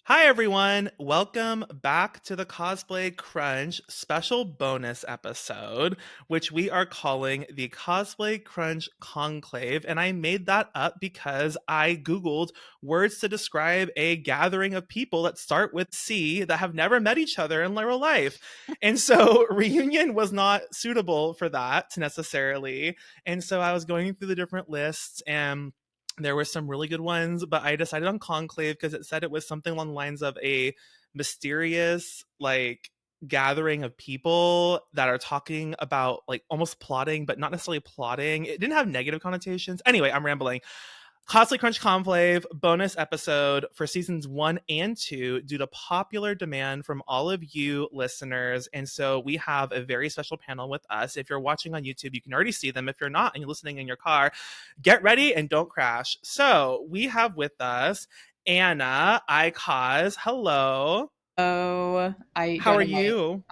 Hi everyone, welcome back to the Cosplay Crunch special bonus episode, which we are calling the Cosplay Crunch Conclave. And I made that up because I Googled words to describe a gathering of people that start with C that have never met each other in real life. And so reunion was not suitable for that necessarily. And so I was going through the different lists and there were some really good ones, but I decided on Conclave because it said it was something along the lines of a mysterious, like, gathering of people that are talking about, like, almost plotting, but not necessarily plotting. It didn't have negative connotations. Anyway, I'm rambling. Cosplay Crunch Conclave bonus episode for seasons 1 and 2 due to popular demand from all of you listeners. And so we have a very special panel with us. If you're watching on YouTube, you can already see them. If you're not and you're listening in your car, get ready and don't crash. So we have with us Anna, iCos. Hello. Oh, I How don't are know you?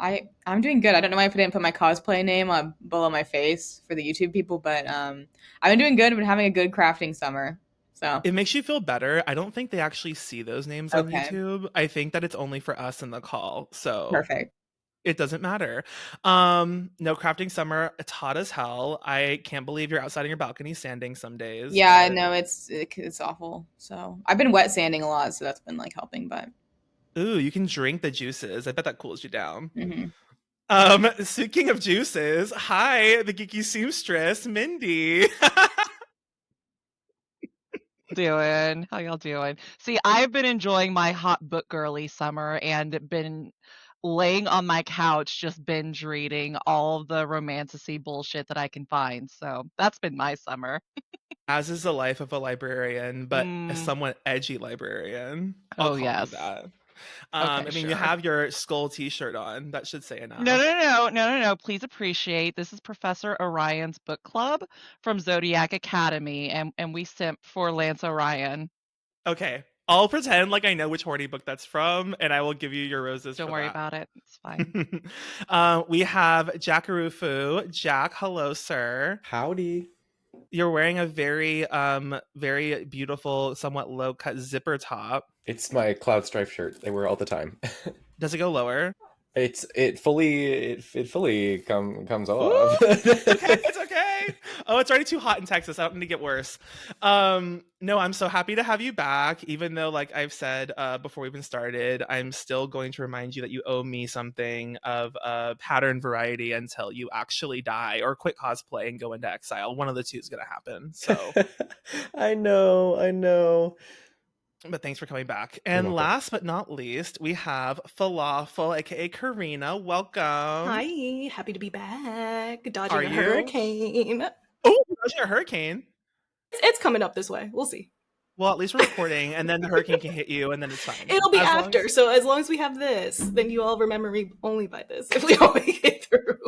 I'm doing good. I don't know why I didn't put my cosplay name below my face for the YouTube people, but I've been doing good. I've been having a good crafting summer. So It makes you feel better. I don't think they actually see those names on okay, YouTube. I think that it's only for us in the call. So perfect. it doesn't matter. No, crafting summer, it's hot as hell. I can't believe you're outside on your balcony sanding some days, Yeah, I but know it's awful. So I've been wet sanding a lot, so that's been like helping. But ooh, you can drink the juices. I bet that cools you down. mhm. Speaking of juices, hi, the geeky seamstress, Mindy. Doing? How y'all doing? See, I've been enjoying my hot book girly summer and been laying on my couch just binge reading all of the romantasy bullshit that I can find. So that's been my summer. As is the life of a librarian, but a Mm, somewhat edgy librarian. I'll oh call you yes. that. Okay, I mean, you sure. have your skull t-shirt on. That should say No, enough. no, no, no, no, no. Please appreciate this is Professor Orion's book club from Zodiac Academy, and we simp for Lance Orion. Okay. I'll pretend like I know which horny book that's from, and I will give you your roses Don't for worry that. about it. It's fine. We have Jackarufu. Jack, hello, sir. Howdy. You're wearing a very beautiful, somewhat low cut zipper top. It's my cloud stripe shirt. I wear all the time. Does it go lower? It fully comes Ooh, off. it's okay. It's okay. Oh, it's already too hot in Texas. I don't need to get worse. No, I'm so happy to have you back. Even though, like I've said before we even started, I'm still going to remind you that you owe me something of pattern variety until you actually die or quit cosplay and go into exile. One of the two is going to happen. So, I know. but thanks for coming back. You're And welcome. last but not least, we have Falafel, aka Karena. Welcome. Hi, happy to be back. Dodging Are a you? hurricane. Oh, dodging a hurricane. It's coming up this way. We'll see. Well, at least we're recording, and then the hurricane can hit you, and then it's fine. It'll be As long after. as- So as long as we have this, then you all remember me only by this. If we don't make it through,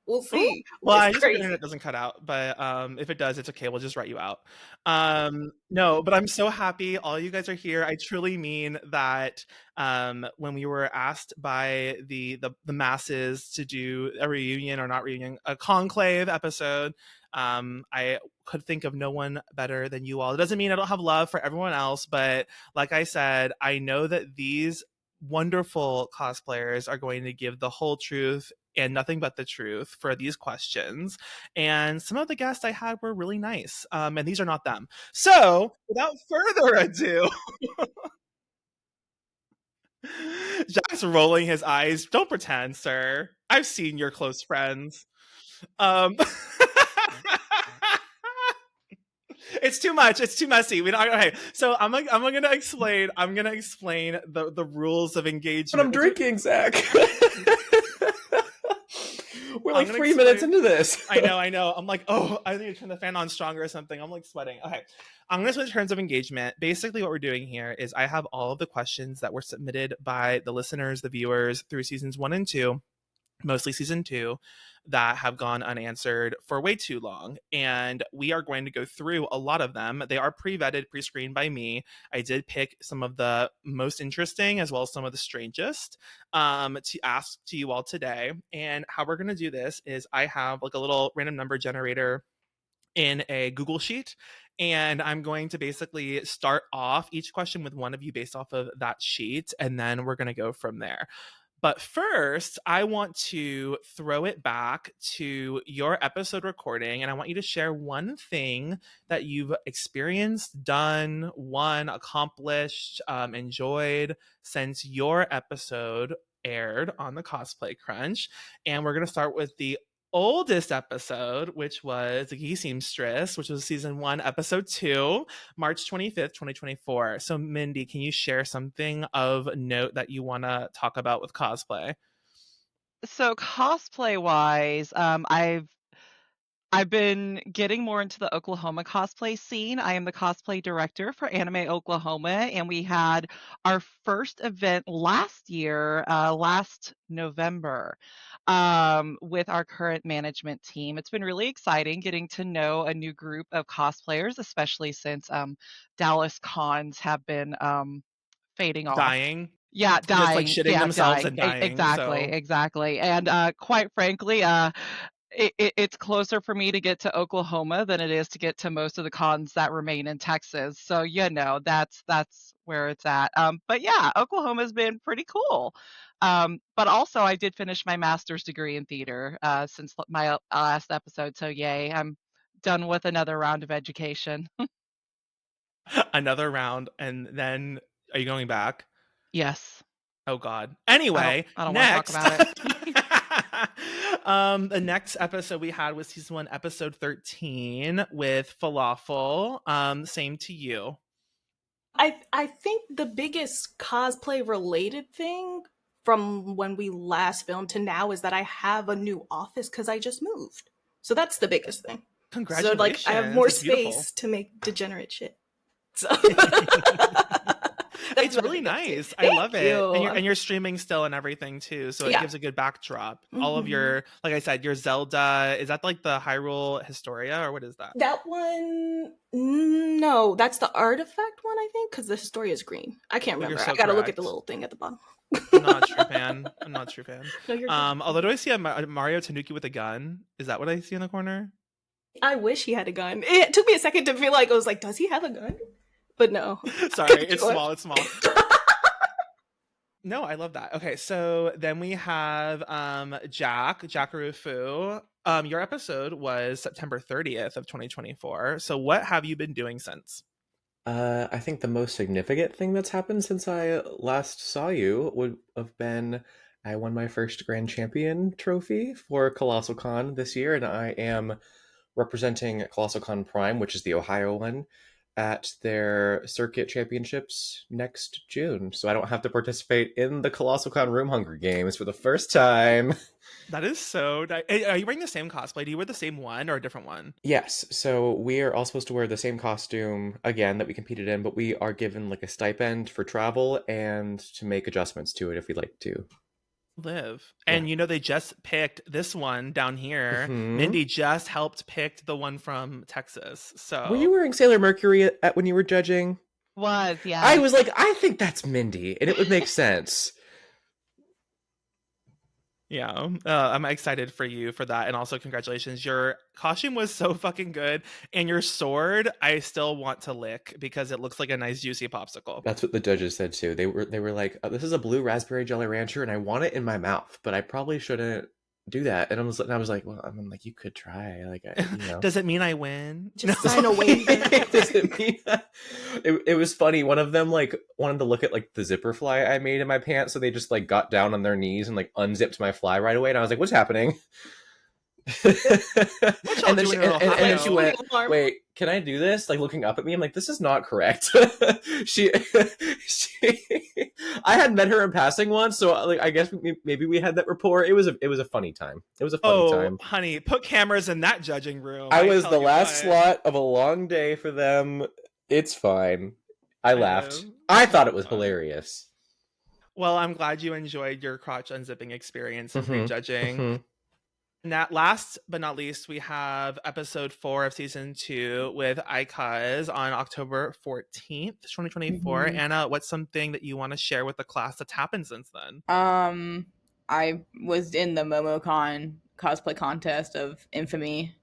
we'll see. Well, I It's just hope the crazy. internet doesn't cut out, but if it does, it's okay. We'll just write you out. No, but I'm so happy all you guys are here. I truly mean that. When we were asked by the masses to do a reunion or not reunion, a conclave episode, I could think of no one better than you all. It doesn't mean I don't have love for everyone else, but like I said, I know that these wonderful cosplayers are going to give the whole truth and nothing but the truth for these questions. And some of the guests I had were really nice. And these are not them. So without further ado, Jack's rolling his eyes. Don't pretend, sir. I've seen your close friends. Um, it's too much. It's too messy. We don't. Okay, so I'm gonna explain. I'm gonna explain the rules of engagement. But I'm drinking, Zach. We're like 3 explain- minutes into this. I know. I'm like, oh, I need to turn the fan on stronger or something. I'm like sweating. Okay. I'm going to switch terms of engagement. Basically, what we're doing here is I have all of the questions that were submitted by the listeners, the viewers through seasons 1 and 2. mostly season 2, that have gone unanswered for way too long. And we are going to go through a lot of them. They are pre-vetted, pre-screened by me. I did pick some of the most interesting as well as some of the strangest to ask to you all today. And how we're going to do this is I have like a little random number generator in a Google Sheet. And I'm going to basically start off each question with one of you based off of that sheet. And then we're going to go from there. But first, I want to throw it back to your episode recording, and I want you to share one thing that you've experienced, done, won, accomplished, enjoyed since your episode aired on the Cosplay Crunch. And we're going to start with the oldest episode, which was the Geek Seamstress, which was season 1, episode 2, March 25th, 2024. So, Mindy, can you share something of note that you want to talk about with cosplay? So cosplay wise, I've been getting more into the Oklahoma cosplay scene. I am the cosplay director for Anime Oklahoma, and we had our first event last year, last November, with our current management team. It's been really exciting getting to know a new group of cosplayers, especially since Dallas cons have been fading off. Dying. Yeah, Just like dying. shitting Yeah, themselves dying. and dying. Exactly, So exactly. And quite frankly, it's closer for me to get to Oklahoma than it is to get to most of the cons that remain in Texas. So that's where it's at. But yeah, Oklahoma's been pretty cool. But also I did finish my master's degree in theater since my last episode. So yay, I'm done with another round of education. another round, and then are you going back? Yes. Oh God. Anyway, I don't want to talk next. about it. The next episode we had was season 1, episode 13 with Falafel. Same to you. I think the biggest cosplay related thing from when we last filmed to now is that I have a new office because I just moved. So that's the biggest thing. Congratulations. So like I have more It's beautiful. space to make degenerate shit. So It's really nice. I love it. you. And you're streaming still and everything too, so it Yeah. gives a good backdrop. All of Mhm. your, like I said, your Zelda, is that like the Hyrule Historia or what is that? That one, no, that's the artifact one, I think, because the Historia is green. I can't Oh, you're remember. so I gotta look correct. at the little thing at the bottom. I'm not a true fan. I'm not a true fan. No, you're good. Although do I see a Mario Tanuki with a gun? Is that what I see in the corner? I wish he had a gun. It took me a second to feel like I was like, does he have a gun? But no. Sorry, it's small. It's small. No, I love that. Okay, so then we have Jackarufu. Your episode was September 30th of 2024. So what have you been doing since? I think the most significant thing that's happened since I last saw you would have been I won my first Grand Champion trophy for Colossal Con this year, and I am representing Colossal Con Prime, which is the Ohio one, at their circuit championships next June. So I don't have to participate in the Colossal Con Room Hunger Games for the first time. That is so nice. Are you wearing the same cosplay? Do you wear the same one or a different one? Yes, so we are all supposed to wear the same costume again that we competed in, but we are given like a stipend for travel and to make adjustments to it if we'd like to. Live. Yeah. And you know, they just picked this one down here. Mhm. Mindy just helped pick the one from Texas. So Were you wearing Sailor Mercury at when you were judging? Yeah. I was like, I think that's Mindy, and it would make sense. yeah, I'm excited for you for that. And also congratulations. Your costume was so fucking good. And your sword, I still want to lick because it looks like a nice juicy popsicle. That's what the judges said too. They were like, this is a blue raspberry jelly rancher, and I want it in my mouth, but I probably shouldn't do that. And I was like, well, I mean, like you could try, like, Does it mean I win? Just sign a waiver. Does it mean that? It was funny. One of them like wanted to look at like the zipper fly I made in my pants, so they just like got down on their knees and like unzipped my fly right away. And I was like, "What's happening?" And then she went, "Wait, can I do this?" Like looking up at me, I'm like, "This is not correct." she, I had met her in passing once, so like I guess maybe we had that rapport. It was a funny time. It was a funny time. Honey, put cameras in that judging room. I was the last slot of a long day for them. It's fine. I laughed. I thought it was hilarious. Well, I'm glad you enjoyed your crotch unzipping experience and prejudging. Mhm. Now, last but not least, we have episode 4 of season 2 with Icaz on October 14th, 2024. Mhm. Anna, what's something that you want to share with the class that's happened since then? I was in the MomoCon cosplay contest of Infamy.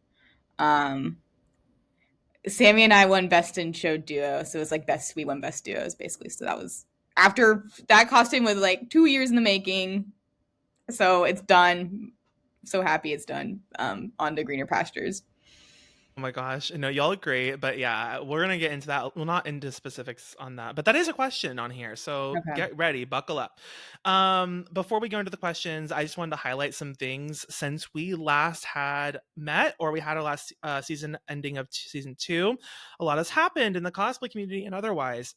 Sammy and I won best in show duo, so it was like best we won best duos basically. So that was after that costume was like 2 years in the making. So it's done. So happy it's done. On to greener pastures. Oh my gosh. No, y'all look great, but yeah, we're going to get into that. Well, not into specifics on that, but that is a question on here. So Okay. get ready, buckle up. Before we go into the questions, I just wanted to highlight some things since we last had met, or we had our last season ending of season 2. A lot has happened in the cosplay community and otherwise.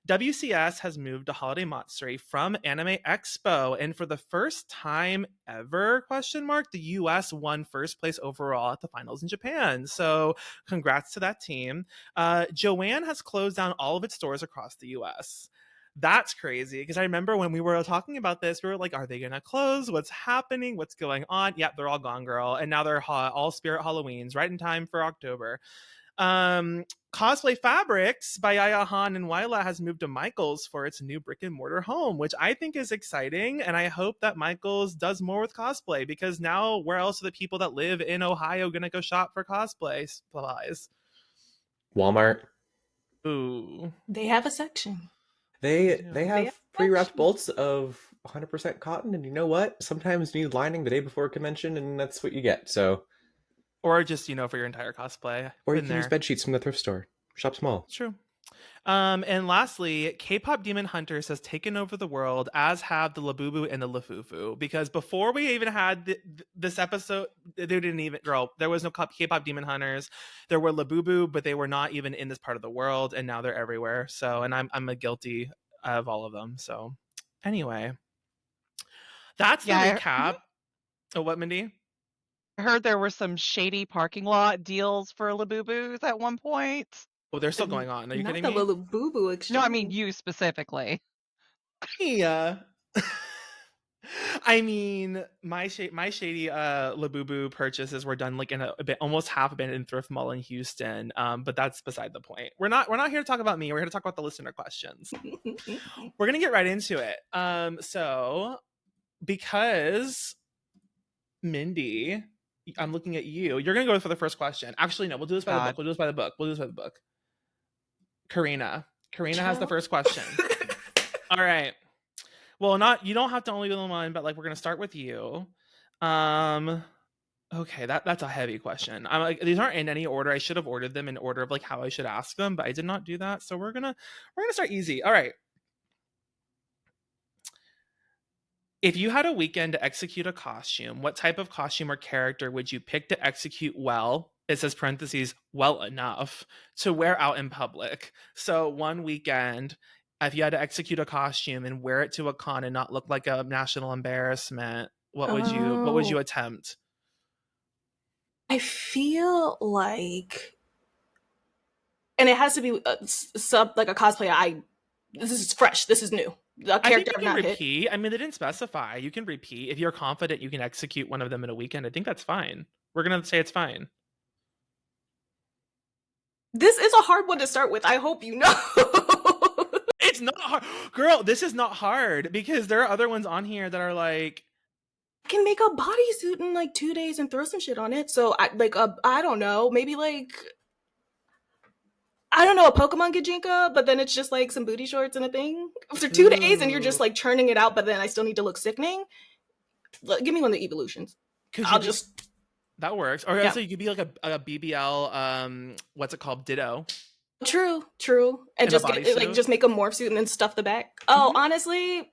WCS has moved to Holiday Matsuri from Anime Expo, and for the first time ever, the US won first place overall at the finals in Japan. So congrats to that team. Joanne has closed down all of its stores across the US. That's crazy, because I remember when we were talking about this, we were like, are they going to close? What's happening? What's going on? Yep, they're all gone, girl. And now they're all Spirit Halloweens, right in time for October. Cosplay Fabrics by Yaya Han and Wyla has moved to Michael's for its new brick and mortar home, which I think is exciting, and I hope that Michael's does more with cosplay, because now where else are the people that live in Ohio gonna go shop for cosplay supplies? Walmart. Ooh. They have a section. They They have have pre-wrapped sections. bolts of 100% cotton, and you know what? Sometimes you need lining the day before convention, and that's what you get. So, Or just, for your entire cosplay. or you Been can use there. bed sheets from the thrift store. Shop small. It's true. And lastly, K-pop Demon Hunters has taken over the world, as have the Labubu and the Lafufu. Because before we even had this episode, there was no K-pop Demon Hunters. There were Labubu, but they were not even in this part of the world, and now they're everywhere. So, and I'm a guilty of all of them. So, anyway, that's the Yeah, recap. Oh, what, Mindy? I heard there were some shady parking lot deals for Labubus at one point. Oh, they're still going on. Are you Not kidding the me? little boo boo exchange. No, I mean you specifically. Yeah. I mean, my shady Labubu purchases were done like in a bit, almost half abandoned thrift mall in Houston. But that's beside the point. We're not here to talk about me. We're here to talk about the listener questions. We're gonna get right into it. So because Mindy, I'm looking at you. You're gonna go for the first question. Actually, no, we'll do this by the book. We'll do this by the book. Karena has the first question. All right. Well, you don't have to only be the one, but like we're gonna start with you. Okay, that's a heavy question. I'm like, these aren't in any order. I should have ordered them in order of like how I should ask them, but I did not do that. So we're gonna start easy. All right. If you had a weekend to execute a costume, what type of costume or character would you pick to execute well? It says parentheses, well enough to wear out in public. So one weekend, if you had to execute a costume and wear it to a con and not look like a national embarrassment, what would you attempt? I feel like, and it has to be like a cosplayer. This is fresh. This is new. A I think character you I've can not hit. repeat. I mean, they didn't specify. You can repeat. If you're confident you can execute one of them in a weekend, I think that's fine. We're going to say it's fine. This is a hard one to start with. I hope you know. It's not hard. Girl, this is not hard because there are other ones on here that are like, I can make a bodysuit in like 2 days and throw some shit on it. So I don't know, maybe like, I don't know, a Pokemon Gajinka, but then it's just like some booty shorts and a thing for 2 days, and you're just like churning it out, but then I still need to look sickening. Give me one of the evolutions. That works. Or Yeah. also you could be like a BBL, what's it called? Ditto. True. And In a just bodysuit? just make a morph suit and then stuff the back. Oh, honestly,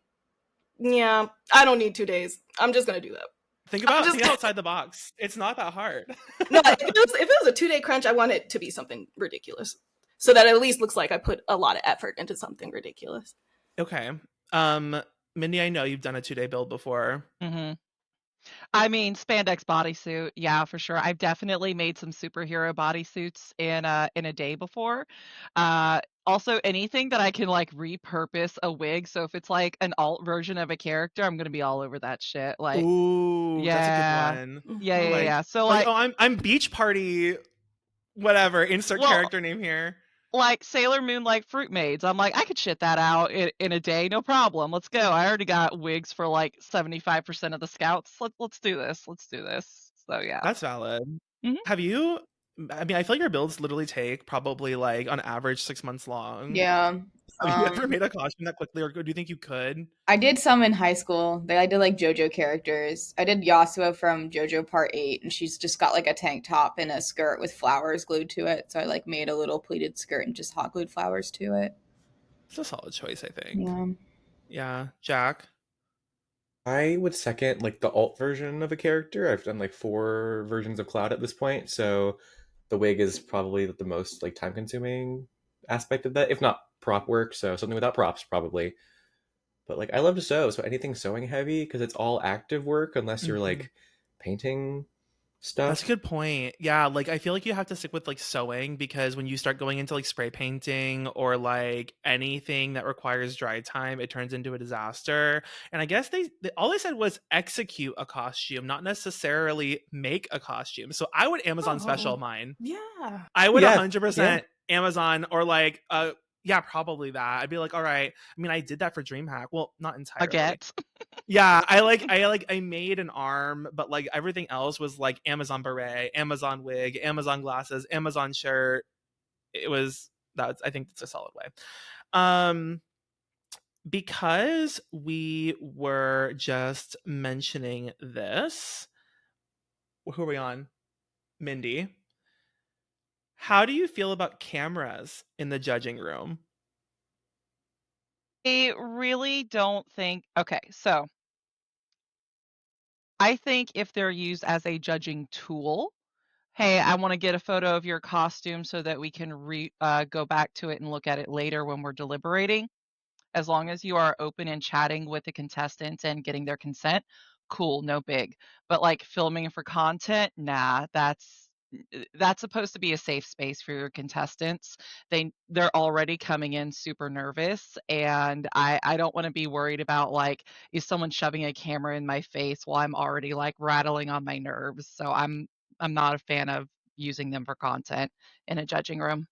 yeah, I don't need 2 days. I'm just gonna do that. Think outside the box. It's not that hard. No, if it was a 2-day crunch, I want it to be something ridiculous, so that it at least looks like I put a lot of effort into something ridiculous. Okay. Mindy, I know you've done a 2-day build before. Mm-hmm. I mean, spandex bodysuit, yeah, for sure. I've definitely made some superhero bodysuits in a day before. Also, anything that I can like repurpose a wig. So if it's like an alt version of a character, I'm gonna be all over that shit. Like, Ooh, that's a good yeah, one. yeah, yeah, Mhm. Like, yeah. So like, oh, I'm beach party, whatever. Insert well, character name here. like Sailor Moon, like fruit maids. I'm like, I could shit that out in a day, no problem. Let's go. I already got wigs for like 75% of the scouts. Let's do this. Let's do this. So yeah. That's valid. Mhm. Have you? I mean, I feel like your builds literally take probably like on average 6 months long. Yeah. Have you ever made a costume that quickly, or do you think you could? I did some in high school. I did like JoJo characters. I did Yasuo from JoJo Part 8, and she's just got like a tank top and a skirt with flowers glued to it. So I like made a little pleated skirt and just hot glued flowers to it. It's a solid choice, I think. Yeah. Yeah, Jack. I would second like the alt version of a character. I've done like 4 versions of Cloud at this point, so the wig is probably the most like time consuming aspect of that, if not prop work. So something without props probably. But like I love to sew, so anything sewing heavy because it's all active work unless you're Mhm. like painting That's a stuff. good point. Yeah, like I feel like you have to stick with like sewing because when you start going into like spray painting or like anything that requires dry time, it turns into a disaster. And I guess they all they said was execute a costume, not necessarily make a costume. So I would Amazon special Oh, mine. yeah. I would Yeah, 100% Amazon or like yeah, probably that. I'd be like, all right. I mean, I did that for DreamHack. Well, not entirely. Baguette. Yeah, I made an arm, but like everything else was like Amazon beret, Amazon wig, Amazon glasses, Amazon shirt. It was that's I think that's a solid way. Um because we were just mentioning this, who are we on? Mindy. How do you feel about cameras in the judging room? I really don't think. Okay, so I think if they're used as a judging tool, hey, I want to get a photo of your costume so that we can go back to it and look at it later when we're deliberating. As long as you are open and chatting with the contestants and getting their consent, cool, no big. But like filming for content, nah, that's supposed to be a safe space for your contestants. They're already coming in super nervous, and I don't want to be worried about like, is someone shoving a camera in my face while I'm already like rattling on my nerves. So I'm not a fan of using them for content in a judging room.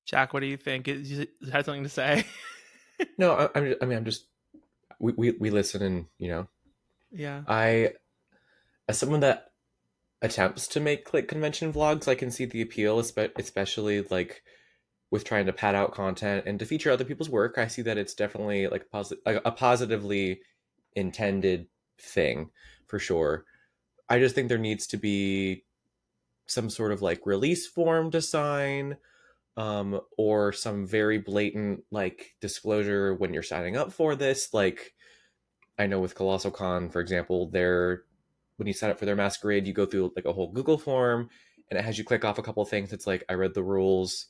Jack, what do you think? You had something to say? No, I'm just we listen, and Yeah. I, as someone that attempts to make like convention vlogs, I can see the appeal, especially like with trying to pad out content and to feature other people's work. I see that it's definitely like a positively intended thing for sure. I just think there needs to be some sort of like release form to sign, or some very blatant like disclosure when you're signing up for this. Like I know with Colossal Con, for example, when you sign up for their masquerade, you go through like a whole Google form, and it has you click off a couple of things. It's like, I read the rules.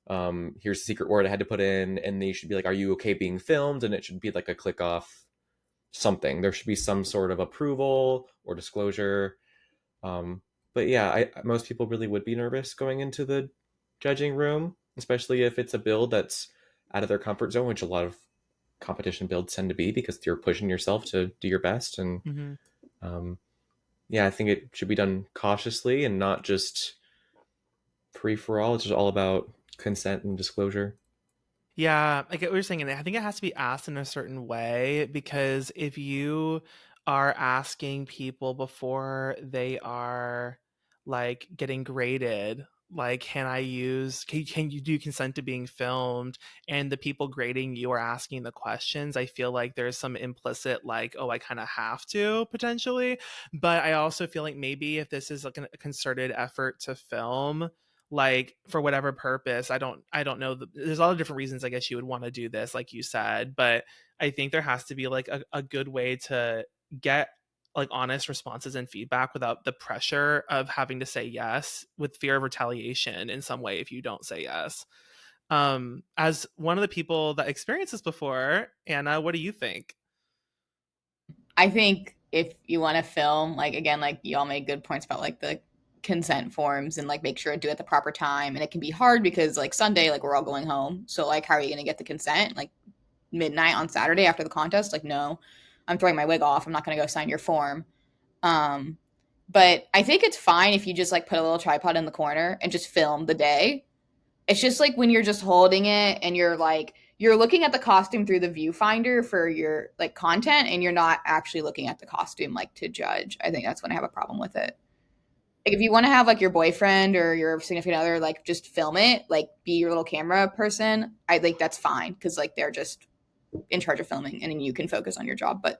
Here's the secret word I had to put in, and they should be like, are you okay being filmed? And it should be like a click off something. There should be some sort of approval or disclosure. But yeah, most people really would be nervous going into the judging room, especially if it's a build that's out of their comfort zone, which a lot of competition builds tend to be, because you're pushing yourself to do your best. And Mm-hmm. yeah, I think it should be done cautiously and not just free for all. It's just all about consent and disclosure. Yeah, I get what you're saying, and I think it has to be asked in a certain way because if you are asking people before they are like getting graded, like can you do consent to being filmed, and the people grading you are asking the questions, I feel like there's some implicit like, oh, I kind of have to potentially. But I also feel like maybe if this is like a concerted effort to film, like for whatever purpose, I don't know, there's a lot of different reasons I guess you would want to do this like you said, but I think there has to be like a good way to get like honest responses and feedback without the pressure of having to say yes with fear of retaliation in some way if you don't say yes. As one of the people that experienced this before, Anna, what do you think? I think if you want to film, like again, like y'all made good points about like the consent forms and like make sure to do it at the proper time. And it can be hard because like Sunday, like we're all going home. So like how are you gonna get the consent? Like midnight on Saturday after the contest? Like, no, I'm throwing my wig off. I'm not gonna go sign your form. But I think it's fine if you just like put a little tripod in the corner and just film the day. It's just like when you're just holding it and you're like you're looking at the costume through the viewfinder for your like content and you're not actually looking at the costume like to judge. I think that's when I have a problem with it. Like if you want to have like your boyfriend or your significant other like just film it, like be your little camera person, I think that's fine because like they're just in charge of filming and then you can focus on your job. But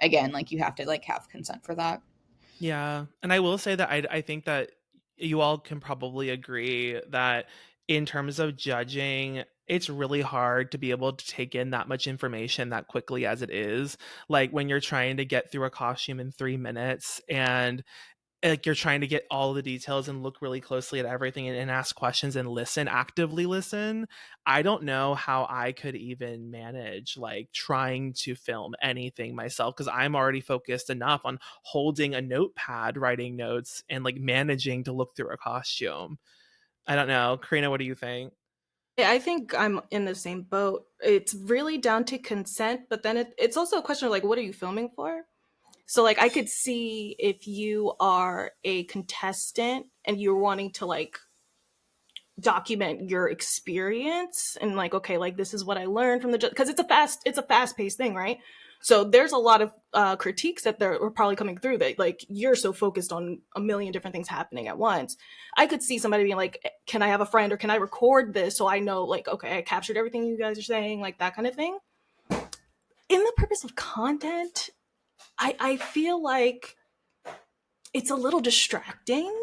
again, like you have to like have consent for that. Yeah. And I will say that I think that you all can probably agree that in terms of judging, it's really hard to be able to take in that much information that quickly as it is. Like when you're trying to get through a costume in 3 minutes and like you're trying to get all the details and look really closely at everything and ask questions and listen, actively listen. I don't know how I could even manage like trying to film anything myself because I'm already focused enough on holding a notepad, writing notes, and like managing to look through a costume. I don't know. Karina, what do you think? Yeah, I think I'm in the same boat. It's really down to consent, but then it's also a question of like, what are you filming for? So like I could see if you are a contestant and you're wanting to like document your experience and like, okay, like this is what I learned from the because it's a fast paced thing, right? So there's a lot of critiques that are probably coming through that like you're so focused on a million different things happening at once. I could see somebody being like, can I have a friend or can I record this so I know like, okay, I captured everything you guys are saying, like that kind of thing. In the purpose of content, I feel like it's a little distracting,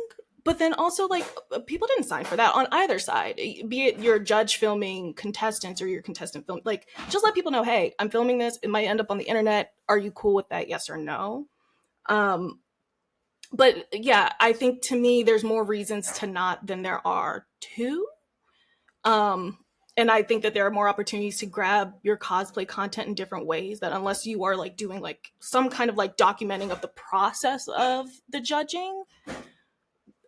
but then also like people didn't sign for that on either side, be it your judge filming contestants or your contestant film. Like just let people know, hey, I'm filming this, it might end up on the internet, are you cool with that, yes or no? But yeah, I think to me there's more reasons to not than there are to. um and I think that there are more opportunities to grab your cosplay content in different ways, that unless you are like doing like some kind of like documenting of the process of the judging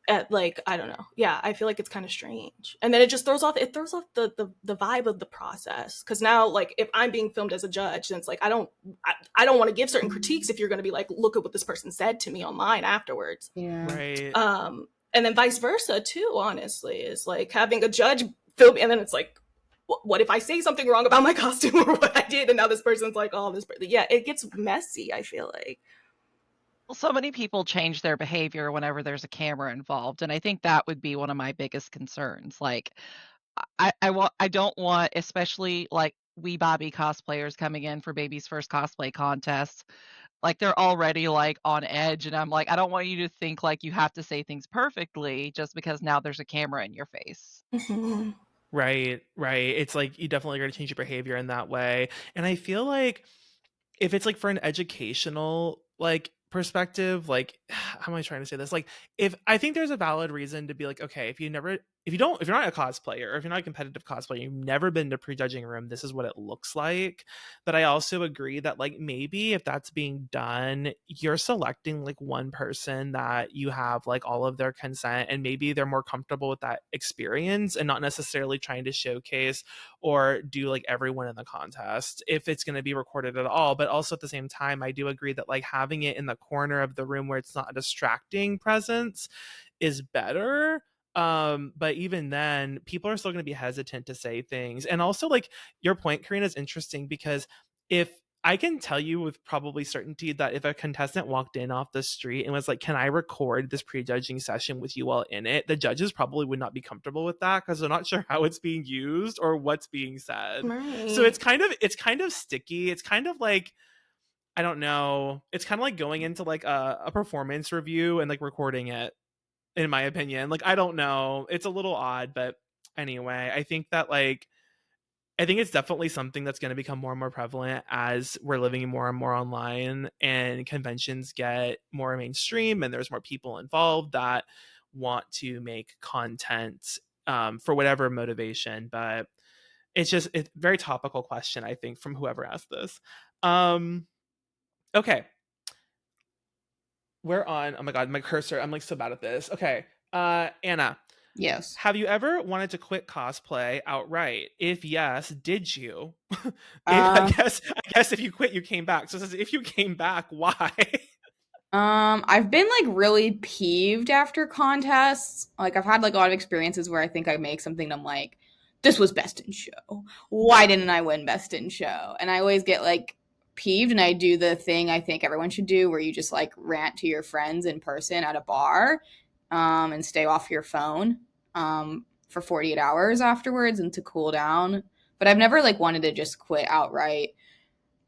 at like, I don't know, yeah, I feel like it's kind of strange, and then it throws off the vibe of the process, because now like if I'm being filmed as a judge, then it's like I don't want to give certain critiques if you're going to be like, look at what this person said to me online afterwards. Yeah. Right. And then vice versa too, honestly, is like having a judge film and then it's like, what if I say something wrong about my costume or what I did and now this person's like, oh, this person, yeah, it gets messy, I feel like. Well, so many people change their behavior whenever there's a camera involved, and I think that would be one of my biggest concerns. Like, I don't want, especially like wee Bobby cosplayers coming in for baby's first cosplay contest. Like they're already like on edge, and I'm like, I don't want you to think like you have to say things perfectly just because now there's a camera in your face. Mhm. Right, right. It's like you definitely got to change your behavior in that way. And I feel like if it's like for an educational like perspective, like how am I trying to say this? Like if I think there's a valid reason to be like, okay, if you're not a cosplayer or if you're not a competitive cosplayer, you've never been to prejudging room, this is what it looks like. But I also agree that like maybe if that's being done, you're selecting like one person that you have like all of their consent and maybe they're more comfortable with that experience and not necessarily trying to showcase or do like everyone in the contest if it's going to be recorded at all. But also at the same time, I do agree that like having it in the corner of the room where it's not a distracting presence is better. But even then people are still going to be hesitant to say things. And also like your point, Karina, is interesting because if I can tell you with probably certainty that if a contestant walked in off the street and was like, can I record this prejudging session with you all in it? The judges probably would not be comfortable with that because they're not sure how it's being used or what's being said. Right. So it's kind of sticky. It's kind of like, I don't know. It's kind of like going into like a performance review and like recording it, in my opinion. Like, I don't know. It's a little odd, but anyway, I think it's definitely something that's going to become more and more prevalent as we're living more and more online and conventions get more mainstream and there's more people involved that want to make content for whatever motivation. But it's a very topical question, I think, from whoever asked this. Okay. we're on. Oh my god, my cursor. I'm like so bad at this. Okay, Anna, Yes. have you ever wanted to quit cosplay outright? If yes, did you? Uh, I guess if you quit, you came back. So it says if you came back, why? I've been like really peeved after contests. Like I've had like a lot of experiences where I think I make something and I'm like, this was best in show. Why didn't I win best in show? And I always get like peeved and I do the thing I think everyone should do where you just like rant to your friends in person at a bar and stay off your phone for 48 hours afterwards and to cool down. But I've never like wanted to just quit outright.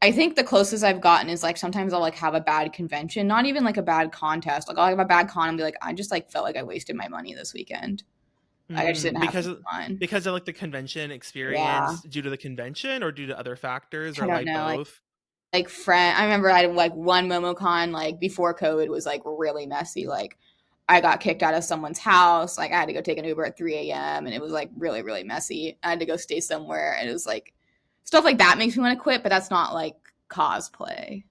I think the closest I've gotten is like sometimes I'll like have a bad convention, not even like a bad contest. Like I'll have a bad con and be like, I just like felt like I wasted my money this weekend. Like, I just didn't have fun. Because of like the convention Yeah, experience due to the convention or due to other factors I or don't like know. both. Like friend, I remember I had like one MomoCon like before COVID was like really messy. Like I got kicked out of someone's house. Like I had to go take an Uber at 3 a.m. and it was like really really messy. I had to go stay somewhere and it was like stuff like that makes me want to quit. But that's not like cosplay.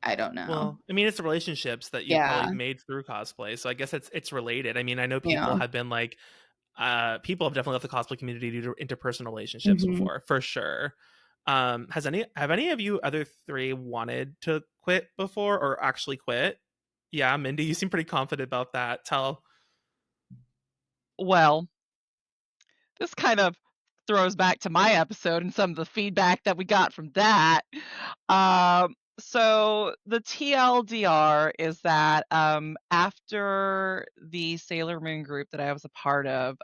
I don't know. Well, I mean, it's the relationships that you've probably Yeah, made through cosplay, so I guess it's related. I mean, I know people yeah. have been like, people have definitely left the cosplay community due to interpersonal relationships Mhm. before, for sure. Have any of you other three wanted to quit before or actually quit? Yeah, Mindy, you seem pretty confident about that. Tell. Well, this kind of throws back to my episode and some of the feedback that we got from that. So the TLDR is that after the Sailor Moon group that I was a part of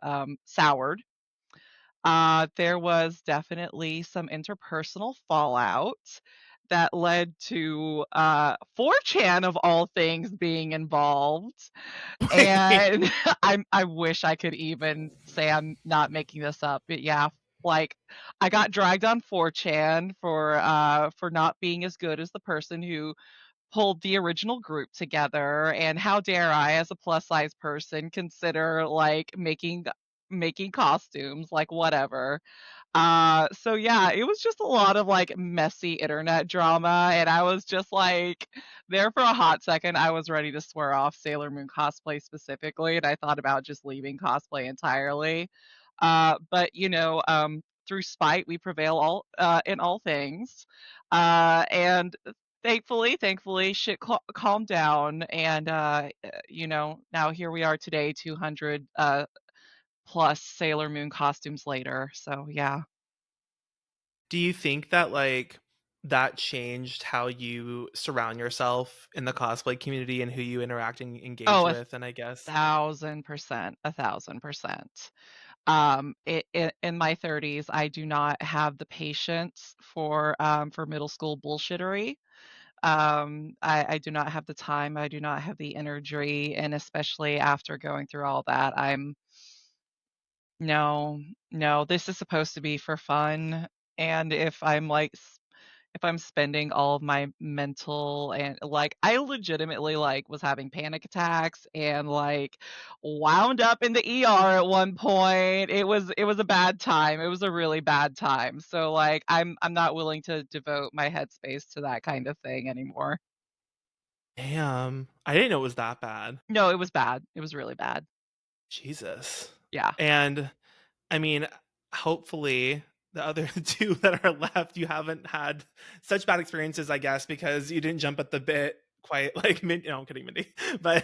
soured, there was definitely some interpersonal fallout that led to 4chan of all things being involved. And I wish I could even say I'm not making this up, but yeah, like I got dragged on 4chan for not being as good as the person who pulled the original group together. And how dare I, as a plus size person, consider like making costumes, like whatever. So yeah, it was just a lot of like messy internet drama, and I was just like there for a hot second. I was ready to swear off Sailor Moon cosplay specifically, and I thought about just leaving cosplay entirely. But through spite we prevail all in all things, and thankfully, shit calmed down, and now here we are today, 200 plus Sailor Moon costumes later. So yeah. Do you think that like that changed how you surround yourself in the cosplay community and who you interact and engage Oh, a with? And I guess 1000%, 1000%. In my 30s, I do not have the patience for middle school bullshittery. I do not have the time. I do not have the energy, and especially after going through all that, I'm no, no. This is supposed to be for fun, and if I'm spending all of my mental and like I legitimately like was having panic attacks and like wound up in the ER at one point. It was a bad time. It was a really bad time. So like I'm not willing to devote my headspace to that kind of thing anymore. damn, I didn't know it was that bad. No, it was bad. It was really bad. Jesus. Yeah. And I mean, hopefully the other two that are left, you haven't had such bad experiences, I guess, because you didn't jump at the bit quite like Mindy. No, I'm kidding, Mindy. But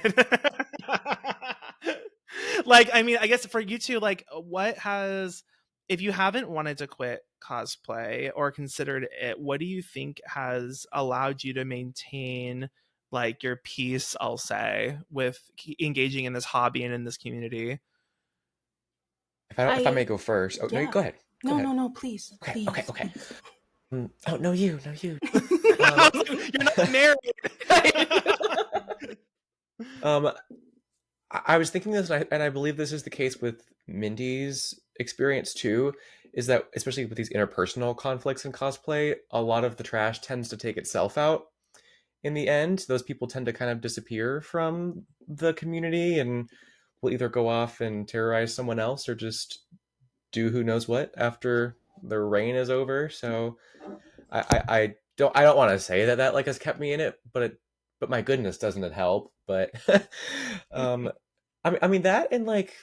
like, I mean, I guess for you two, like, what has, if you haven't wanted to quit cosplay or considered it, what do you think has allowed you to maintain like your peace, I'll say, with engaging in this hobby and in this community? If I I may go first. Oh no, yeah. go ahead. Go No, ahead. no, no, please. Okay, okay, Please, okay. please. Oh no, you, no you. I was like, you're not married. Um, I was thinking this, and I believe this is the case with Mindy's experience too. Is that especially with these interpersonal conflicts in cosplay, a lot of the trash tends to take itself out in the end. Those people tend to kind of disappear from the community and will either go off and terrorize someone else or just do who knows what after the reign is over. So I don't want to say that like has kept me in it, but but my goodness, doesn't it help? But um, I mean that, and like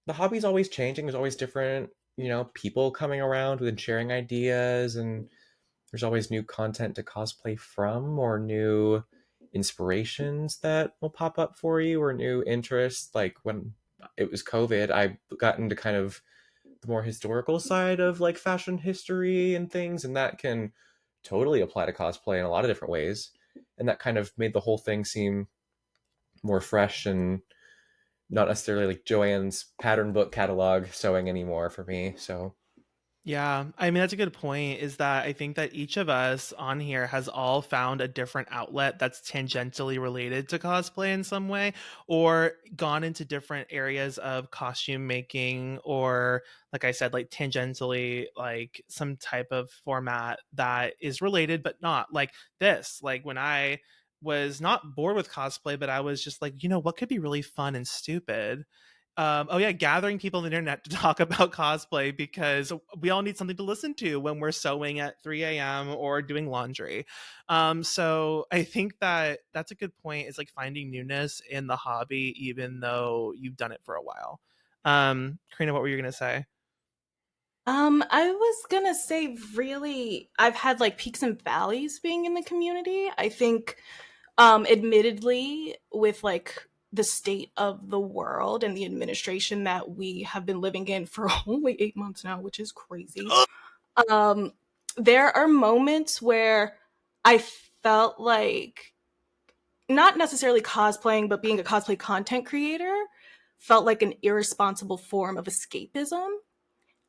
the hobby's always changing. There's always different, people coming around and sharing ideas, and there's always new content to cosplay from, or new inspirations that will pop up for you, or new interests. Like when it was COVID, I got into kind of the more historical side of like fashion history and things, and that can totally apply to cosplay in a lot of different ways. And that kind of made the whole thing seem more fresh and not necessarily like Joanne's pattern book catalog sewing anymore for me. So Yeah, I mean, that's a good point. Is that I think that each of us on here has all found a different outlet that's tangentially related to cosplay in some way, or gone into different areas of costume making, or like I said, like tangentially, like some type of format that is related, but not like this. Like when I was not bored with cosplay, but I was just like, what could be really fun and stupid? Oh yeah, gathering people on the internet to talk about cosplay because we all need something to listen to when we're sewing at 3 a.m. or doing laundry. So I think that that's a good point. Is like finding newness in the hobby, even though you've done it for a while. Karina, what were you gonna say? I was gonna say, really, I've had like peaks and valleys being in the community. I think, admittedly, with like the state of the world and the administration that we have been living in for only 8 months now, which is crazy. Um, there are moments where I felt like not necessarily cosplaying, but being a cosplay content creator felt like an irresponsible form of escapism.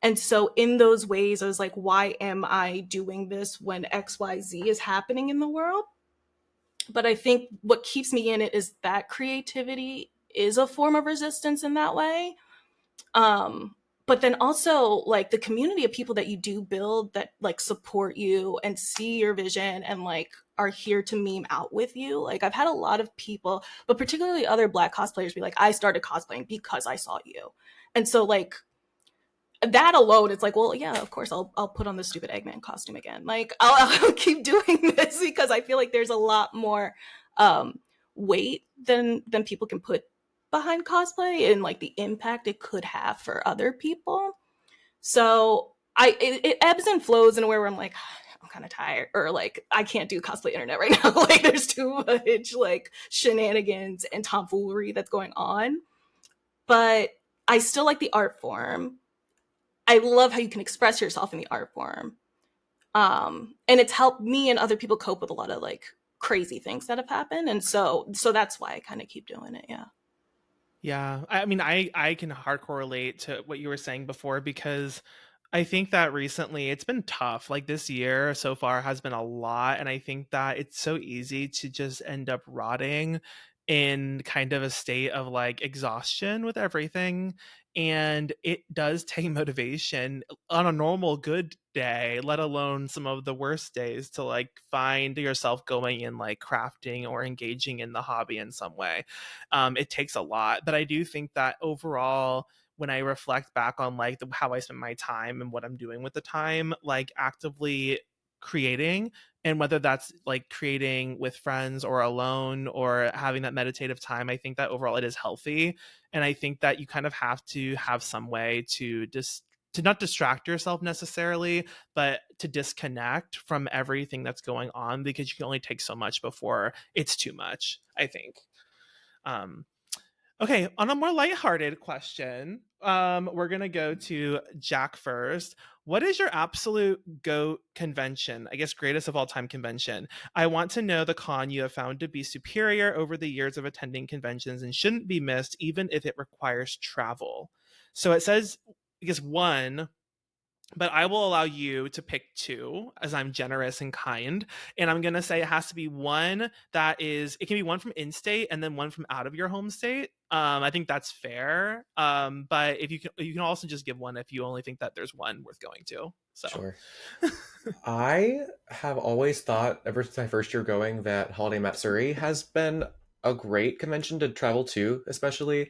And so in those ways, I was like, why am I doing this when XYZ is happening in the world? But I think what keeps me in it is that creativity is a form of resistance in that way. Um, but then also like the community of people that you do build that like support you and see your vision and like are here to meme out with you. Like I've had a lot of people, but particularly other Black cosplayers, be like, I started cosplaying because I saw you. And so like that alone, it's like, well, yeah, of course, I'll put on the stupid Eggman costume again. Like, I'll keep doing this because I feel like there's a lot more weight than people can put behind cosplay and like the impact it could have for other people. So it ebbs and flows in a way where I'm like, I'm kind of tired, or like I can't do cosplay internet right now. Like, there's too much like shenanigans and tomfoolery that's going on. But I still like the art form. I love how you can express yourself in the art form. And it's helped me and other people cope with a lot of like crazy things that have happened. And so that's why I kind of keep doing it. Yeah. Yeah, I mean, I can hardcore relate to what you were saying before because I think that recently it's been tough. Like this year so far has been a lot, and I think that it's so easy to just end up rotting in kind of a state of like exhaustion with everything. And it does take motivation on a normal good day, let alone some of the worst days, to like find yourself going in like crafting or engaging in the hobby in some way. It takes a lot, but I do think that overall, when I reflect back on like how I spend my time and what I'm doing with the time, like actively creating, and whether that's like creating with friends or alone or having that meditative time, I think that overall it is healthy. And I think that you kind of have to have some way to just to not distract yourself necessarily, but to disconnect from everything that's going on, because you can only take so much before it's too much, I think. um Okay, on a more lighthearted question, we're gonna go to Jack first. What is your absolute go convention? I guess greatest of all time convention. I want to know the con you have found to be superior over the years of attending conventions and shouldn't be missed, even if it requires travel. So it says, I guess one, but I will allow you to pick two as I'm generous and kind. And I'm going to say it has to be one that is, it can be one from in state and then one from out of your home state. I think that's fair. But if you can also just give one if you only think that there's one worth going to. So, sure. I have always thought, ever since my first year going, that Holiday Matsuri has been a great convention to travel to, especially.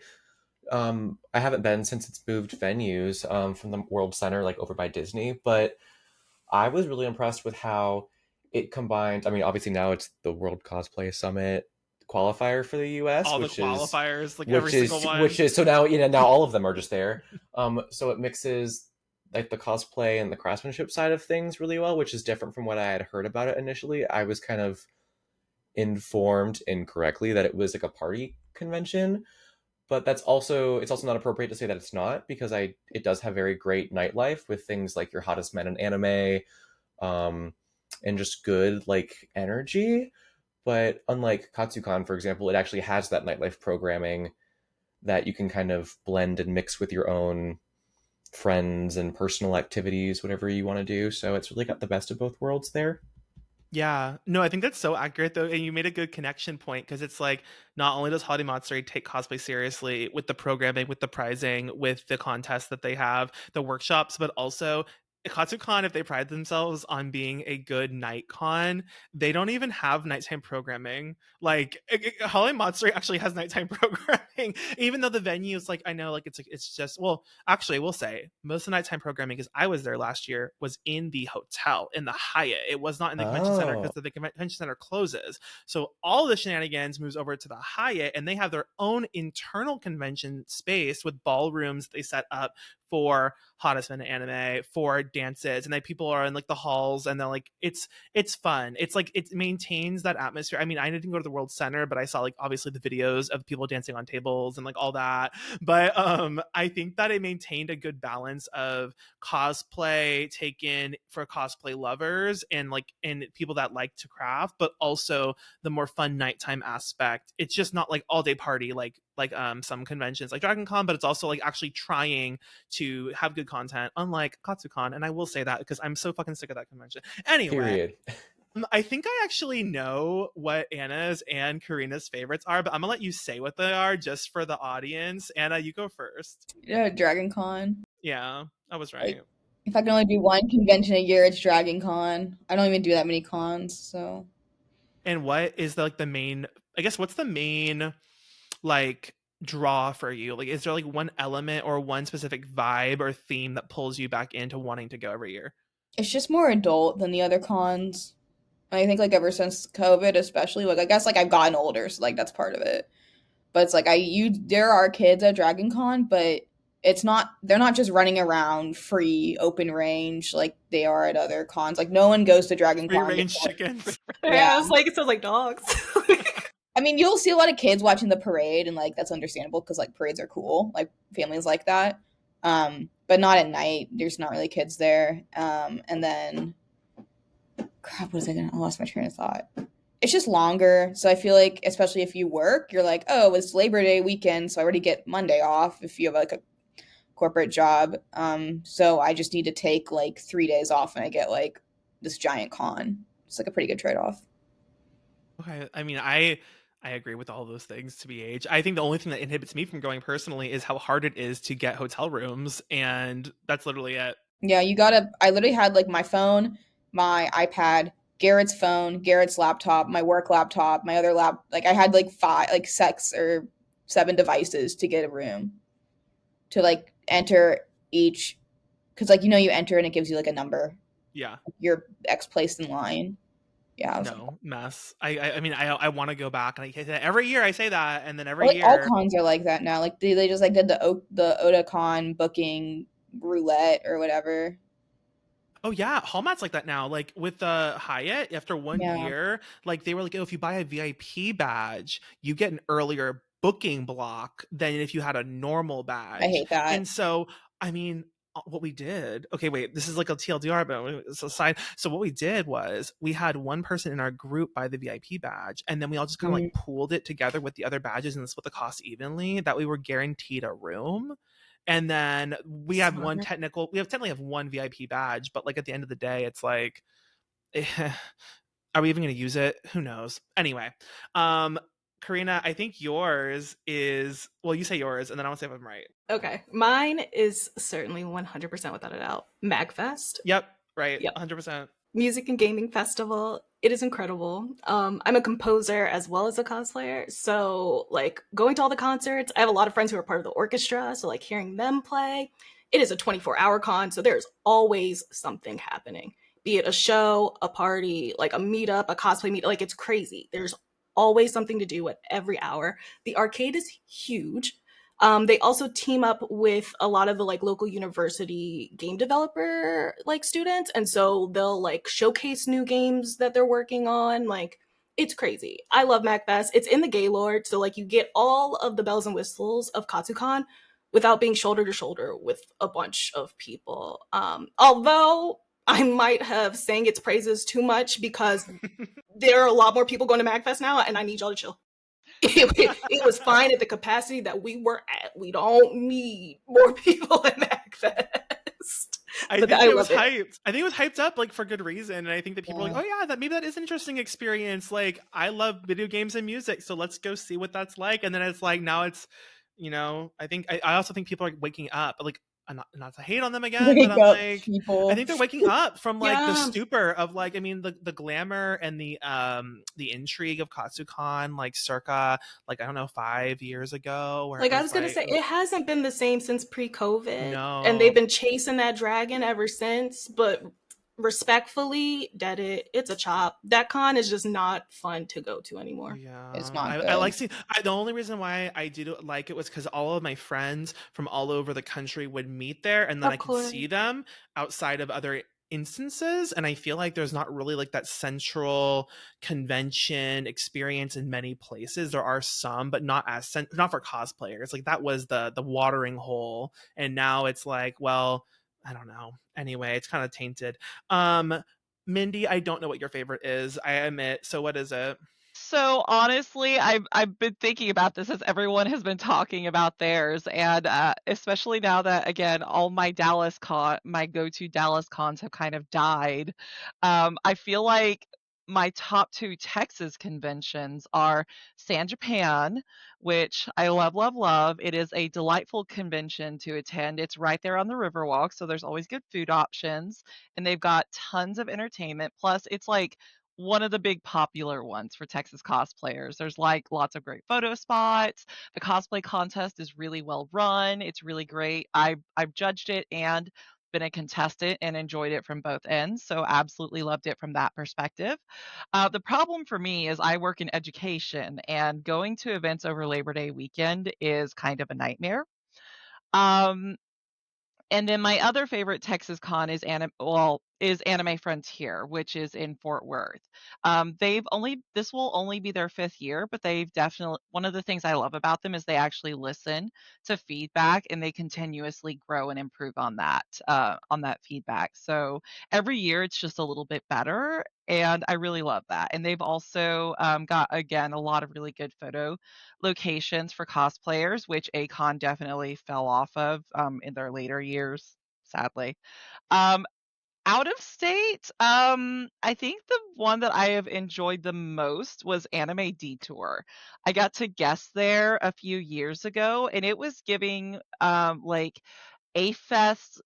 I haven't been since it's moved venues from the World Center, like over by Disney, but I was really impressed with how it combined, I mean, obviously now it's the World Cosplay Summit qualifier for the US, All the qualifiers, like every single one. which is so now, now all of them are just there. So it mixes like the cosplay and the craftsmanship side of things really well, which is different from what I had heard about it initially. I was kind of informed incorrectly that it was like a party convention, but it's also not appropriate to say that it's not, because it does have very great nightlife with things like your hottest men in anime, and just good like energy. But unlike Katsucon, for example, it actually has that nightlife programming that you can kind of blend and mix with your own friends and personal activities, whatever you want to do. So it's really got the best of both worlds there. Yeah, no, I think that's so accurate though, and you made a good connection point, because it's like not only does Hade Matsuri take cosplay seriously with the programming, with the prizing, with the contests that they have, the workshops, but also Katsucon, if they pride themselves on being a good night con, they don't even have nighttime programming. Like Hade Matsuri actually has nighttime programming, even though the venue is like, I know, like it's just, well, actually, we'll say most of the nighttime programming, because I was there last year, was in the hotel, in the Hyatt. It was not in the convention center, because the convention center closes. So all the shenanigans moves over to the Hyatt, and they have their own internal convention space with ballrooms they set up for hottest men in anime, for dances, and then people are in like the halls, and then like it's fun. It's like it maintains that atmosphere. I mean, I didn't go to the World Center, but I saw like obviously the videos of people dancing on tables and like all that. But I think that it maintained a good balance of cosplay taken for cosplay lovers and people that like to craft, but also the more fun nighttime aspect. It's just not like all day party like some conventions like Dragon Con, but it's also like actually trying to have good content, unlike Katsucon. And I will say that because I'm so fucking sick of that convention. Anyway, Period. I think I actually know what Anna's and Karena's favorites are, but I'm gonna let you say what they are just for the audience. Anna, you go first. Yeah, Dragon Con. Yeah, I was right. If I can only do one convention a year, it's Dragon Con. I don't even do that many cons, so. And what is the main, I guess, what's the main like draw for you? Like, is there like one element or one specific vibe or theme that pulls you back into wanting to go every year? It's just more adult than the other cons. I think like ever since COVID, especially, like I guess like I've gotten older, so like that's part of it. But it's like there are kids at Dragon Con, but they're not just running around free open range like they are at other cons. Like no one goes to Dragon Free Con. range chickens. Yeah, it's like it sounds like dogs. I mean, you'll see a lot of kids watching the parade, and like that's understandable because like parades are cool, like families like that. But not at night. There's not really kids there. And then, crap, I lost my train of thought. It's just longer, so I feel like, especially if you work, you're like, oh, it's Labor Day weekend, so I already get Monday off if you have like a corporate job. So I just need to take like 3 days off, and I get like this giant con. It's like a pretty good trade-off. Okay, I mean, I agree with all those things to BH. I think the only thing that inhibits me from going personally is how hard it is to get hotel rooms, and that's literally it. Yeah, I literally had like my phone, my iPad, Garrett's phone, Garrett's laptop, my work laptop, my other like I had like 6 or 7 devices to get a room, to like enter each, because like you enter and it gives you like a number. Yeah. You're X placed in line. Yeah. No, mess. I mean, I want to go back, and every year I say that, and then every like year all cons are like that now. Like they just like did the Otakon booking roulette or whatever. Oh yeah, Hallmat's like that now. Like with the Hyatt, after one year, like they were like, oh, if you buy a VIP badge, you get an earlier booking block than if you had a normal badge. I hate that. And so, I mean, what we did, okay, wait, this is like a TLDR, but it's a side. So what we did was we had one person in our group buy the VIP badge, and then we all just kind of like pooled it together with the other badges and split the cost evenly, that we were guaranteed a room. And then we have technically have one VIP badge, but like at the end of the day, it's like, are we even going to use it? Who knows? Anyway, Karena, I think yours is, well, you say yours, and then I'll say if I'm right. Okay. Mine is certainly 100% without a doubt MagFest. Yep. Right. Yep. 100%. Music and Gaming Festival. It is incredible. I'm a composer as well as a cosplayer. So like going to all the concerts, I have a lot of friends who are part of the orchestra. So like hearing them play, it is a 24-hour con. So there's always something happening. be it a show, a party, like a meetup, a cosplay meet. Like, it's crazy. There's always something to do at every hour. The arcade is huge. They also team up with a lot of the like local university game developer like students, and so they'll like showcase new games that they're working on. Like, it's crazy. I love MacFest. It's in the Gaylord, so like you get all of the bells and whistles of Katsucon without being shoulder to shoulder with a bunch of people. Although I might have sang its praises too much because there are a lot more people going to MagFest now, and I need y'all to chill. It was fine at the capacity that we were at. We don't need more people at MagFest. I think it was hyped. I think it was hyped up like for good reason, and I think that people are like, "Oh yeah, maybe that is an interesting experience." Like, I love video games and music, so let's go see what that's like. And then it's like now it's, I also think people are waking up, like. Not to hate on them again, but I'm like, people. I think they're waking up from like the stupor of like, I mean, the glamour and the intrigue of Katsucon, like circa, like, I don't know, 5 years ago. Where like, I was gonna say, it hasn't been the same since pre-COVID. No. And they've been chasing that dragon ever since, but respectfully, it's a chop. That con is just not fun to go to anymore. Yeah, it's not. I like seeing. The only reason why I do like it was because all of my friends from all over the country would meet there, and then I could see them outside of other instances. And I feel like there's not really like that central convention experience in many places. There are some, but not for cosplayers. Like, that was the watering hole, and now it's like, well, I don't know. Anyway, it's kind of tainted. Mindy, I don't know what your favorite is, I admit. So what is it? So honestly, I've been thinking about this as everyone has been talking about theirs, and especially now that, again, all my go-to Dallas cons have kind of died. I feel like my top 2 Texas conventions are San Japan, which I love, love, love. It is a delightful convention to attend. It's right there on the Riverwalk, so there's always good food options, and they've got tons of entertainment. Plus, it's like one of the big popular ones for Texas cosplayers. There's like lots of great photo spots. The cosplay contest is really well run. It's really great. I've judged it and been a contestant and enjoyed it from both ends. So absolutely loved it from that perspective. The problem for me is I work in education, and going to events over Labor Day weekend is kind of a nightmare. And then my other favorite Texas con is Anime Frontier, which is in Fort Worth. This will only be their 5th year, but they've definitely, one of the things I love about them is they actually listen to feedback, and they continuously grow and improve on that feedback. So every year it's just a little bit better, and I really love that. And they've also got, again, a lot of really good photo locations for cosplayers, which Acon definitely fell off of in their later years, sadly. Out of state, I think the one that I have enjoyed the most was Anime Detour. I got to guest there a few years ago, and it was giving like A-Fest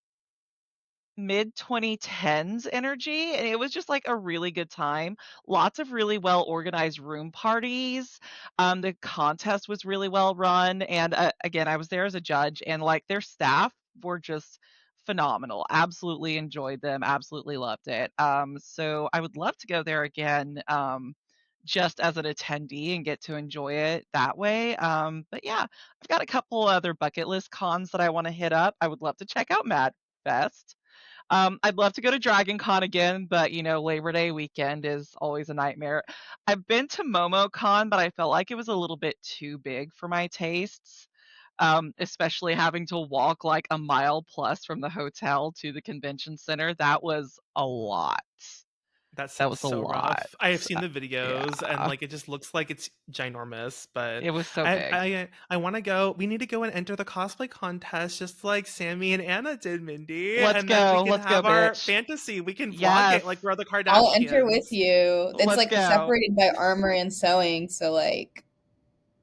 mid-2010s energy, and it was just like a really good time. Lots of really well organized room parties. The contest was really well run, and again, I was there as a judge, and like their staff were just phenomenal. Absolutely enjoyed them, absolutely loved it. So I would love to go there again, just as an attendee and get to enjoy it that way. But yeah, I've got a couple other bucket list cons that I want to hit up. I would love to check out Mad Fest. I'd love to go to Dragon Con again, but Labor Day weekend is always a nightmare. I've been to MomoCon, but I felt like it was a little bit too big for my tastes, especially having to walk like a mile plus from the hotel to the convention center. That was a lot. That That sounds was a so lot. rough. I have seen the videos, and Yeah. like it just looks like it's ginormous. But It was so big. I want to go. We need to go and enter the cosplay contest, just like Sammy and Anna did, Mindy. Let's and go. Then we can Let's have go, our bitch. fantasy. We can vlog Yes. it like we're the Kardashians. I'll enter with you. It's Let's like go. separated by armor and sewing, so like,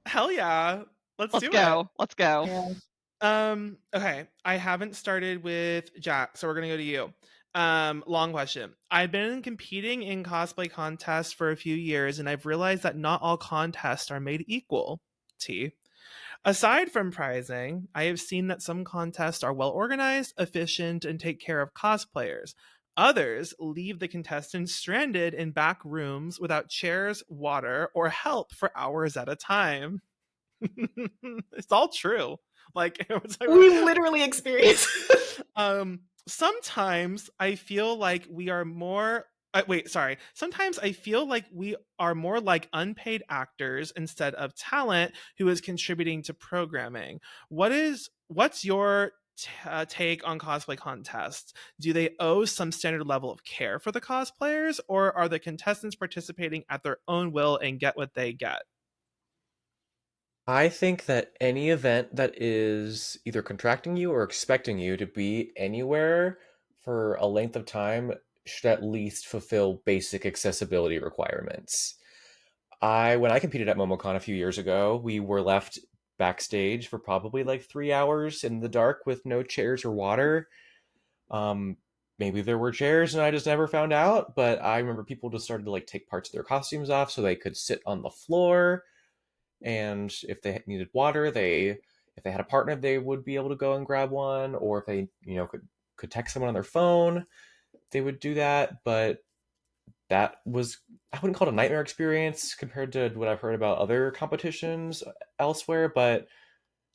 Hell yeah. Let's do go. it. Let's go. yeah. Okay. I haven't started with Jack, so we're gonna go to you. Long question. I've been competing in cosplay contests for a few years, and I've realized that not all contests are made equal. T. Aside from prizing, I have seen that some contests are well organized, efficient, and take care of cosplayers. Others leave the contestants stranded in back rooms without chairs, water, or help for hours at a time. It's all true. Like, We literally experience. sometimes I feel like we are more. Wait, sorry. Sometimes I feel like we are more like unpaid actors instead of talent who is contributing to programming. What's your take on cosplay contests? Do they owe some standard level of care for the cosplayers, or are the contestants participating at their own will and get what they get? I think that any event that is either contracting you or expecting you to be anywhere for a length of time should at least fulfill basic accessibility requirements. When I competed at MomoCon a few years ago, we were left backstage for probably like 3 hours in the dark with no chairs or water. Um, Maybe there were chairs and I just never found out, but I remember people just started to like take parts of their costumes off so they could sit on the floor. And if they needed water, if they had a partner, they would be able to go and grab one, or if they could text someone on their phone, they would do that. But that was, I wouldn't call it a nightmare experience compared to what I've heard about other competitions elsewhere, but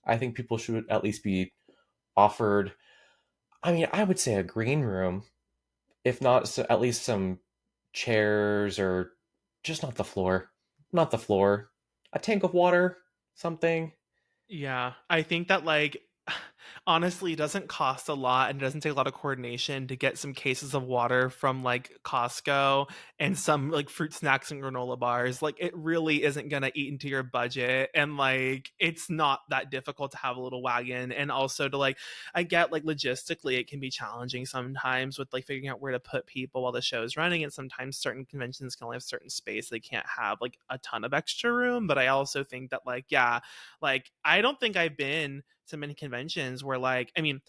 I think people should at least be offered, I mean, I would say a green room, if not so, at least some chairs, or just not the floor. Not the floor. A tank of water, something. Yeah, I think that like honestly it doesn't cost a lot and it doesn't take a lot of coordination to get some cases of water from like Costco and some like fruit snacks and granola bars. Like it really isn't going to eat into your budget, and like it's not that difficult to have a little wagon. And also to like, I get like logistically it can be challenging sometimes with like figuring out where to put people while the show is running, and sometimes certain conventions can only have certain space, they can't have like a ton of extra room. But I also think that like, yeah, like I don't think I've been to many conventions where like, I mean,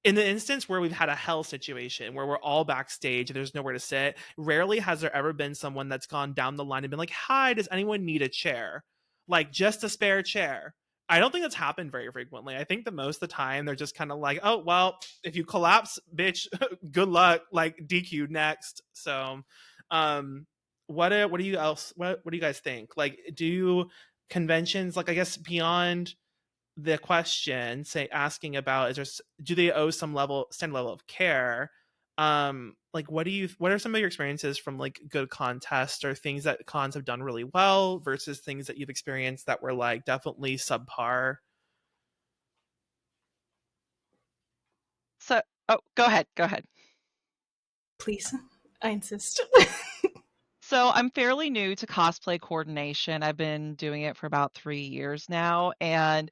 in the instance where we've had a hell situation where we're all backstage and there's nowhere to sit, rarely has there ever been someone that's gone down the line and been like, hi, does anyone need a chair? Like just a spare chair. I don't think that's happened very frequently. I think that most of the time they're just kind of like, oh, well, if you collapse, bitch, good luck, like DQ next. So, what do you else, what do you guys think? Like, do conventions, like, I guess beyond the question, say asking about, is there, do they owe some level standard level of care, like what are some of your experiences from like good contests or things that cons have done really well versus things that you've experienced that were like definitely subpar? So, oh, go ahead. Go ahead. Please, I insist. So I'm fairly new to cosplay coordination. I've been doing it for about 3 years now, and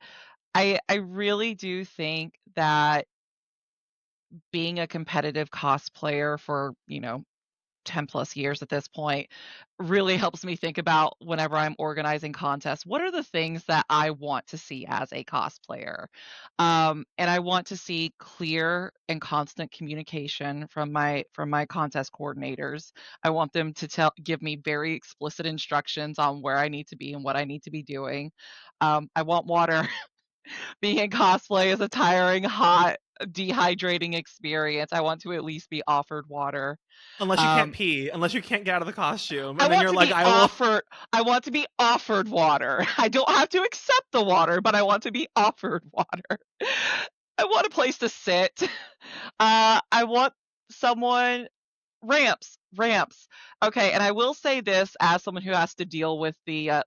I really do think that being a competitive cosplayer for 10 plus years at this point really helps me think about whenever I'm organizing contests, what are the things that I want to see as a cosplayer? And I want to see clear and constant communication from my contest coordinators. I want them to give me very explicit instructions on where I need to be and what I need to be doing. I want water. Being in cosplay is a tiring, hot, dehydrating experience. I want to at least be offered water. Unless you can't Um, pee, unless you can't get out of the costume, I and then want you're to like, be I will. offered I want to be offered water. I don't have to accept the water, but I want to be offered water. I want a place to sit. I want someone ramps. Okay, and I will say this as someone who has to deal with the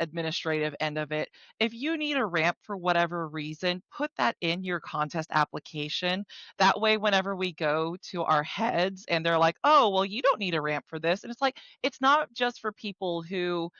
administrative end of it. If you need a ramp for whatever reason, put that in your contest application. That way, whenever we go to our heads and they're like, "Oh, well, you don't need a ramp for this," and it's like it's not just for people who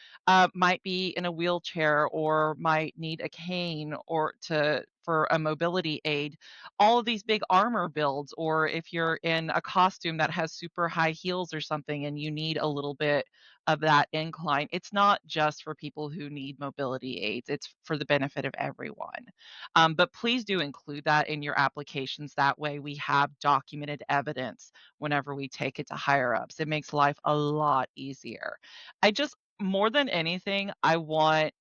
might be in a wheelchair or might need a cane or to for a mobility aid. All of these big armor builds, or if you're in a costume that has super high heels or something and you need a little bit of that incline, it's not just for people who need mobility aids, it's for the benefit of everyone. But please do include that in your applications. That way we have documented evidence whenever we take it to higher ups. It makes life a lot easier. I just, more than anything, I want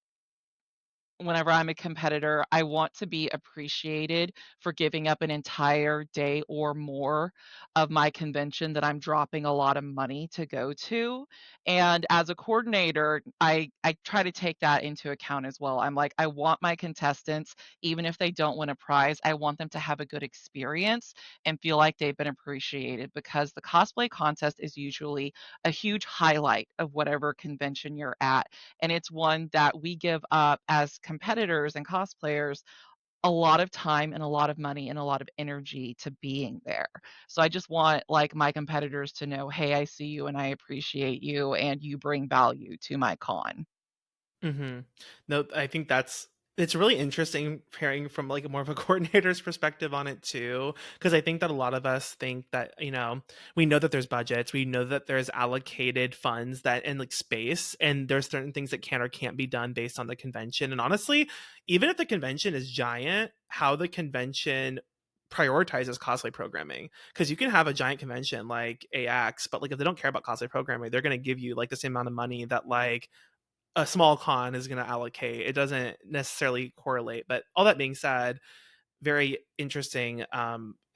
whenever I'm a competitor, I want to be appreciated for giving up an entire day or more of my convention that I'm dropping a lot of money to go to. And as a coordinator, I try to take that into account as well. I'm like, I want my contestants, even if they don't win a prize, I want them to have a good experience and feel like they've been appreciated, because the cosplay contest is usually a huge highlight of whatever convention you're at. And it's one that we give up as competitors and cosplayers a lot of time and a lot of money and a lot of energy to being there. So I just want like my competitors to know, hey, I see you and I appreciate you and you bring value to my con. Mm-hmm. No, I think it's really interesting hearing from like more of a coordinator's perspective on it too, because I think that a lot of us think that, we know that there's budgets, we know that there's allocated funds that and like space, and there's certain things that can or can't be done based on the convention. And honestly, even if the convention is giant, how the convention prioritizes cosplay programming, because you can have a giant convention like AX, but like if they don't care about cosplay programming, they're going to give you like the same amount of money that like a small con is going to allocate. It doesn't necessarily correlate. But all that being said, very interesting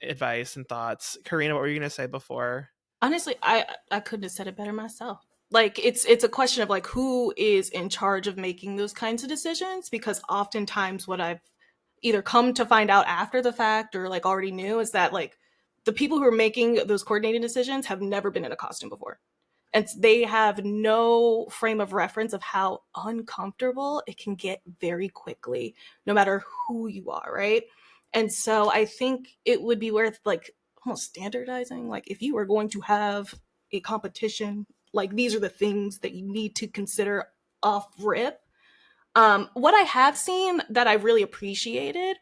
advice and thoughts. Karina, what were you going to say before? Honestly, I couldn't have said it better myself. Like it's a question of like who is in charge of making those kinds of decisions, because oftentimes what I've either come to find out after the fact or like already knew is that like the people who are making those coordinating decisions have never been in a costume before. And they have no frame of reference of how uncomfortable it can get very quickly, no matter who you are, right? And so I think it would be worth like almost standardizing. Like if you are going to have a competition, like these are the things that you need to consider off rip. What I have seen that I really appreciated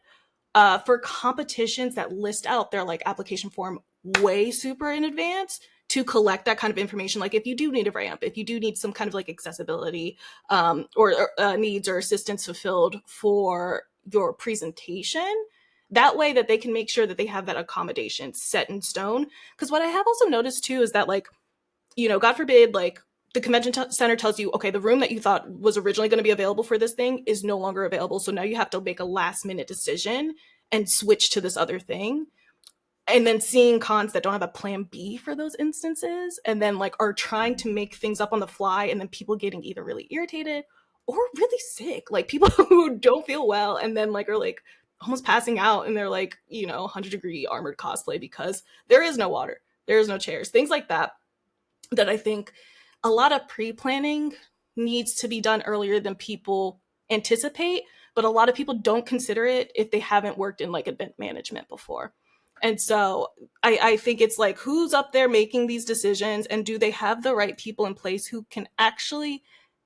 for competitions that list out their like application form way super in advance to collect that kind of information, like if you do need a ramp, if you do need some kind of like accessibility or needs or assistance fulfilled for your presentation, that way that they can make sure that they have that accommodation set in stone. Because what I have also noticed too is that like, God forbid, like the convention center tells you, okay, the room that you thought was originally going to be available for this thing is no longer available. So now you have to make a last minute decision and switch to this other thing. And then seeing cons that don't have a plan B for those instances and then like are trying to make things up on the fly, and then people getting either really irritated or really sick, like people who don't feel well and then like are like almost passing out and they're like, 100-degree armored cosplay because there is no water, there is no chairs, things like that, that I think a lot of pre-planning needs to be done earlier than people anticipate, but a lot of people don't consider it if they haven't worked in like event management before. And so I think it's like, who's up there making these decisions, and do they have the right people in place who can actually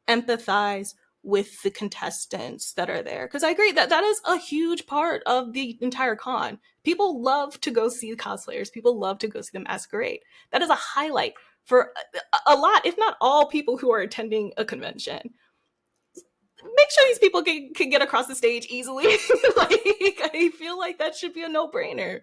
empathize with the contestants that are there? Because I agree that that is a huge part of the entire con. People love to go see cosplayers. People love to go see them masquerade. That is a highlight for a lot, if not all, people who are attending a convention. Make sure these people can get across the stage easily. Like, I feel like that should be a no-brainer.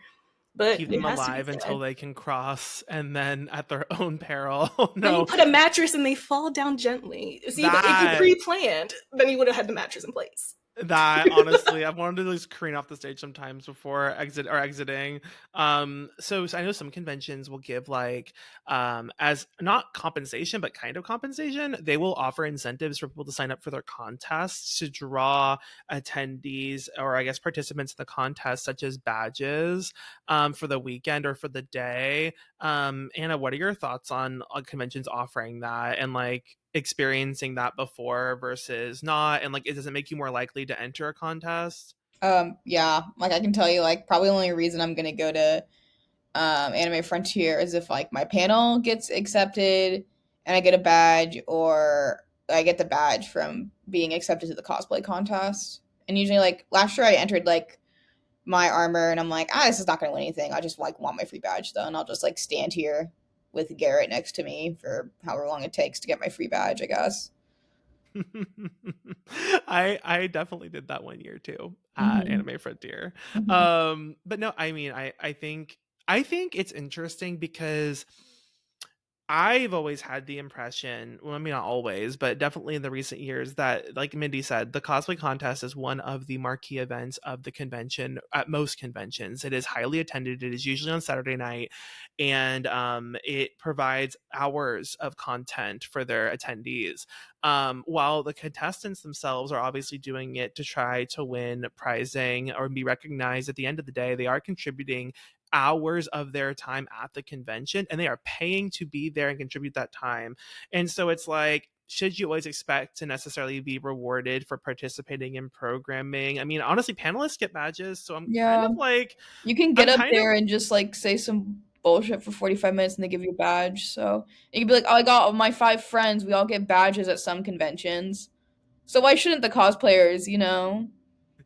But Keep it them has to be alive until said. they can cross, and then at their own peril. Then you No, put a mattress and they fall down gently. See, but if you that pre-planned, then you would have had the mattress in place. that honestly, I've wanted to just careen off the stage sometimes before exiting. So I know some conventions will give like as not compensation but kind of compensation, they will offer incentives for people to sign up for their contests to draw attendees, or I guess participants in the contest, such as badges for the weekend or for the day. Anna, what are your thoughts on conventions offering that, and like experiencing that before versus not, and like does it make you more likely to enter a contest? Yeah, like I can tell you, like probably the only reason I'm gonna go to Anime Frontier is if like my panel gets accepted and I get a badge, or I get the badge from being accepted to the cosplay contest. And usually, like last year, I entered like my armor, and I'm like, this is not gonna win anything. I just like want my free badge though, and I'll just like stand here with Garrett next to me for however long it takes to get my free badge, I guess. I definitely did that one year too at Mm-hmm. Anime Frontier. Mm-hmm. But no, I mean, I think it's interesting because I've always had the impression, well, I mean, not always, but definitely in the recent years, that, like Mindy said, the cosplay contest is one of the marquee events of the convention at most conventions. It is highly attended. It is usually on Saturday night, and it provides hours of content for their attendees. While the contestants themselves are obviously doing it to try to win prizing or be recognized at the end of the day, they are contributing hours of their time at the convention, and they are paying to be there and contribute that time. And so it's like, should you always expect to necessarily be rewarded for participating in programming? I mean, honestly, panelists get badges, so I'm kind Yeah. of like, You can get I'm up kind of there and just like say some bullshit for 45 minutes and they give you a badge. So you can be like, oh, I got my 5 friends. We all get badges at some conventions. So why shouldn't the cosplayers, you know?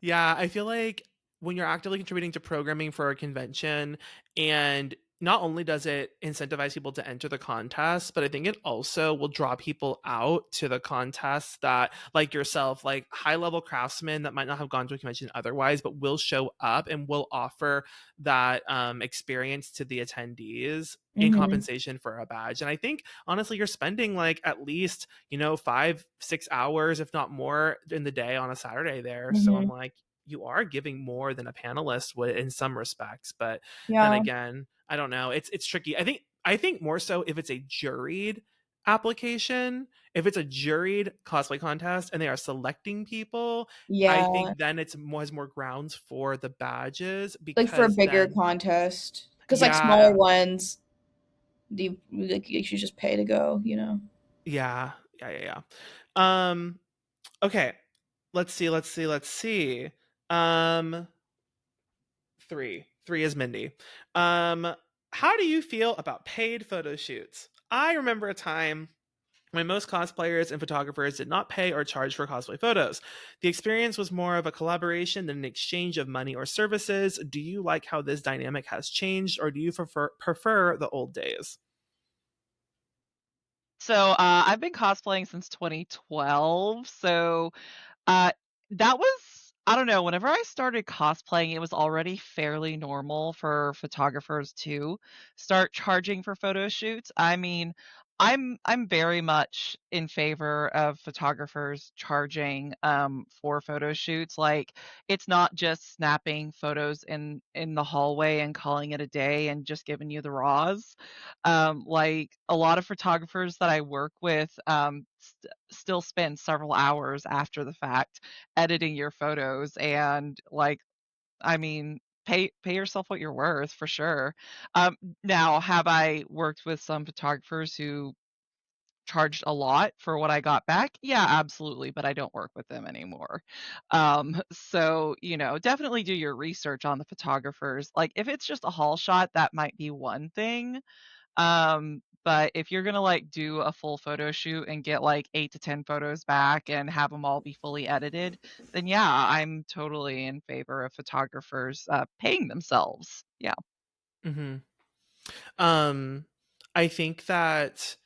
Yeah, I feel like when you're actively contributing to programming for a convention, and not only does it incentivize people to enter the contest, but I think it also will draw people out to the contest that, like yourself, like high level craftsmen that might not have gone to a convention otherwise, but will show up and will offer that experience to the attendees in Mm-hmm. compensation for a badge. And I think honestly, you're spending like at least, 5-6 hours, if not more, in the day on a Saturday there. So I'm Mm-hmm. like, you are giving more than a panelist would in some respects. But then Yeah. again, I don't know. It's tricky. I think more so if it's a juried application, if it's a juried cosplay contest and they are selecting people, I Yeah. think then it's more, has more grounds for the badges, Like for a because bigger then contest. Because like smaller yeah, ones, you should just pay to go, you know? yeah, yeah, yeah, yeah. Okay. Let's see. Um, three is Mindy. Um, how do you feel about paid photo shoots? I remember a time when most cosplayers and photographers did not pay or charge for cosplay photos. The experience was more of a collaboration than an exchange of money or services. Do you like how this dynamic has changed, or do you prefer the old days? So I've been cosplaying since 2012. So Uh, that was I don't know, whenever I started cosplaying, it was already fairly normal for photographers to start charging for photo shoots. I mean, I'm very much in favor of photographers charging for photo shoots. Like it's not just snapping photos in the hallway and calling it a day and just giving you the raws. Like a lot of photographers that I work with still spend several hours after the fact editing your photos and like I mean pay yourself what you're worth for sure. Now have I worked with some photographers who charged a lot for what I got back? Yeah, absolutely, but I don't work with them anymore. So, definitely do your research on the photographers. Like if it's just a haul shot, that might be one thing. But if you're gonna like do a full photo shoot and get like 8 to 10 photos back and have them all be fully edited, then yeah, I'm totally in favor of photographers paying themselves. Yeah. Hmm. Um, I think that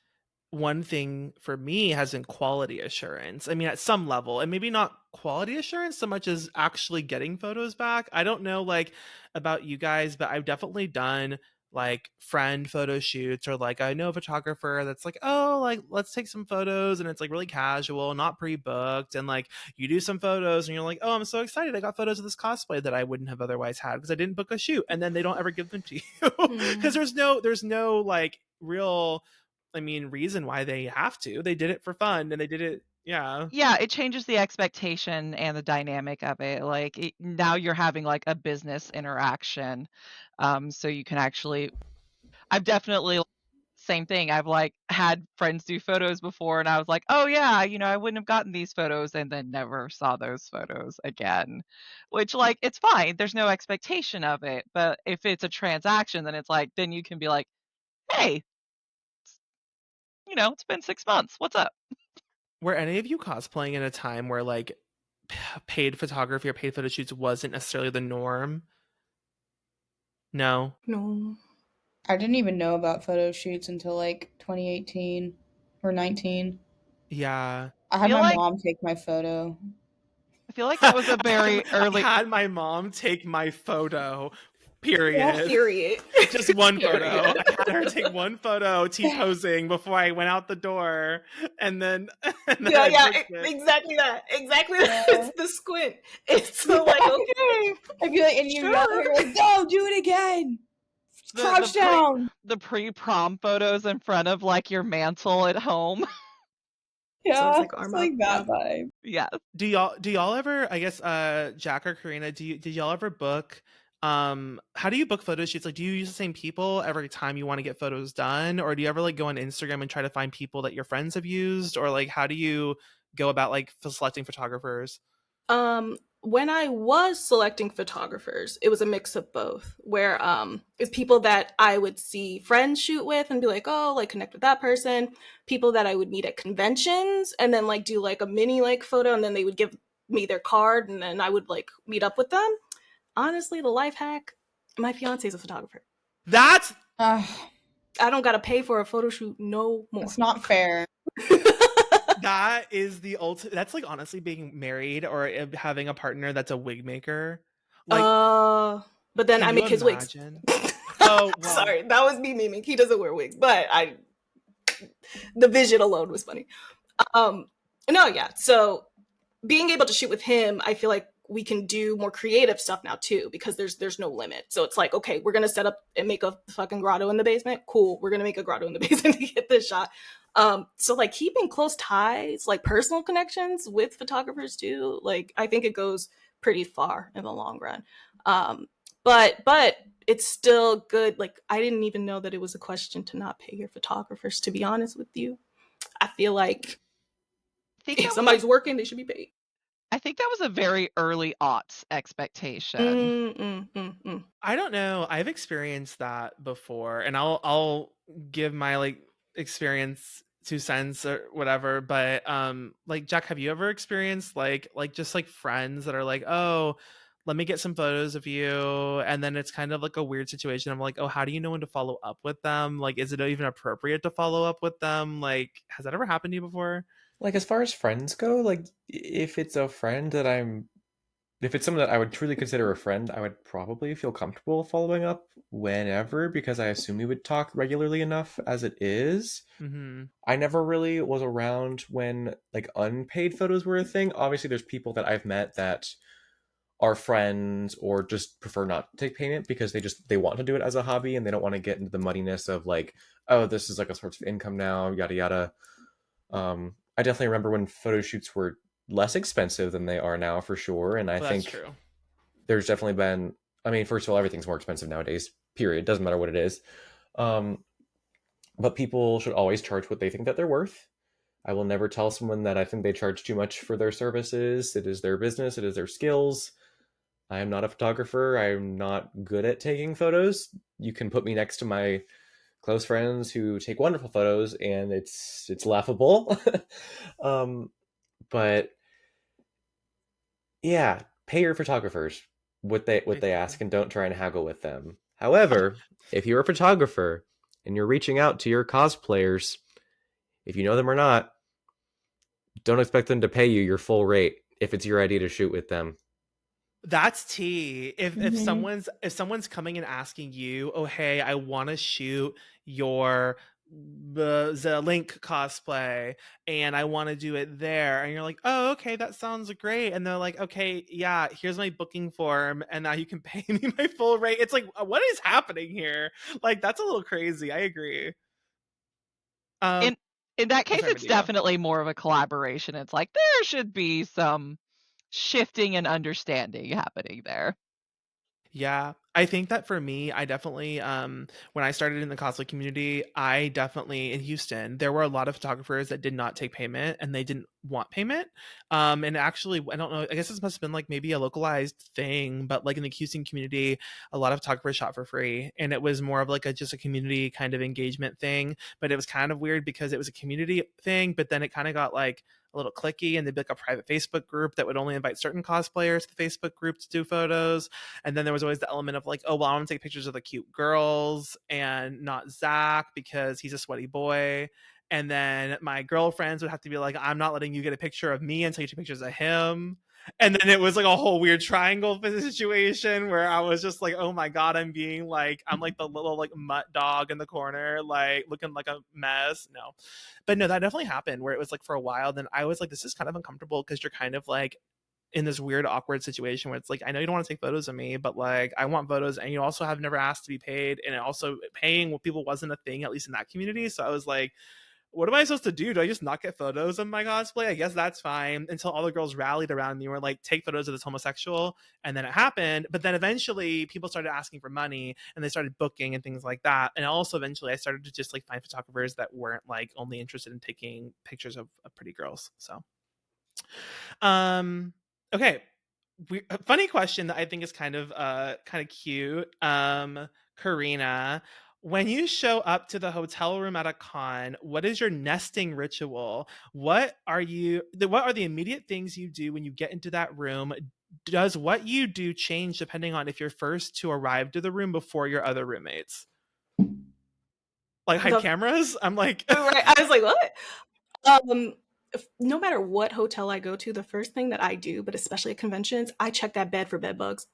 one thing for me has been quality assurance. I mean, at some level, and maybe not quality assurance so much as actually getting photos back. I don't know, like, about you guys, but I've definitely done like friend photo shoots, or like I know a photographer that's like, oh, like let's take some photos, and it's like really casual, not pre-booked, and like you do some photos and you're like, oh, I'm so excited, I got photos of this cosplay that I wouldn't have otherwise had because I didn't book a shoot, and then they don't ever give them to you because Hmm. there's no like real, I mean, reason why they have to. They did it for fun and they did it. Yeah. Yeah, it changes the expectation and the dynamic of it. Like now you're having like a business interaction. So you can actually I've definitely same thing. I've like had friends do photos before and I was like, "Oh yeah, I wouldn't have gotten these photos," and then never saw those photos again. Which like it's fine. There's no expectation of it. But if it's a transaction, then it's like then you can be like, "Hey, it's been 6 months. What's up?" Were any of you cosplaying in a time where like paid photography or paid photo shoots wasn't necessarily the norm? No. No. I didn't even know about photo shoots until like 2018 or 19. Yeah. I I had feel my like mom take my photo. I feel like that was a I very early had my mom take my photo. Period. Period. Just one photo. Period. I had her take one photo, T-posing before I went out the door, and then Yeah, I booked it. exactly that. Exactly that. Yeah. It's the squint. It's so like, okay. I feel like, and you yell, you're like, no, do it again. Crouch down. The pre-prom photos in front of like your mantle at home. Yeah, Sounds like it's arm like up, that yeah. vibe. Yes. Do y'all ever, I guess Jack or Karena, did y'all ever book how do you book photo shoots? Like, do you use the same people every time you want to get photos done, or do you ever like go on Instagram and try to find people that your friends have used, or like how do you go about like selecting photographers? When I was selecting photographers, it was a mix of both, where it's people that I would see friends shoot with and be like, oh, like connect with that person, people that I would meet at conventions and then like do like a mini like photo, and then they would give me their card and then I would like meet up with them. Honestly, the life hack, my fiance is a photographer. That's I don't gotta pay for a photo shoot no more. It's not fair. that is the ultimate. That's like honestly being married or having a partner that's a wig maker. Like, but then can I you make his wigs. imagine? Oh, well. Sorry, that was me miming. He doesn't wear wigs, but the vision alone was funny. No, yeah. So being able to shoot with him, I feel like we can do more creative stuff now too, because there's no limit. So it's like, okay, we're gonna set up and make a fucking grotto in the basement. Cool, we're gonna make a grotto in the basement to get this shot. So like keeping close ties, like personal connections with photographers too, like I think it goes pretty far in the long run. But it's still good. Like I didn't even know that it was a question to not pay your photographers, to be honest with you. I feel like if somebody's working, they should be paid. I think that was a very early aughts expectation. I don't know. I've experienced that before, and I'll give my like experience 2 cents or whatever. But like Jack, have you ever experienced like just like friends that are like, oh, let me get some photos of you, and then it's kind of like a weird situation. I'm like, oh, how do you know when to follow up with them? Like, is it even appropriate to follow up with them? Like, has that ever happened to you before? Like, as far as friends go, like, if it's a friend that if it's someone that I would truly consider a friend, I would probably feel comfortable following up whenever, because I assume we would talk regularly enough as it is. Mm-hmm. I never really was around when, like, unpaid photos were a thing. Obviously, there's people that I've met that are friends or just prefer not to take payment because they want to do it as a hobby and they don't want to get into the muddiness of, like, oh, this is like a source of income now, yada, yada. I definitely remember when photo shoots were less expensive than they are now, for sure. And I think that's true. There's definitely been, I mean, first of all, everything's more expensive nowadays, period. Doesn't matter what it is. But people should always charge what they think that they're worth. I will never tell someone that I think they charge too much for their services. It is their business. It is their skills. I am not a photographer. I am not good at taking photos. You can put me next to my close friends who take wonderful photos, and it's laughable. But yeah, pay your photographers what they ask, and don't try and haggle with them. However, if you're a photographer and you're reaching out to your cosplayers, if you know them or not, don't expect them to pay you your full rate if it's your idea to shoot with them. That's tea. If someone's coming and asking you, oh hey, I want to shoot your the Link cosplay and I want to do it there, and you're like, oh okay, that sounds great, and they're like, okay, yeah, here's my booking form, and now you can pay me my full rate. It's like, what is happening here? Like, that's a little crazy. I agree. In that case, sorry, it's Mindy, definitely more of a collaboration. It's like there should be some shifting and understanding happening there. Yeah, I think that for me, I definitely, when I started in the cosplay community, I definitely in Houston, there were a lot of photographers that did not take payment and they didn't want payment. And actually, I don't know, I guess this must have been like maybe a localized thing, but like in the Houston community, a lot of photographers shot for free, and it was more of like just a community kind of engagement thing. But it was kind of weird because it was a community thing, but then it kind of got like a little clicky, and there'd be like a private Facebook group that would only invite certain cosplayers to the Facebook group to do photos. And then there was always the element of like, oh, well, I want to take pictures of the cute girls and not Zach because he's a sweaty boy. And then my girlfriends would have to be like, I'm not letting you get a picture of me until you take pictures of him. And then it was like a whole weird triangle situation where I was just like, oh my God, I'm like the little like mutt dog in the corner, like looking like a mess. No. But no, that definitely happened where it was like for a while. Then I was like, this is kind of uncomfortable because you're kind of like in this weird, awkward situation where it's like, I know you don't want to take photos of me, but like I want photos. And you also have never asked to be paid. And also paying people wasn't a thing, at least in that community. So I was like, what am I supposed to do? Do I just not get photos of my cosplay? I guess that's fine, until all the girls rallied around me and were like, take photos of this homosexual. And then it happened. But then eventually people started asking for money and they started booking and things like that. And also eventually I started to just like find photographers that weren't like only interested in taking pictures of pretty girls. So, okay. A funny question that I think is kind of cute. Karena, when you show up to the hotel room at a con, what is your nesting ritual? What are the immediate things you do when you get into that room? Does what you do change depending on if you're first to arrive to the room before your other roommates? Like hide cameras? I'm like right. I was like, what? No matter what hotel I go to, the first thing that I do, but especially at conventions, I check that bed for bed bugs.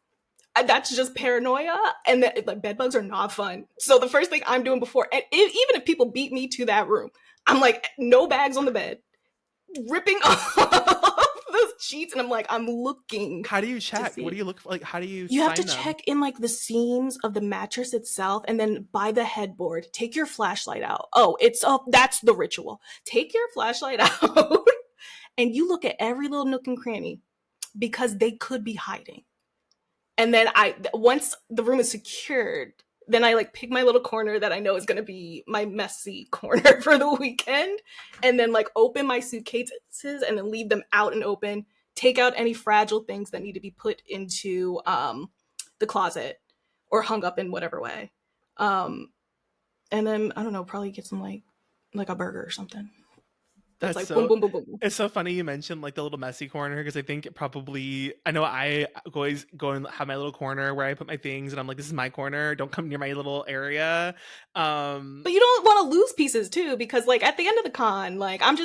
That's just paranoia, and like bed bugs are not fun. So the first thing I'm doing before, and even if people beat me to that room, I'm like, no bags on the bed, ripping off the sheets, and I'm like, I'm looking. How do you check? What do you look for? Like, how do you? You have to them? check in like the seams of the mattress itself, and then by the headboard, take your flashlight out. That's the ritual. Take your flashlight out, and you look at every little nook and cranny because they could be hiding. And then once the room is secured, then I like pick my little corner that I know is going to be my messy corner for the weekend. And then like open my suitcases and then leave them out and open. Take out any fragile things that need to be put into the closet or hung up in whatever way. And then, I don't know, probably get some like a burger or something. That's like boom, boom, boom, boom. It's so funny you mentioned like the little messy corner because I think I know I always go and have my little corner where I put my things and I'm like, this is my corner. Don't come near my little area. But you don't want to lose pieces too, because like at the end of the con, like I'm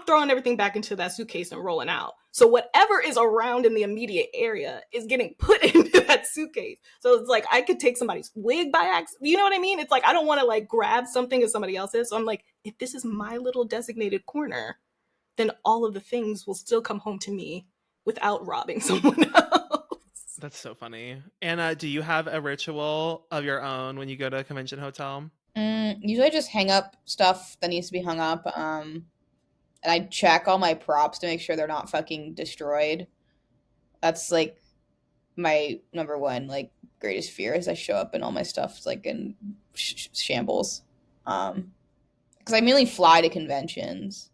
throwing everything back into that suitcase and rolling out. So whatever is around in the immediate area is getting put into that suitcase. So it's like I could take somebody's wig by accident. You know what I mean? It's like I don't want to like grab something as somebody else's. So I'm like, if this is my little designated corner, then all of the things will still come home to me without robbing someone else. That's so funny. Anna, do you have a ritual of your own when you go to a convention hotel? Usually I just hang up stuff that needs to be hung up. And I check all my props to make sure they're not fucking destroyed. That's like my number one like greatest fear is I show up and all my stuff's like in shambles. Because I mainly fly to conventions.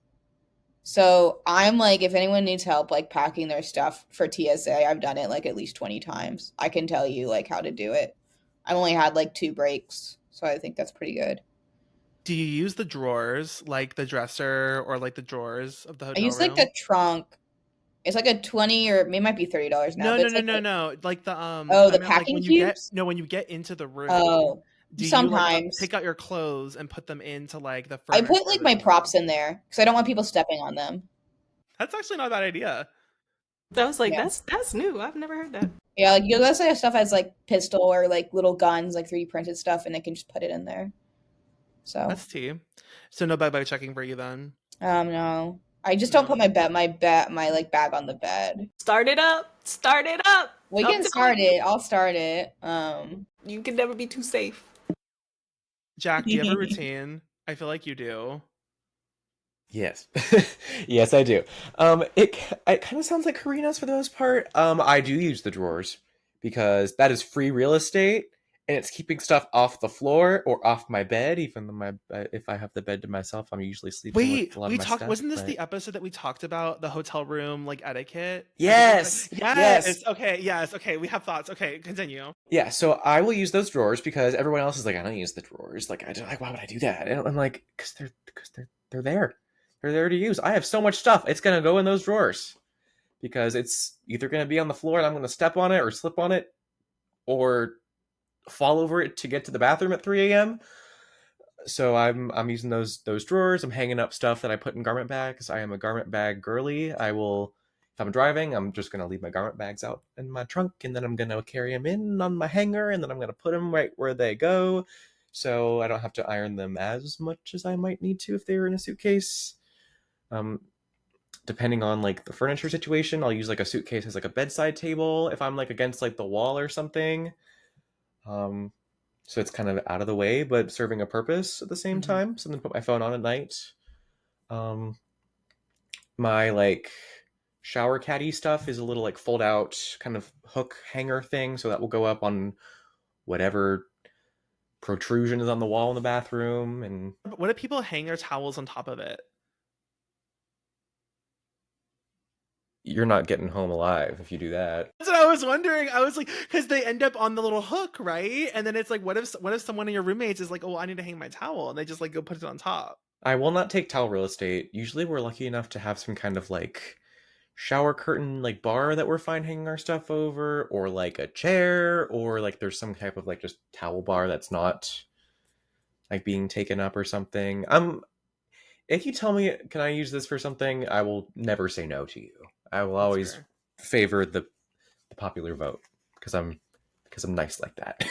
So I'm like, if anyone needs help like packing their stuff for TSA, I've done it like at least 20 times. I can tell you like how to do it. I've only had like 2 breaks, so I think that's pretty good. Do you use the drawers, like the dresser or like the drawers of the hotel I use room? like the trunk. It's like a $20 or it might be $30 now. No. Like the the packing cubes? When you get into the room. Oh, do sometimes you like, pick out your clothes and put them into like the I put like my props in there because I don't want people stepping on them. That's actually not a bad idea. I was like, that's new. I've never heard that. Yeah, like you guys have stuff as like pistol or like little guns, like 3D printed stuff, and they can just put it in there. So that's tea. So no bag checking for you then? No. I just don't put my like bag on the bed. Start it up. We can start it. I'll start it. You can never be too safe. Jack, do you have a routine? I feel like you do. Yes. Yes, I do. It kind of sounds like Karena's for the most part. I do use the drawers because that is free real estate and it's keeping stuff off the floor or off my bed. Even though if I have the bed to myself, I'm usually sleeping with a lot of my stuff. Wasn't this the episode that we talked about the hotel room like etiquette? Yes. Okay. Yes. Okay. We have thoughts. Okay. Continue. Yeah. So I will use those drawers because everyone else is like, I don't use the drawers. Like, why would I do that? And I'm like, because they're there. They're there to use. I have so much stuff. It's going to go in those drawers because it's either going to be on the floor and I'm going to step on it or slip on it or fall over it to get to the bathroom at 3 a.m. So I'm using those drawers. I'm hanging up stuff that I put in garment bags. I am a garment bag girly. I will if I'm driving, I'm just gonna leave my garment bags out in my trunk, and then I'm gonna carry them in on my hanger, and then I'm gonna put them right where they go, so I don't have to iron them as much as I might need to if they were in a suitcase. Depending on like the furniture situation, I'll use like a suitcase as like a bedside table if I'm like against like the wall or something. So it's kind of out of the way, but serving a purpose at the same time. Something to put my phone on at night. My like shower caddy stuff is a little like fold out kind of hook hanger thing, so that will go up on whatever protrusion is on the wall in the bathroom. And what if people hang their towels on top of it? You're not getting home alive if you do that. That's what I was wondering. I was like, because they end up on the little hook, right? And then it's like, what if someone of your roommates is like, oh, I need to hang my towel, and they just like go put it on top? I will not take towel real estate. Usually we're lucky enough to have some kind of like shower curtain like bar that we're fine hanging our stuff over, or like a chair, or like there's some type of like just towel bar that's not like being taken up or something. If you tell me, can I use this for something, I will never say no to you. I will always favor the popular vote because I'm nice like that.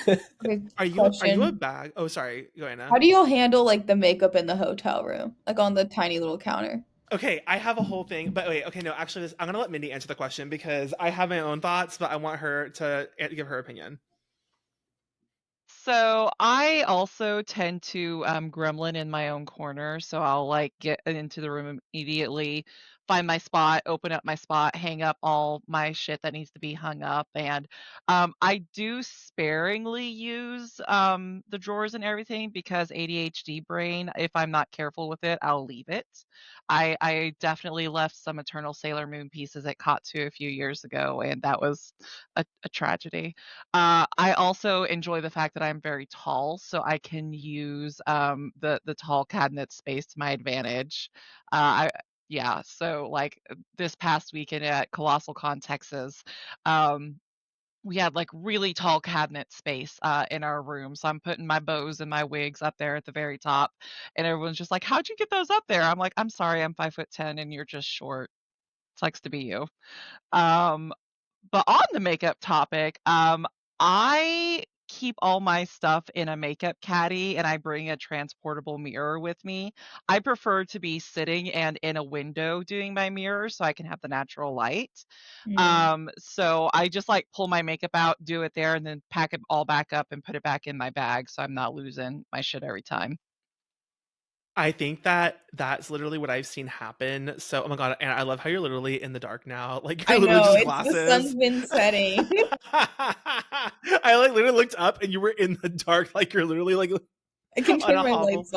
Okay, Are you a question. bag? Oh, sorry, go ahead. How do you handle like the makeup in the hotel room, like on the tiny little counter? Okay, I have a whole thing, but wait, okay, no, actually, I'm gonna let Mindy answer the question because I have my own thoughts, but I want her to give her opinion. So I also tend to gremlin in my own corner. So I'll like get into the room immediately, find my spot, open up my spot, hang up all my shit that needs to be hung up. And I do sparingly use the drawers and everything because ADHD brain, if I'm not careful with it, I'll leave it. I definitely left some Eternal Sailor Moon pieces at Katsu a few years ago, and that was a tragedy. I also enjoy the fact that I'm very tall, so I can use the tall cabinet space to my advantage. Yeah, so like this past weekend at Colossal Con, Texas, we had like really tall cabinet space in our room. So I'm putting my bows and my wigs up there at the very top, and everyone's just like, "How'd you get those up there?" I'm like, "I'm sorry, I'm 5'10" and you're just short. Sucks to be you. Um, but on the makeup topic, I keep all my stuff in a makeup caddy and I bring a transportable mirror with me. I prefer to be sitting and in a window doing my mirror so I can have the natural light. So I just like pull my makeup out, do it there, and then pack it all back up and put it back in my bag so I'm not losing my shit every time. I think that that's literally what I've seen happen. So, oh my god, and I love how you're literally in the dark now. Like you're I literally know, just it's the sun's glasses. been setting. I like literally looked up and you were in the dark, like you're literally like I can on turn a my hovel. lights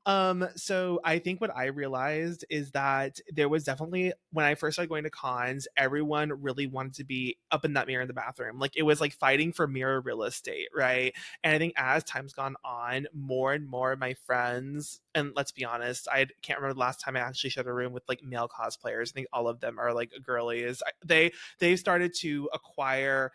on. So I think what I realized is that there was definitely when I first started going to cons, everyone really wanted to be up in that mirror in the bathroom. Like it was like fighting for mirror real estate, right? And I think as time's gone on, more and more of my friends, and let's be honest, I can't remember the last time I actually shared a room with like male cosplayers. I think all of them are like girlies. They've started to acquire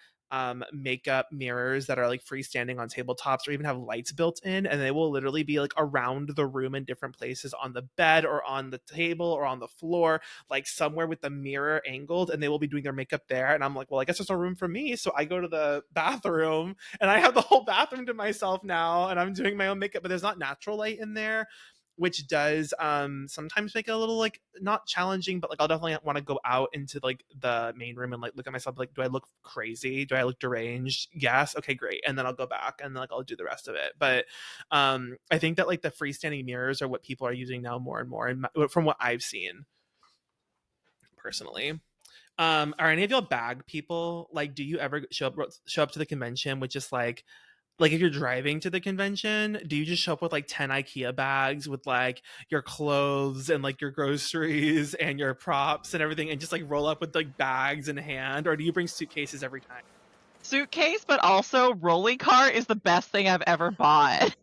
makeup mirrors that are like freestanding on tabletops or even have lights built in, and they will literally be like around the room in different places on the bed or on the table or on the floor, like somewhere with the mirror angled, and they will be doing their makeup there. And I'm like, well, I guess there's no room for me, so I go to the bathroom and I have the whole bathroom to myself now, and I'm doing my own makeup, but there's not natural light in there, which does sometimes make it a little like not challenging, but like I'll definitely want to go out into like the main room and like look at myself like, do I look crazy? Do I look deranged? Yes. Okay, great. And then I'll go back and then like I'll do the rest of it. But I think that like the freestanding mirrors are what people are using now more and more, and from what I've seen personally. Are any of y'all bag people? Like, do you ever show up to the convention with just like if you're driving to the convention, do you just show up with like 10 IKEA bags with like your clothes and like your groceries and your props and everything, and just like roll up with like bags in hand? Or do you bring suitcases every time? Suitcase, but also rolling cart is the best thing I've ever bought.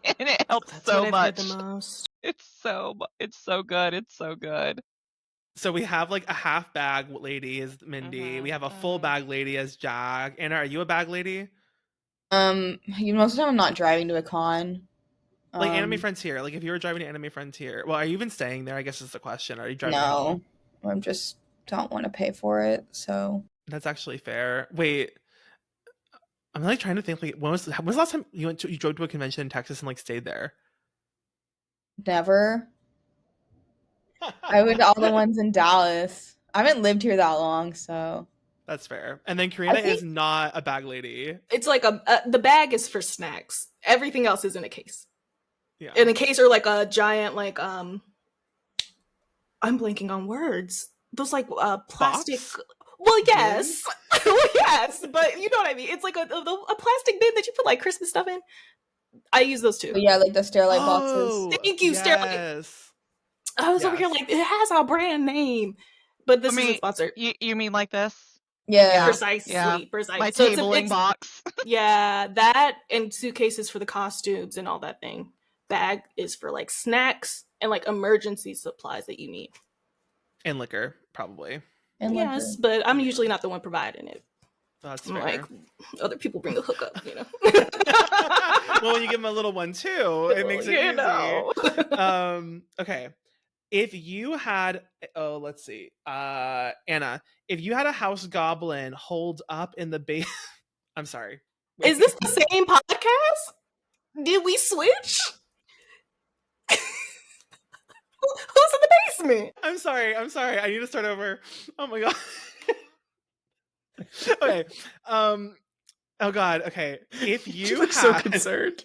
And it helps That's so what I've heard much. the most. It's so good. It's so good. So we have like a half bag lady as Mindy. We have a full bag lady as Jack. Anna, are you a bag lady? Most of the time I'm not driving to a con. Like Anime Frontier. Like if you were driving to Anime Frontier, well, are you even staying there? I guess is the question. Are you driving No, home? I'm just don't want to pay for it. So That's actually fair. Wait, I'm like trying to think. Like, when was the last time you drove to a convention in Texas and like stayed there? never. I went to all the ones in Dallas. I haven't lived here that long, so That's fair. And then Karena think- is not a bag lady. It's like the bag is for snacks. Everything else is in a case. Yeah. In a case, or like a giant like I'm blanking on words. Those like plastic. Box? Well, yes, yes, but you know what I mean. It's like a plastic bin that you put like Christmas stuff in. I use those too. but yeah, like the Sterilite boxes. Oh, Thank you, Sterilite. yes. I was over here Yes. like it has our brand name, but this isn't sponsored. You mean like this? Yeah. Precisely, Yeah. precisely. My So tabling box. yeah, that and suitcases for the costumes and all that thing. Bag is for like snacks and like emergency supplies that you need. And liquor, probably. And Yes, but I'm usually not the one providing it. That's I'm fair. like other people bring the hookup, you know. Well, when you give them a little one too, it makes it You easy. know. Okay. If you had, let's see, Anna, if you had a house goblin holed up in the base, I'm sorry. Wait. Is this the same podcast? Did we switch? Who's in the basement? I'm sorry. I need to start over. Oh my god. Okay. Oh god. Okay. If you look had, so concerned.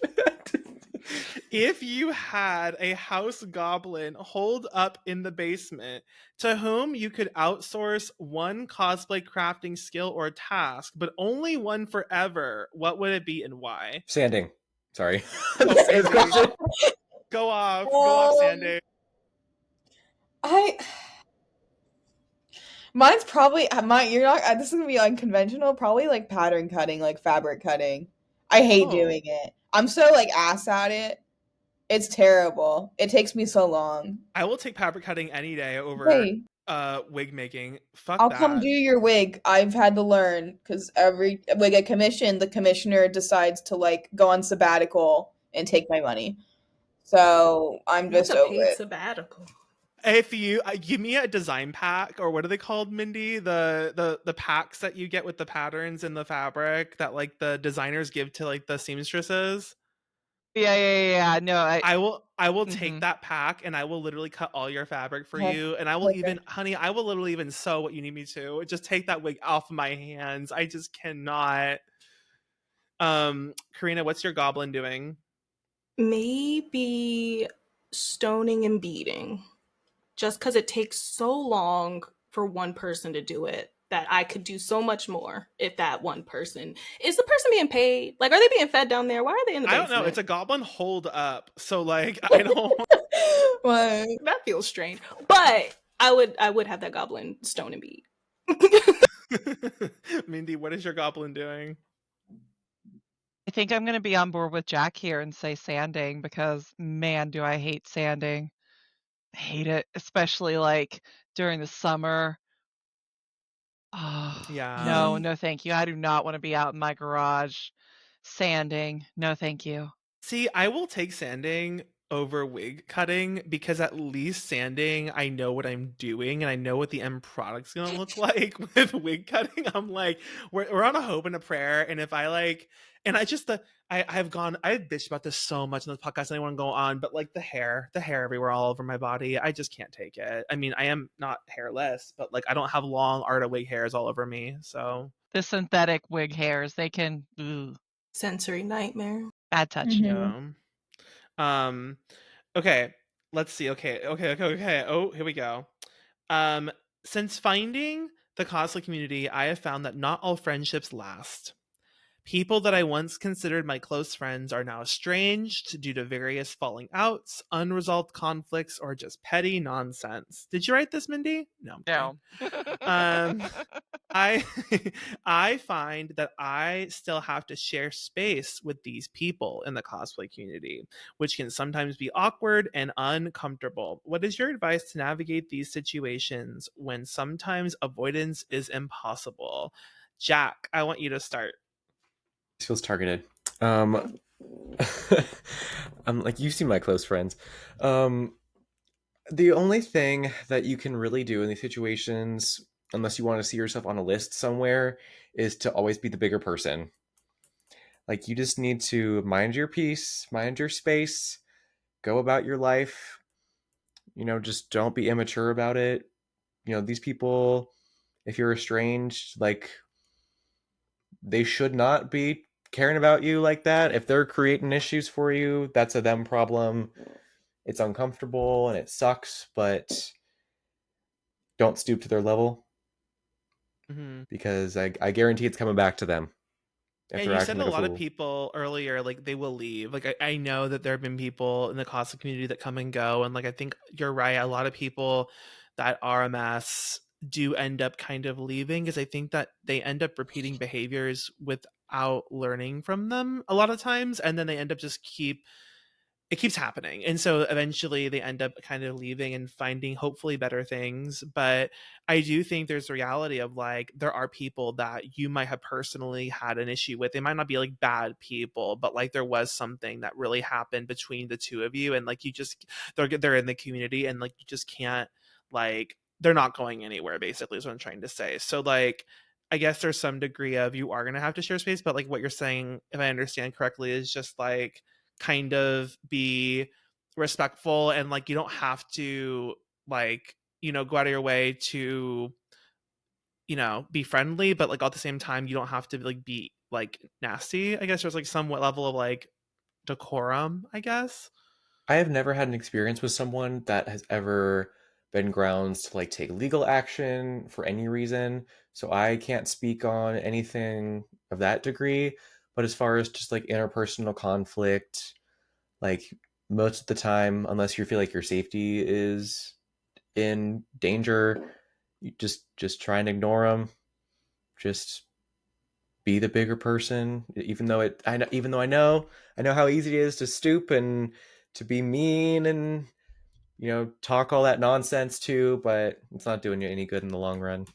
if you had a house goblin holed up in the basement to whom you could outsource one cosplay crafting skill or task, but only one forever, what would it be and why? Sanding. Sorry. Sandy. Go off, Sandy. Mine's probably you're not. This is gonna be unconventional. Probably like pattern cutting, like fabric cutting. I hate doing it. I'm so like ass at it. It's terrible. It takes me so long. I will take fabric cutting any day over Hey, wig making. Fuck I'll that. come do your wig. I've had to learn because every wig I commission, the commissioner decides to like go on sabbatical and take my money. So I'm just That's a over paid it. sabbatical. If you give me a design pack, or what are they called, Mindy? The packs that you get with the patterns and the fabric that like the designers give to like the seamstresses. Yeah. No, I will take that pack and I will literally cut all your fabric for you, and I will even, honey, I will literally even sew what you need me to. Just take that wig off of my hands. I just cannot. Karena, what's your goblin doing? Maybe stoning and beating. Just because it takes so long for one person to do it, that I could do so much more if that one person is the person being paid. Like, are they being fed down there? Why are they in the basement? I don't know. It's a goblin hold up, so like I don't. What? That feels strange. But I would have that goblin stone and beat. Mindy, what is your goblin doing? I think I'm going to be on board with Jack here and say sanding, because man, do I hate sanding. I hate it, especially like during the summer. Oh, Yeah. no, thank you. I do not want to be out in my garage sanding. No, thank you. See, I will take sanding over wig cutting, because at least sanding, I know what I'm doing and I know what the end product's gonna look like. With wig cutting, I'm like, we're on a hope and a prayer, and if I like, and I just I've bitched about this so much in this podcast, and I want to go on, but like the hair everywhere all over my body, I just can't take it. I mean, I am not hairless, but like I don't have long Arta wig hairs all over me, so The synthetic wig hairs, they can Sensory nightmare. bad touch. Mhm. yeah. Okay, let's see. Okay. Oh, here we go. Since finding the cosplay community, I have found that not all friendships last. People that I once considered my close friends are now estranged due to various falling outs, unresolved conflicts, or just petty nonsense. Did you write this, Mindy? No. I'm kidding. I find that I still have to share space with these people in the cosplay community, which can sometimes be awkward and uncomfortable. What is your advice to navigate these situations when sometimes avoidance is impossible? Jack, I want you to start. This feels targeted. I'm like, you've seen my close friends. The only thing that you can really do in these situations unless you want to see yourself on a list somewhere, is to always be the bigger person. Like, you just need to mind your peace, mind your space, go about your life. Just don't be immature about it. These people, if you're estranged, like, they should not be caring about you like that. If they're creating issues for you, that's a them problem. It's uncomfortable and it sucks, but don't stoop to their level, because I guarantee it's coming back to them if And they're you acting said a like a lot of fool. people earlier, like they will leave. Like I know that there have been people in the cosplay community that come and go, and like I think you're right. A lot of people that are a mess do end up kind of leaving, because I think that they end up repeating behaviors without learning from them a lot of times, and then they end up just it keeps happening. And so eventually they end up kind of leaving and finding hopefully better things. But I do think there's a reality of like, there are people that you might have personally had an issue with. They might not be like bad people, but like there was something that really happened between the two of you. And like, they're in the community, and like, you just can't, like, they're not going anywhere, basically is what I'm trying to say. So like, I guess there's some degree of, you are going to have to share space, but like what you're saying, if I understand correctly, is just like, kind of be respectful, and like you don't have to, like, go out of your way to be friendly, but like at the same time you don't have to like be like nasty. I guess there's like some level of like decorum, I guess. I have never had an experience with someone that has ever been grounds to like take legal action for any reason, so I can't speak on anything of that degree. But as far as just like interpersonal conflict, like, most of the time, unless you feel like your safety is in danger, you just try and ignore them. Just be the bigger person, even though I know how easy it is to stoop and to be mean and talk all that nonsense too, but it's not doing you any good in the long run.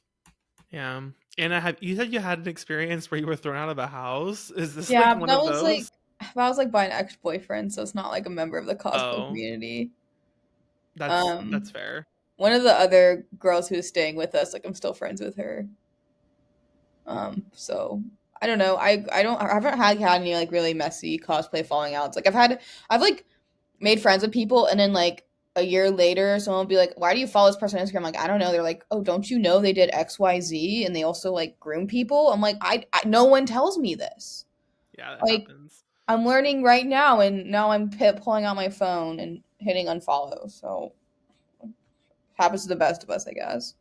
Yeah. And you said you had an experience where you were thrown out of a house. Is this like Yeah, one of those? that was like by an ex-boyfriend, so it's not like a member of the cosplay Oh, community. that's fair. One of the other girls who was staying with us, like I'm still friends with her. So I don't know. I haven't had any like really messy cosplay falling outs. Like I've like made friends with people, and then like a year later someone will be like, why do you follow this person on Instagram? I'm like, I don't know. They're like, oh, don't you know they did XYZ and they also like groom people? I'm like, I no one tells me this. Yeah, that Like, happens. I'm learning right now, and now I'm pulling out my phone and hitting unfollow. So happens to the best of us, I guess.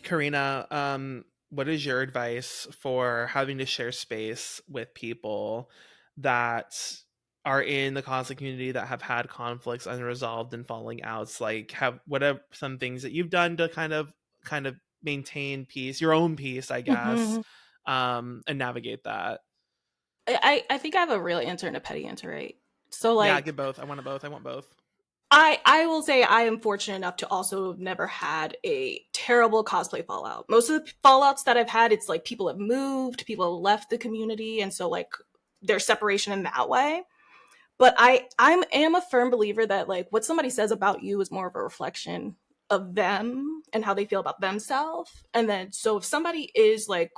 Karena, what is your advice for having to share space with people that are in the cosplay community that have had conflicts unresolved and falling outs? Like, what are some things that you've done to kind of maintain peace, your own peace, I guess, Mhm. and navigate that? I think I have a real answer and a petty answer, right? So Yeah, like get both. I want both. I want both. I will say I am fortunate enough to also have never had a terrible cosplay fallout. Most of the fallouts that I've had, it's like people have moved, people have left the community, and so like there's separation in that way. But I am a firm believer that like what somebody says about you is more of a reflection of them and how they feel about themselves. And then so if somebody is like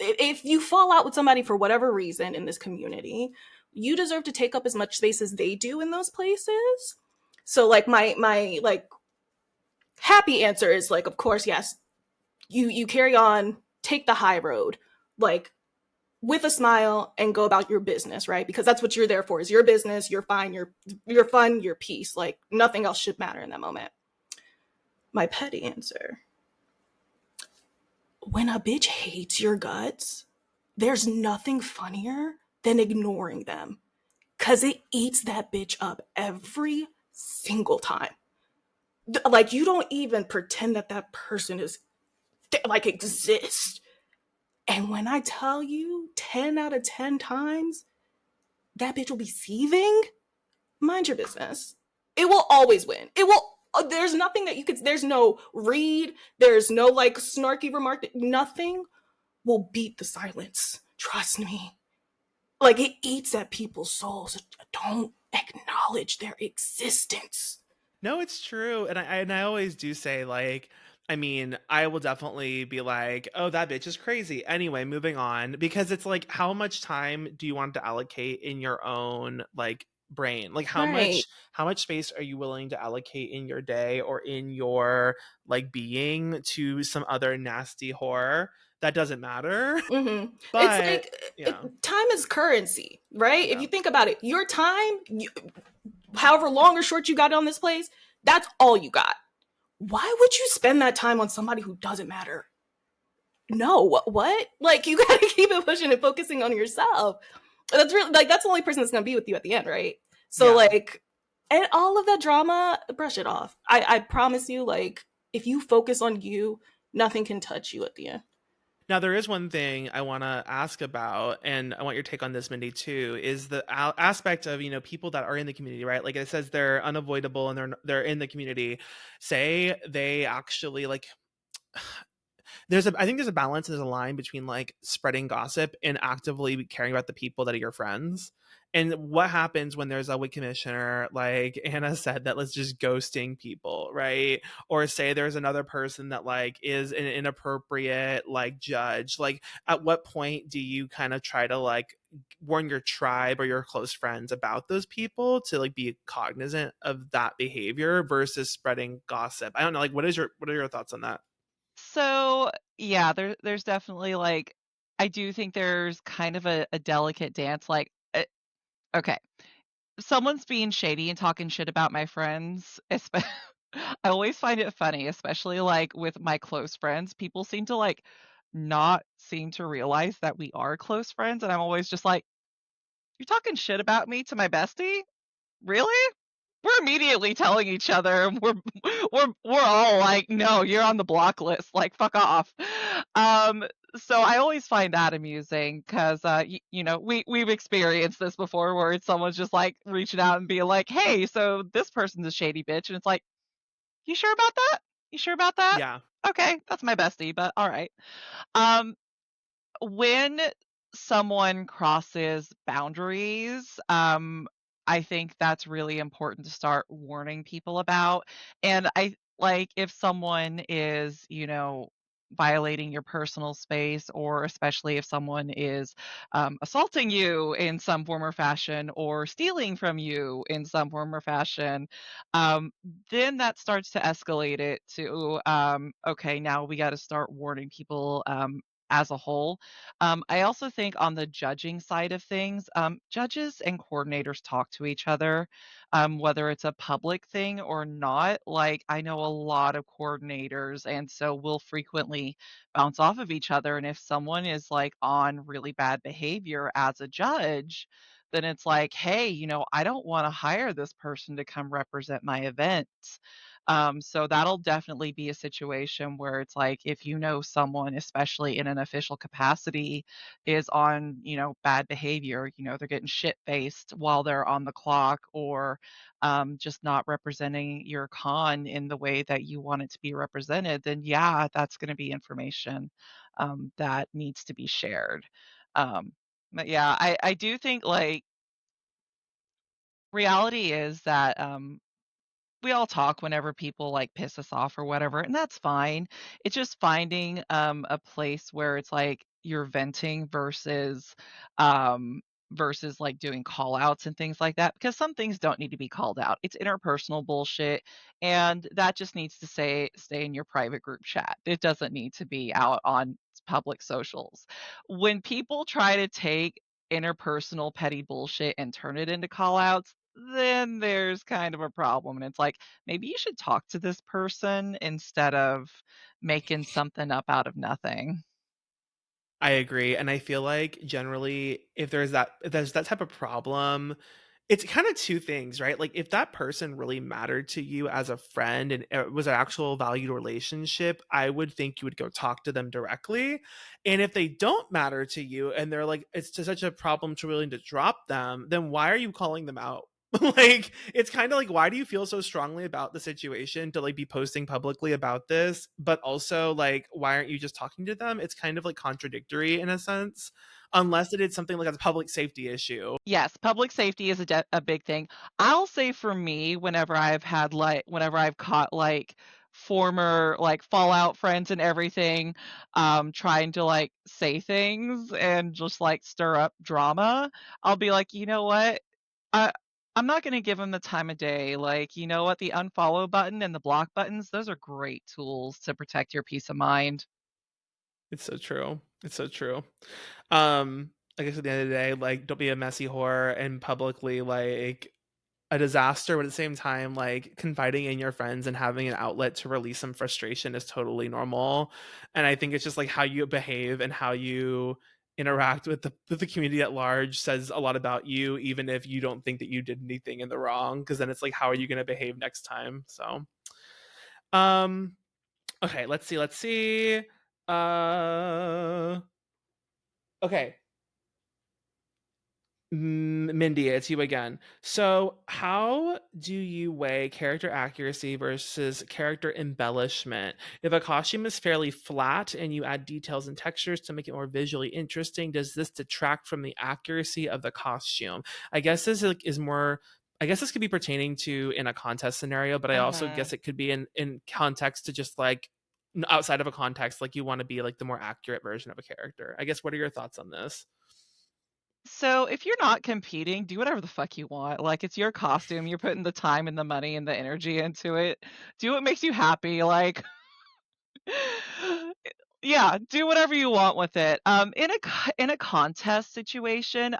if you fall out with somebody for whatever reason in this community, you deserve to take up as much space as they do in those places. So like my like happy answer is like, of course, yes, you carry on, take the high road, like with a smile and go about your business, right? Because that's what you're there for, is your business, you're fine, you're fun, your peace. Like nothing else should matter in that moment. My petty answer. When a bitch hates your guts, there's nothing funnier than ignoring them. Cause it eats that bitch up every single time. Like you don't even pretend that that person is like exists. And when I tell you 10 out of 10 times that bitch will be seething, mind your business. It will always win. It will. There's nothing that you could. There's no read. There's no like snarky remark. Nothing will beat the silence. Trust me. Like it eats at people's souls. Don't acknowledge their existence. No, it's true. And I always do say, like, I mean, I will definitely be like, oh, that bitch is crazy. Anyway, moving on, because it's like, how much time do you want to allocate in your own like brain? Like Right. how much space are you willing to allocate in your day or in your like being to some other nasty horror? That doesn't matter. It's But like yeah. time is currency, right? If Yeah. you think about it, your time, however long or short you got on this place, that's all you got. Why would you spend that time on somebody who doesn't matter? No, what? Like, you gotta keep it pushing and focusing on yourself. That's really, like, that's the only person that's gonna be with you at the end, right? So, Yeah. like, and all of that drama, brush it off. I promise you, like, if you focus on you, nothing can touch you at the end. Now, there is one thing I want to ask about, and I want your take on this, Mindy, too, is the aspect of, people that are in the community, right? Like it says they're unavoidable and they're in the community. Say they actually like I think there's a balance, there's a line between like spreading gossip and actively caring about the people that are your friends. And what happens when there's a wig commissioner, like Anna said, that was just ghosting people, right? Or say there's another person that like is an inappropriate like judge. Like at what point do you kind of try to like warn your tribe or your close friends about those people to like be cognizant of that behavior versus spreading gossip? I don't know, like what are your thoughts on that? So, yeah, there's definitely like I do think there's kind of a delicate dance. Like, okay, someone's being shady and talking shit about my friends. I always find it funny, especially like with my close friends. People seem to like not seem to realize that we are close friends, and I'm always just like, "You're talking shit about me to my bestie? Really?" We're immediately telling each other, we're all like, "No, you're on the block list, like, fuck off." Um, so I always find that amusing 'cause, we've experienced this before where it's someone's just, like, reaching out and being like, "Hey, so this person's a shady bitch," and it's like, "You sure about that? You sure about that? Yeah. Okay, that's my bestie, but alright." Um, when someone crosses boundaries, I think that's really important to start warning people about. And I like if someone is, violating your personal space, or especially if someone is assaulting you in some form or fashion, or stealing from you in some form or fashion, um, then that starts to escalate it to, okay, now we got to start warning people as a whole. I also think on the judging side of things, judges and coordinators talk to each other, whether it's a public thing or not. Like, I know a lot of coordinators, and so we'll frequently bounce off of each other. And if someone is like on really bad behavior as a judge, then it's like, hey, I don't want to hire this person to come represent my event. So that'll definitely be a situation where it's like if someone, especially in an official capacity, is on, bad behavior, they're getting shit faced while they're on the clock, or just not representing your con in the way that you want it to be represented, then yeah, that's going to be information that needs to be shared. But yeah, I do think like reality is that we all talk whenever people like piss us off or whatever, and that's fine. It's just finding a place where it's like you're venting versus like doing call outs and things like that, because some things don't need to be called out. It's interpersonal bullshit, and that just needs to stay in your private group chat. It doesn't need to be out on public socials. When people try to take interpersonal petty bullshit and turn it into call outs, then there's kind of a problem. And it's like, maybe you should talk to this person instead of making something up out of nothing. I agree, and I feel like generally if there's that type of problem, it's kind of two things, right? Like if that person really mattered to you as a friend and it was an actual valued relationship, I would think you would go talk to them directly. And if they don't matter to you and they're like it's to such a problem to willing to drop them, then why are you calling them out? Like it's kind of like why do you feel so strongly about the situation to like be posting publicly about this, but also like why aren't you just talking to them? It's kind of like contradictory in a sense, unless it is something like a public safety issue. Yes, public safety is a big thing. I'll say for me, whenever I've caught like former like Fallout friends and everything, trying to like say things and just like stir up drama, I'll be like, you know what? I I'm not gonna give them the time of day. Like, you know what? The unfollow button and the block buttons, those are great tools to protect your peace of mind. It's so true. It's so true. I guess at the end of the day, like, don't be a messy whore and publicly like a disaster, but at the same time, like confiding in your friends and having an outlet to release some frustration is totally normal. And I think it's just like how you behave and how you interact with the community at large says a lot about you, even if you don't think that you did anything in the wrong. Because then it's like, how are you going to behave next time? So, um, okay, let's see, let's see. Okay, Mindy, it's you again. So, how do you weigh character accuracy versus character embellishment? If a costume is fairly flat and you add details and textures to make it more visually interesting, does this detract from the accuracy of the costume? I guess this is more. I guess this could be pertaining to in a contest scenario, but I also guess it could be in context to just like outside of a context, like you want to be like the more accurate version of a character. I guess what are your thoughts on this? So if you're not competing, do whatever the fuck you want. Like it's your costume, you're putting the time and the money and the energy into it. Do what makes you happy. Like yeah, do whatever you want with it. In a contest situation,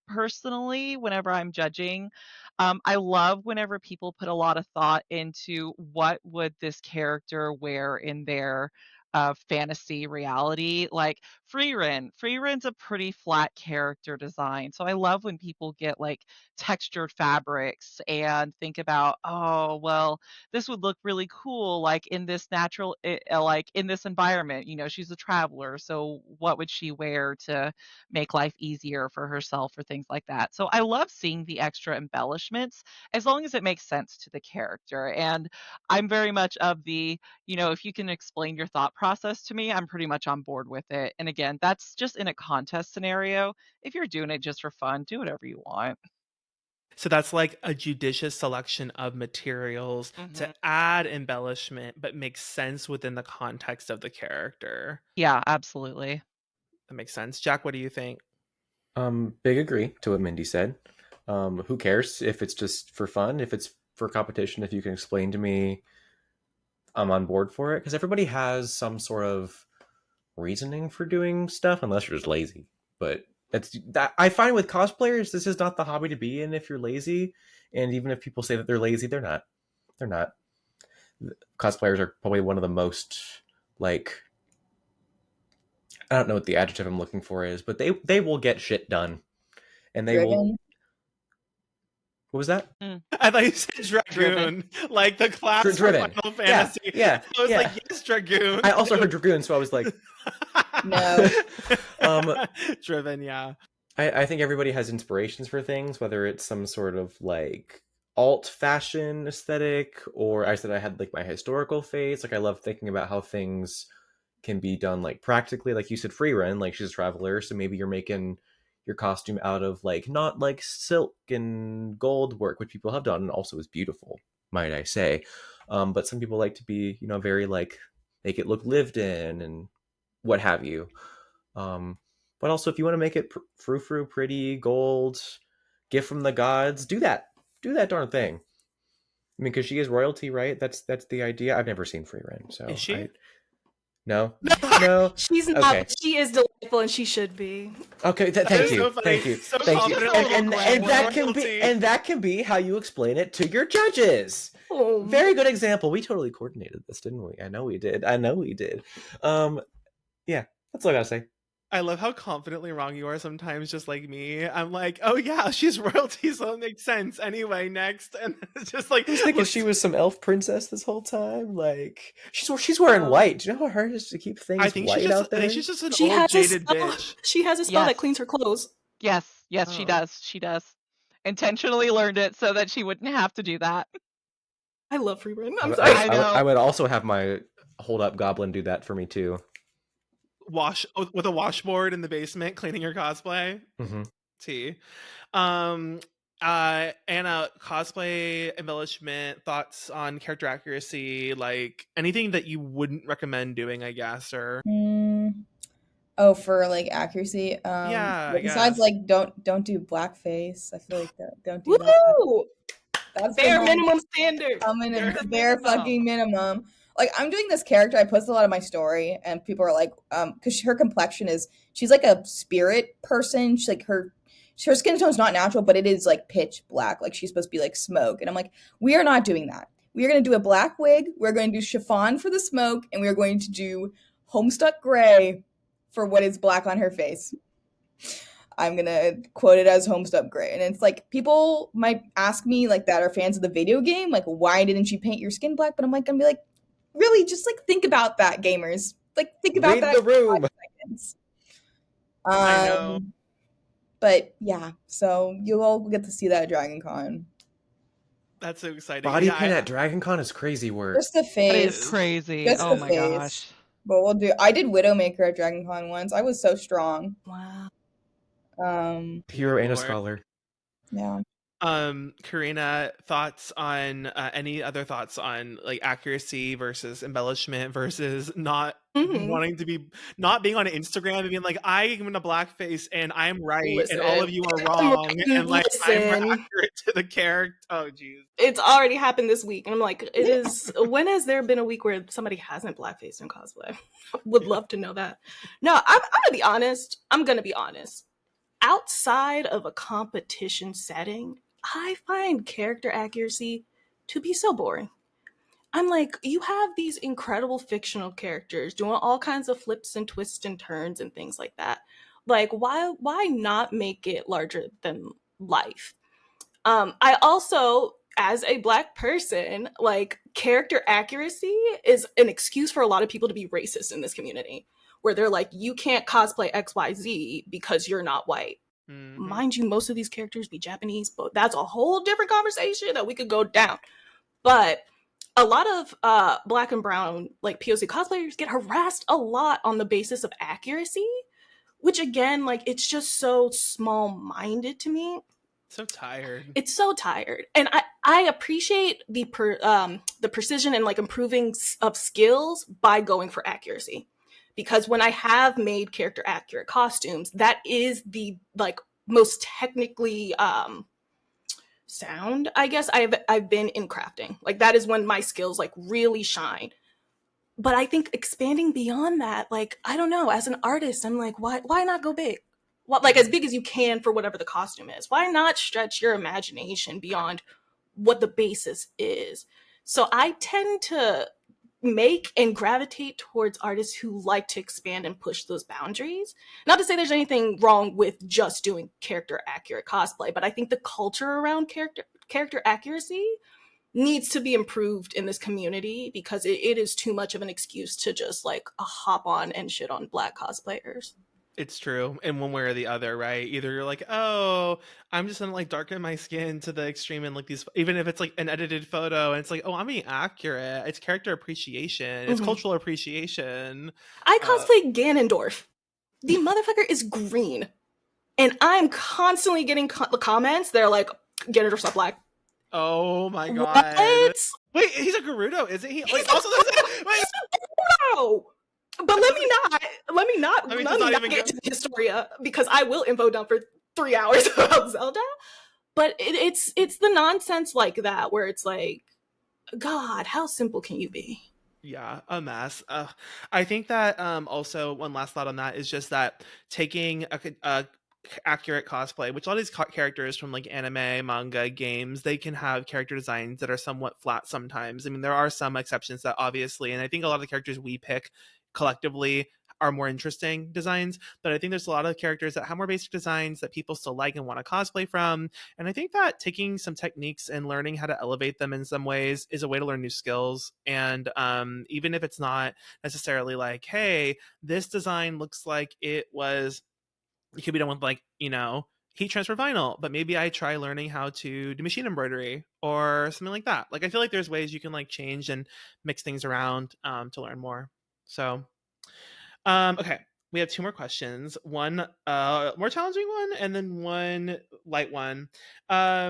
personally, whenever I'm judging, I love whenever people put a lot of thought into what would this character wear in their fantasy reality. Like Freeren's a pretty flat character design, so I love when people get like textured fabrics and think about, oh well, this would look really cool like in this like in this environment. She's a traveler, so what would she wear to make life easier for herself or things like that. So I love seeing the extra embellishments as long as it makes sense to the character. And I'm very much of the, if you can explain your thought process to me, I'm pretty much on board with it. And again, that's just in a contest scenario. If you're doing it just for fun, do whatever you want. So that's like a judicious selection of materials to Mhm. add embellishment, but make sense within the context of the character. Yeah, absolutely. That makes sense. Jack, what do you think? Big agree to what Mindy said. Who cares if it's just for fun? If it's for competition, if you can explain to me, I'm on board for it. Because everybody has some sort of reasoning for doing stuff, unless you're just lazy. But that's that I find with cosplayers, this is not the hobby to be in if you're lazy. And even if people say that they're lazy, they're not. They're not. Cosplayers are probably one of the most like, I don't know what the adjective I'm looking for is, but they will get shit done, and they will. Driven. What was that? I thought you said Dragoon, like the class from Driven. Final Fantasy. Yeah. I was like, yes, Dragoon. I also heard Dragoon, so I was like, No. Driven, yeah. I think everybody has inspirations for things, whether it's some sort of like alt fashion aesthetic, or I said I had like my historical phase. Like I love thinking about how things can be done like practically, like you said, free run, like she's a traveler, so maybe you're making your costume out of like not like silk and gold work, which people have done and also is beautiful, might I say. But some people like to be, very like make it look lived in and what have you. But also if you want to make it frou-frou, pretty, gold, gift from the gods, do that darn thing. I mean, because she is royalty, right? That's the idea. I've never seen free run, so Is she? No. She's not, Okay. but she is delightful and she should be. Okay, That thank is you, so funny. thank you, So thank you. confident. And that can be how you explain it to your judges. Oh, Very good example. We totally coordinated this, didn't we? I know we did. Yeah, that's all I gotta say. I love how confidently wrong you are sometimes, just like me. I'm like, oh yeah, she's royalty, so it makes sense. Anyway, next. And it's just like, I was thinking she was some elf princess this whole time. Like she's wearing white. Do you know how hard it is to keep things white out there? I think she's just an she old has jaded a spell. bitch. She has a spell Yes. that cleans her clothes. Yes, Oh. she does. Intentionally learned it so that she wouldn't have to do that. I love free run. I'm I, sorry. I know. I would also have my hold up goblin do that for me too. Wash with a washboard in the basement, cleaning your cosplay. Mm-hmm. Tea. Anna, cosplay, embellishment, thoughts on character accuracy, like anything that you wouldn't recommend doing, I guess, or Oh, for like accuracy. yeah, I Well, besides guess. like don't do blackface. I feel like don't do that. Woo! That's the Bare one minimum standard. coming in Bare bare minimum. fucking minimum. Like I'm doing this character. I post a lot of my story, and people are like, because her complexion is she's like a spirit person. She's like her skin tone's not natural, but it is like pitch black. Like she's supposed to be like smoke, and I'm like, we are not doing that. We are going to do a black wig. We're going to do chiffon for the smoke, and we are going to do homestuck gray for what is black on her face. I'm gonna quote it as homestuck gray. And it's like people might ask me like that are fans of the video game, like why didn't you paint your skin black? But I'm like gonna be like, really, just like think about that, gamers. Like think about Read that the for 5 room. seconds. I know. But yeah, so you'll all get to see that at Dragon Con. That's so exciting. Body Yeah, paint at Dragon Con is crazy work. Just the That face. is crazy. Just Oh the my face. gosh. But we'll do I did Widowmaker at Dragon Con once. I was so strong. Wow. Hero and a Lord. scholar. Yeah. Karena, thoughts on any other thoughts on like accuracy versus embellishment versus not wanting to be not being on Instagram and being like I am in a blackface and I'm right and all of you are wrong and like I'm more accurate to the character. Oh geez. It's already happened this week, and I'm like, it is. When has there been a week where somebody hasn't blackfaced in cosplay? Would love to know that. No, I'm gonna be honest. I'm gonna be honest. Outside of a competition setting, I find character accuracy to be so boring. I'm like, you have these incredible fictional characters doing all kinds of flips and twists and turns and things like that. Like, why not make it larger than life? I also, as a Black person, like character accuracy is an excuse for a lot of people to be racist in this community, where they're like, you can't cosplay XYZ because you're not white. Mm-hmm. Mind you, most of these characters be Japanese, but that's a whole different conversation that we could go down. But a lot of Black and brown like POC cosplayers get harassed a lot on the basis of accuracy, which again, like it's just so small-minded to me. So tired. It's so tired. And I appreciate the precision and like improving of skills by going for accuracy. Because when I have made character accurate costumes, that is the like most technically sound, I guess, I've been in crafting. Like that is when my skills like really shine. But I think expanding beyond that, like, I don't know, as an artist, I'm like, why not go big? Well, like as big as you can for whatever the costume is. Why not stretch your imagination beyond what the basis is? So I tend to make and gravitate towards artists who like to expand and push those boundaries. Not to say there's anything wrong with just doing character accurate cosplay, but I think the culture around character accuracy needs to be improved in this community because it is too much of an excuse to just like hop on and shit on Black cosplayers. It's true, in one way or the other, right? Either you're like, oh, I'm just gonna like darken my skin to the extreme, and like these, even if it's like an edited photo, and it's like, oh, I'm being accurate. It's character appreciation. It's cultural appreciation. I cosplay Ganondorf. The motherfucker is green, and I'm constantly getting comments. They're like, Ganondorf's not Black. Oh my god! What? Wait, he's a Gerudo, isn't he? He's also, wait. But let me not get to Historia because I will info dump for 3 hours about Zelda. But it's the nonsense like that where it's like, God, how simple can you be? Yeah, a mess. I think that also one last thought on that is just that taking a accurate cosplay, which a lot of these characters from like anime, manga, games, they can have character designs that are somewhat flat sometimes. I mean, there are some exceptions that obviously, and I think a lot of the characters we pick collectively are more interesting designs, but I think there's a lot of characters that have more basic designs that people still like and want to cosplay from. And I think that taking some techniques and learning how to elevate them in some ways is a way to learn new skills. And even if it's not necessarily like, hey, this design looks like it could be done with like, heat transfer vinyl, but maybe I try learning how to do machine embroidery or something like that. Like, I feel like there's ways you can like change and mix things around to learn more. So, okay. we have two more questions. One more challenging one, and then one light one. I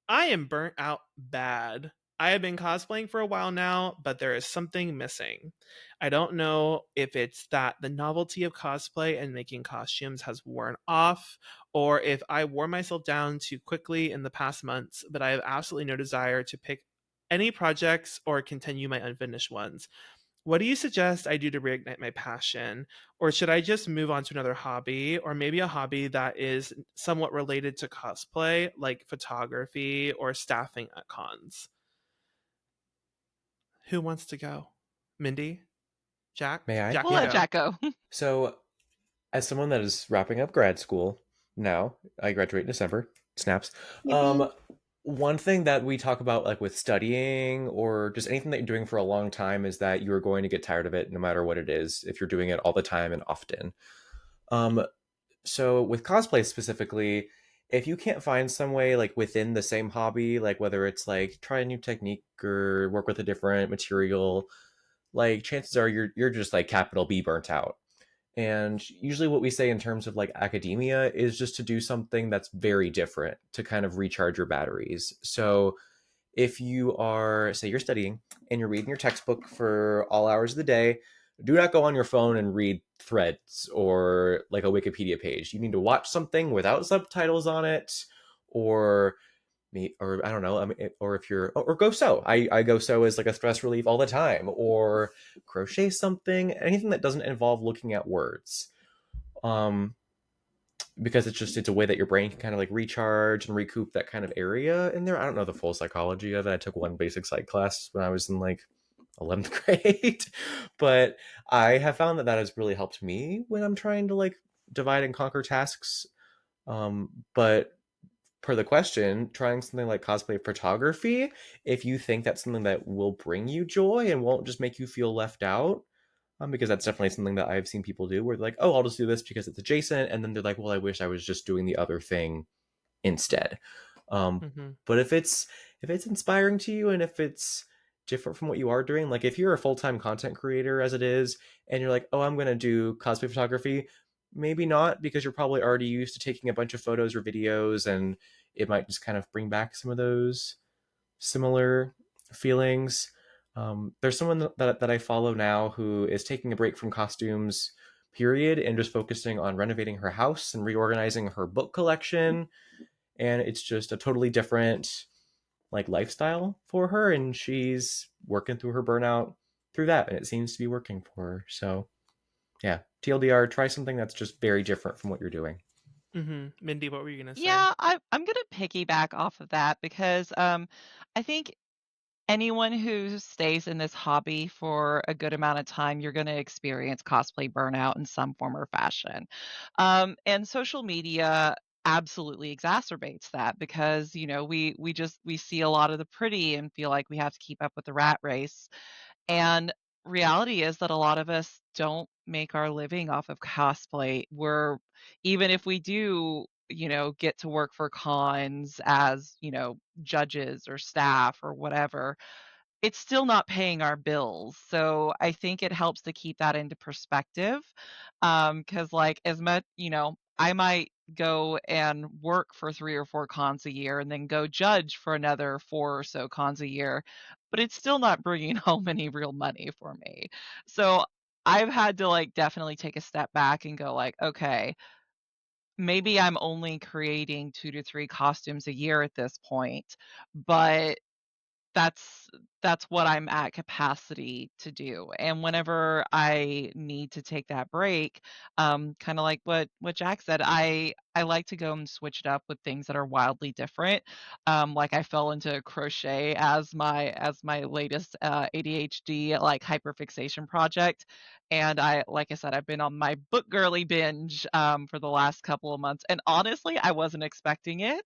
am burnt out bad. I have been cosplaying for a while now, but there is something missing. I don't know if it's that the novelty of cosplay and making costumes has worn off, or if I wore myself down too quickly in the past months, but I have absolutely no desire to pick any projects or continue my unfinished ones. What do you suggest I do to reignite my passion? Or should I just move on to another hobby, or maybe a hobby that is somewhat related to cosplay, like photography or staffing at cons? Who wants to go? Mindy? Jack? May I? Jack, We'll you let Yeah. go. Jack go. So, as someone that is wrapping up grad school now, I graduate in December. Snaps. Yippee. One thing that we talk about, like with studying or just anything that you're doing for a long time, is that you are going to get tired of it no matter what it is if you're doing it all the time and often. Um, so with cosplay specifically, if you can't find some way like within the same hobby, like whether it's like try a new technique or work with a different material, like chances are you're just like capital B burnt out. And usually what we say in terms of like academia is just to do something that's very different to kind of recharge your batteries. So if you are, say, you're studying and you're reading your textbook for all hours of the day, do not go on your phone and read threads or like a Wikipedia page. You need to watch something without subtitles on it, or me, or I don't know, I mean, or if you're, or go sew. I go sew as like a stress relief all the time, or crochet something, anything that doesn't involve looking at words. Um, because it's a way that your brain can kind of like recharge and recoup that kind of area in there. I don't know the full psychology of it. I took one basic psych class when I was in like 11th grade, but I have found that that has really helped me when I'm trying to like divide and conquer tasks. But per the question, trying something like cosplay photography, if you think that's something that will bring you joy and won't just make you feel left out, because that's definitely something that I've seen people do where they're like, oh, I'll just do this because it's adjacent. And then they're like, well, I wish I was just doing the other thing instead. Mm-hmm. But if it's inspiring to you and if it's different from what you are doing, like if you're a full-time content creator as it is, and you're like, oh, I'm going to do cosplay photography, maybe not, because you're probably already used to taking a bunch of photos or videos, and it might just kind of bring back some of those similar feelings. There's someone that I follow now who is taking a break from costumes, period, and just focusing on renovating her house and reorganizing her book collection. And it's just a totally different like lifestyle for her, and she's working through her burnout through that, and it seems to be working for her. So yeah, TLDR, try something that's just very different from what you're doing. Mm-hmm. Mindy, what were you gonna say? Yeah, I'm gonna piggyback off of that because I think anyone who stays in this hobby for a good amount of time, you're going to experience cosplay burnout in some form or fashion. And social media absolutely exacerbates that because we see a lot of the pretty and feel like we have to keep up with the rat race. And reality is that a lot of us don't make our living off of cosplay. We're even if we do, get to work for cons as, judges or staff or whatever, it's still not paying our bills. So I think it helps to keep that into perspective. Because like as much, I might go and work for 3 or 4 cons a year and then go judge for another 4 or so cons a year, but it's still not bringing home any real money for me. So I've had to like definitely take a step back and go like, okay, maybe I'm only creating 2 to 3 costumes a year at this point, but that's that's what I'm at capacity to do. And whenever I need to take that break, kind of like what Jack said, I like to go and switch it up with things that are wildly different. Like I fell into crochet as my latest ADHD like hyperfixation project, and like I said, I've been on my book girly binge for the last couple of months, and honestly, I wasn't expecting it.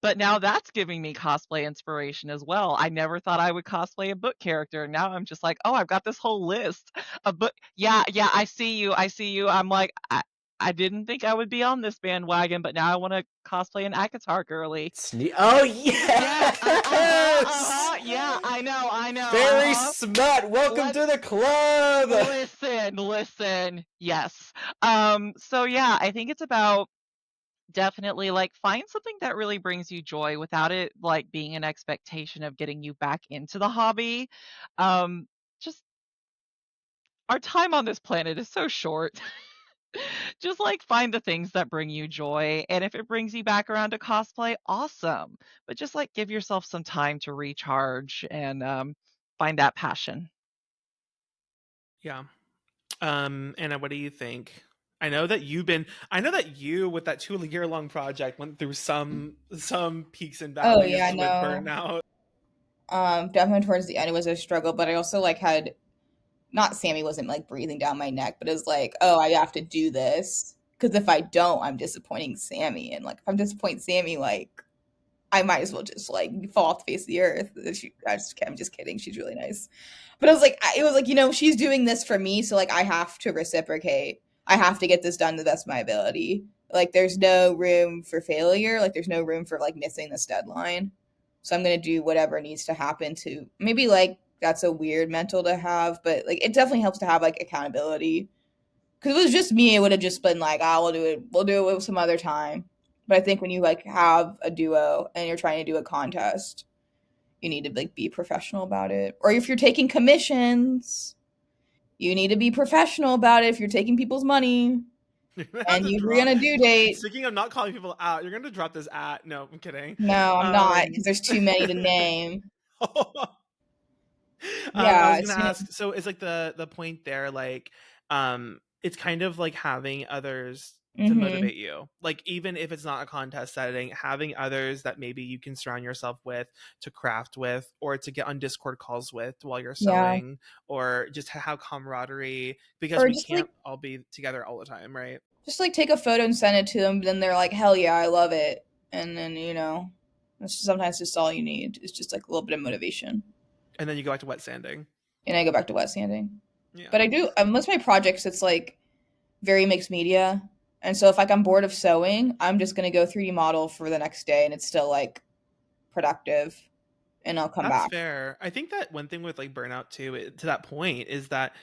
But now that's giving me cosplay inspiration as well. I never thought I would cosplay a book character. Now I'm just like, "Oh, I've got this whole list of book." Yeah, yeah, I see you. I see you. I'm like, I didn't think I would be on this bandwagon, but now I want to cosplay an Akatar girly. Oh, Yeah, yes! yeah, I know. Very smart. Welcome to the club. Listen. Yes. So yeah, I think it's about definitely like find something that really brings you joy without it like being an expectation of getting you back into the hobby. Just our time on this planet is so short. Just like find the things that bring you joy, and if it brings you back around to cosplay, awesome. But just like give yourself some time to recharge and find that passion. Yeah. Anna, what do you think? I know that you with that 2-year long project went through some peaks and Oh valleys yeah, with no. Burnout. Definitely towards the end it was a struggle, but I also like had not Sammy wasn't like breathing down my neck, but it was like, oh, I have to do this because if I don't, I'm disappointing Sammy, and like if I'm disappointing Sammy, like I might as well just like fall off the face of the earth. I'm just kidding. She's really nice, but it was like she's doing this for me, so like I have to reciprocate. I have to get this done to the best of my ability. Like there's no room for failure. Like there's no room for like missing this deadline. So I'm gonna do whatever needs to happen to maybe like that's a weird mental to have, but like it definitely helps to have like accountability. Because if it was just me, it would have just been like, we'll do it some other time. But I think when you like have a duo and you're trying to do a contest, you need to like be professional about it. Or if you're taking commissions, you need to be professional about it if you're taking people's money You're gonna have and to you agree on drop. a due date. Speaking of not calling people out, you're gonna drop this at. No, I'm kidding. No, I'm not because there's too many to name. I Yeah, was gonna ask. So is like the point there, like, it's kind of like having others to mm-hmm. motivate you. Like even if it's not a contest setting, having others that maybe you can surround yourself with to craft with, or to get on Discord calls with while you're Yeah. sewing, or just to have camaraderie because Or we just like can't all be together all the time, right? take a photo and send it to them. Then they're like, hell yeah, I love it. And then that's sometimes just all you need. It's just like a little bit of motivation. And then you go back to wet sanding. And I go back to wet sanding. Yeah. But I do most of my projects. It's like very mixed media, and so if like I'm bored of sewing, I'm just gonna go 3D model for the next day, and it's still like productive, and I'll come That's back. fair. I think that one thing with like Burnout too, to that point, is that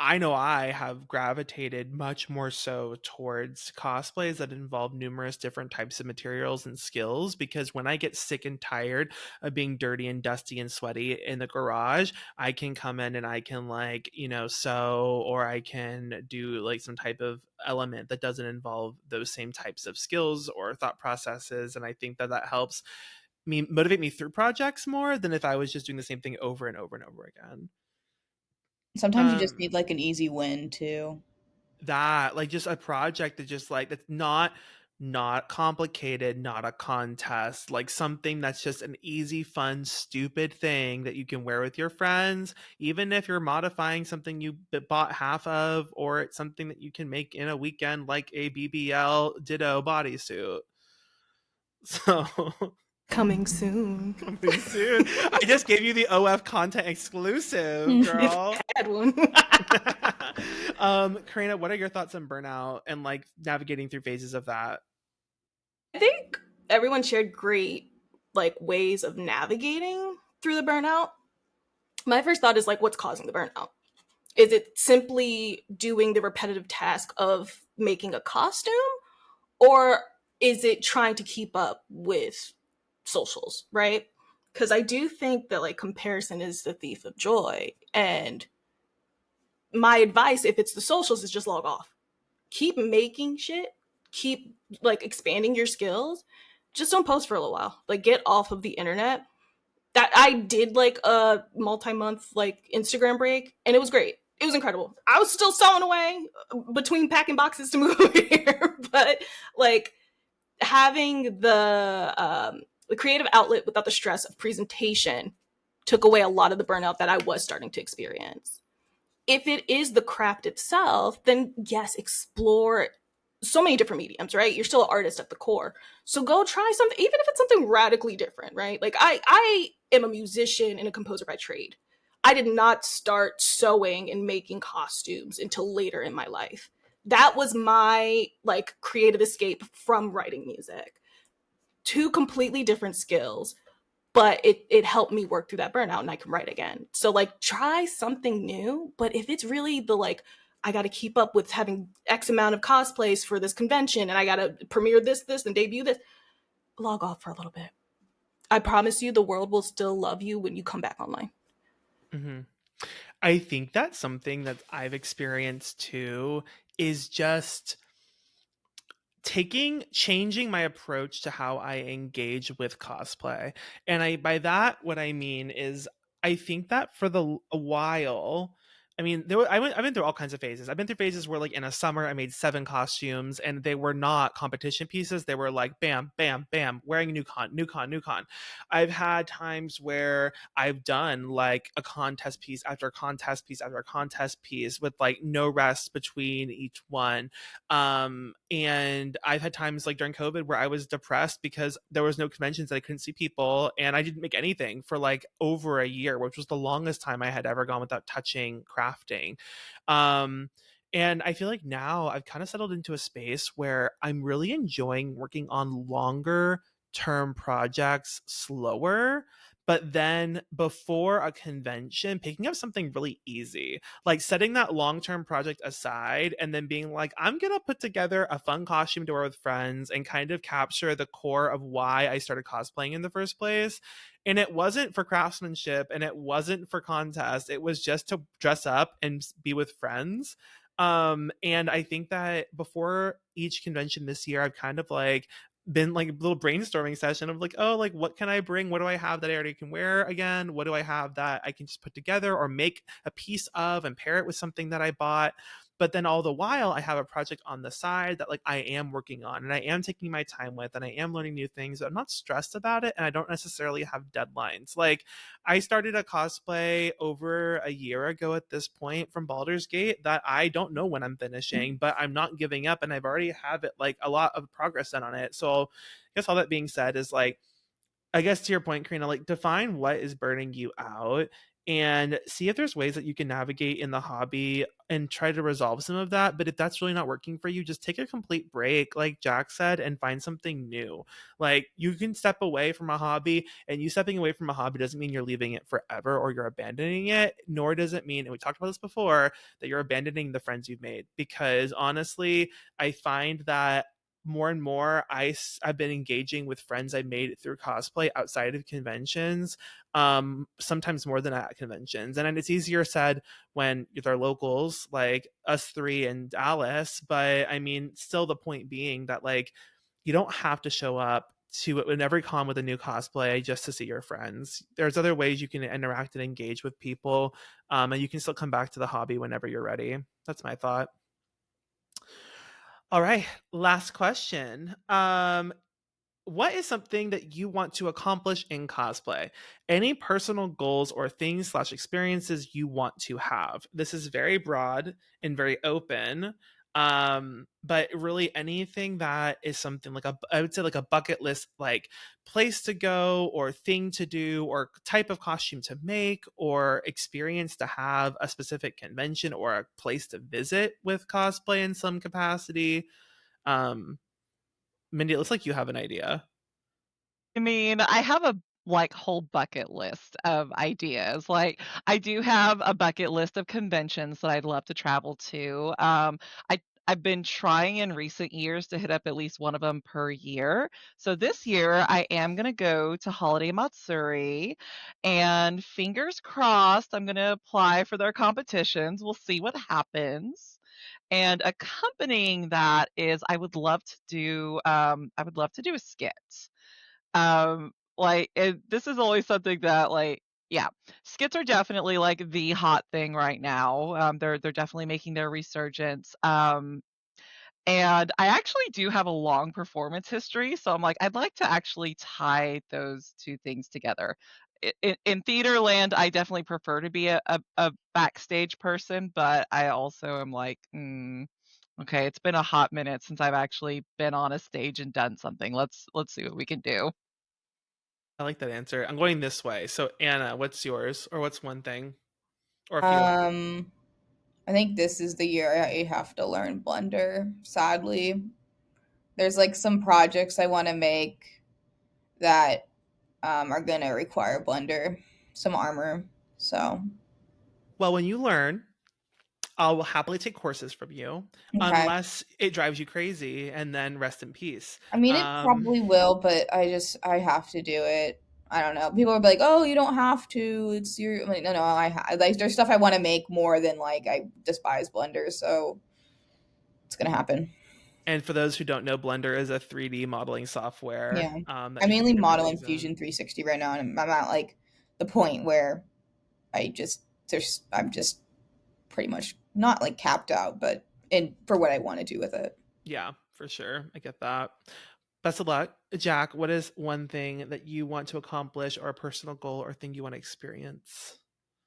I know I have gravitated much more so towards cosplays that involve numerous different types of materials and skills, because when I get sick and tired of being dirty and dusty and sweaty in the garage, I can come in and I can like, sew, or I can do like some type of element that doesn't involve those same types of skills or thought processes. And I think that helps me motivate me through projects more than if I was just doing the same thing over and over and over again. Sometimes you just need like an easy win too. That like just a project that just like that's not complicated, not a contest, like something that's just an easy, fun, stupid thing that you can wear with your friends, even if you're modifying something you bought half of, or it's something that you can make in a weekend, like a BBL Ditto bodysuit. So Coming soon. coming soon. I just gave you the OF content exclusive, girl. If I had one. Karena, what are your thoughts on Burnout and like navigating through phases of that? I think everyone shared great like ways of navigating through the burnout. My first thought is like, what's causing the burnout? Is it simply doing the repetitive task of making a costume? Or is it trying to keep up with socials, right? Because I do think that like comparison is the thief of joy. And my advice, if it's the socials, is just log off. Keep making shit, keep like expanding your skills. Just don't post for a little while. Like get off of the internet. That I did like a multi-month like Instagram break, and it was great. It was incredible. I was still sewing away between packing boxes to move over here, but like having the creative outlet without the stress of presentation took away a lot of the burnout that I was starting to experience. If it is the craft itself, then yes, explore so many different mediums, right? You're still an artist at the core. So go try something, even if it's something radically different, right? Like I am a musician and a composer by trade. I did not start sewing and making costumes until later in my life. that was my like creative escape from writing music. Two completely different skills, but it helped me work through that burnout and I can write again. So like try something new, but if it's really the like I got to keep up with having X amount of cosplays for this convention and I got to premiere this and debut this, log off for a little bit. I promise you the world will still love you when you come back online. Mm-hmm. I think that's something that I've experienced too, is just changing my approach to how I engage with cosplay. And by that what I mean is I think that for a while, I mean, I've been through all kinds of phases. I've been through phases where, like, in a summer, I made 7 costumes, and they were not competition pieces. They were like, bam, bam, bam, wearing new con, new con, new con. I've had times where I've done like a contest piece after contest piece after contest piece with like no rest between each one. And I've had times like during COVID where I was depressed because there was no conventions, that I couldn't see people, and I didn't make anything for like over a year, which was the longest time I had ever gone without touching crafting. um and I feel like now I've kind of settled into a space where I'm really enjoying working on longer term projects slower, but then before a convention picking up something really easy, like setting that long-term project aside and then being like, I'm gonna put together a fun costume to wear with friends and kind of capture the core of why I started cosplaying in the first place. And it wasn't for craftsmanship and it wasn't for contest, it was just to dress up and be with friends. And I think that before each convention this year, I've kind of like been like a little brainstorming session of like, oh, like what can I bring? What do I have that I already can wear again? What do I have that I can just put together or make a piece of and pair it with something that I bought? But then all the while, I have a project on the side that like I am working on and I am taking my time with and I am learning new things. But I'm not stressed about it and I don't necessarily have deadlines. Like, I started a cosplay over a year ago at this point from Baldur's Gate that I don't know when I'm finishing, but I'm not giving up and I've already have it like a lot of progress done on it. So I guess all that being said is like, I guess to your point, Karena, like define what is burning you out and see if there's ways that you can navigate in the hobby and try to resolve some of that. But if that's really not working for you, just take a complete break, like Jack said, and find something new. Like, you can step away from a hobby, and you stepping away from a hobby doesn't mean you're leaving it forever or you're abandoning it, nor does it mean, and we talked about this before, that you're abandoning the friends you've made. Because honestly, I find that more and more I've been engaging with friends I made through cosplay outside of conventions, sometimes more than at conventions. And it's easier said when they're locals like us three and Alice, but I mean, still the point being that like you don't have to show up to in every con with a new cosplay just to see your friends. There's other ways you can interact and engage with people, and you can still come back to the hobby whenever you're ready. That's my thought. All right, last question. What is something that you want to accomplish in cosplay? Any personal goals or things slash experiences you want to have? This is very broad and very open. But really anything that is something like I would say like a bucket list, like place to go or thing to do or type of costume to make or experience to have a specific convention or a place to visit with cosplay in some capacity. Um, Mindy, it looks like you have an idea. I mean, I have a like whole bucket list of ideas. Like, I do have a bucket list of conventions that I'd love to travel to. I've been trying in recent years to hit up at least one of them per year. So this year I am going to go to Holiday Matsuri, and fingers crossed I'm going to apply for their competitions. We'll see what happens. And accompanying that is I would love to do a skit. This is always something that, like, yeah, skits are definitely like the hot thing right now. They're definitely making their resurgence. And I actually do have a long performance history, so I'm like, I'd like to actually tie those two things together. In theater land, I definitely prefer to be a backstage person, but I also am like, okay, it's been a hot minute since I've actually been on a stage and done something. Let's see what we can do. I like that answer. I'm going this way. So Anna, what's yours, or what's one thing, or a few? Um, I think this is the year I have to learn Blender, sadly. There's like some projects I want to make that are going to require Blender, some armor. So, Well, when you learn, I'll happily take courses from you, okay. unless it drives you crazy, and then rest in peace. I mean, it probably will, but I have to do it. I don't know. People will be like, "Oh, you don't have to. It's your." I'm like, no, like there's stuff I want to make more than like I despise Blender, so it's gonna happen. And for those who don't know, Blender is a 3D modeling software. Yeah, That I you can mainly do different model in things Fusion in. 360 right now, and I'm at like the point where I'm just pretty much not like capped out, but in for what I want to do with it. Yeah, for sure. I get that. Best of luck. Jack, what is one thing that you want to accomplish, or a personal goal or thing you want to experience?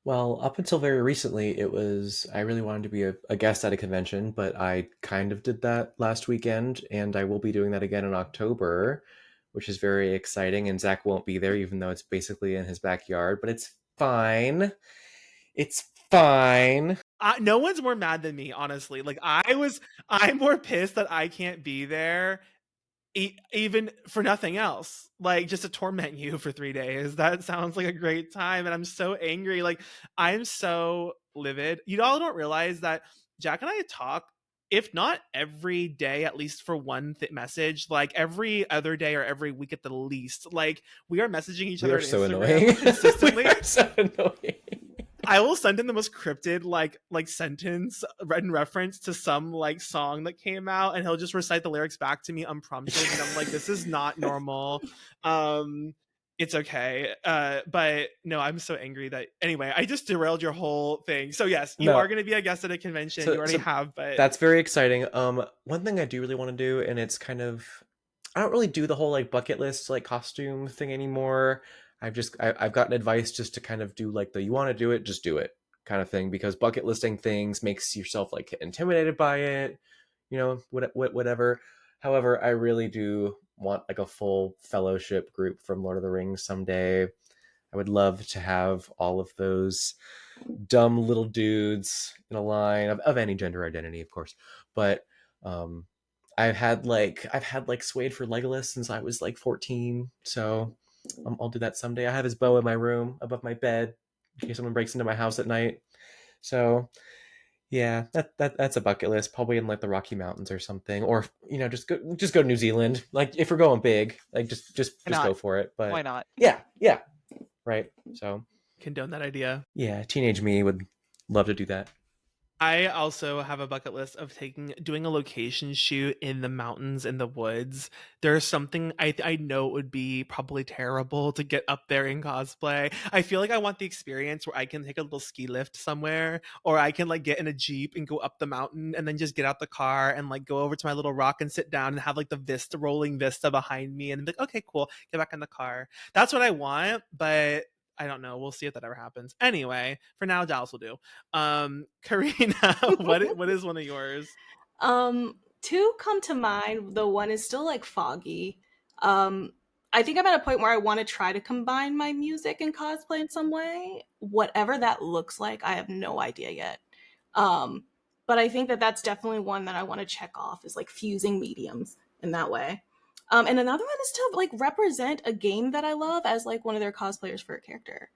Well, up until very recently, I really wanted to be a guest at a convention, but I kind of did that last weekend, and I will be doing that again in October, which is very exciting. And Zach won't be there, even though it's basically in his backyard, but it's fine. It's fine. No one's more mad than me, honestly. Like I'm more pissed that I can't be there, even for nothing else, like just to torment you for 3 days. That sounds like a great time, and I'm so angry. Like I'm so livid. You all don't realize that Jack and I talk, if not every day, at least for one message, like every other day or every week at the least. Like we are messaging each We other are on so Instagram annoying. consistently. We are so annoying. I will send in the most cryptid like sentence in reference to some like song that came out, and he'll just recite the lyrics back to me unprompted, and I'm like, this is not normal. It's okay. But no, I'm so angry that anyway, I just derailed your whole thing. So yes, you are No, going to be a guest at a convention. You so already so have, but that's very exciting. One thing I do really want to do, and it's kind of I don't really do the whole like bucket list like costume thing anymore. I've gotten advice just to kind of do like the you want to do it, just do it kind of thing, because bucket listing things makes yourself like intimidated by it, whatever. However, I really do want like a full fellowship group from Lord of the Rings someday. I would love to have all of those dumb little dudes in a line of any gender identity, of course. But I've had Suede for Legolas since I was like 14, so I'll do that someday. I have his bow in my room above my bed in case someone breaks into my house at night. So yeah, that's a bucket list. Probably in like the Rocky Mountains or something, or just go to New Zealand. Like if we're going big, like just go for it. But Why not? yeah, right. So condone that idea. yeah, teenage me would love to do that. I also have a bucket list of doing a location shoot in the mountains, in the woods. There's something I know it would be probably terrible to get up there in cosplay. I feel like I want the experience where I can take a little ski lift somewhere, or I can like get in a Jeep and go up the mountain and then just get out the car and like go over to my little rock and sit down and have like the rolling vista behind me and be like, okay, cool, get back in the car. That's what I want, but I don't know. We'll see if that ever happens. Anyway, for now, Dallas will do. Karina, what is one of yours? Two come to mind. The one is still like foggy. I think I'm at a point where I want to try to combine my music and cosplay in some way. Whatever that looks like, I have no idea yet. But I think that that's definitely one that I want to check off, is like fusing mediums in that way. And another one is to like represent a game that I love as like one of their cosplayers for a character.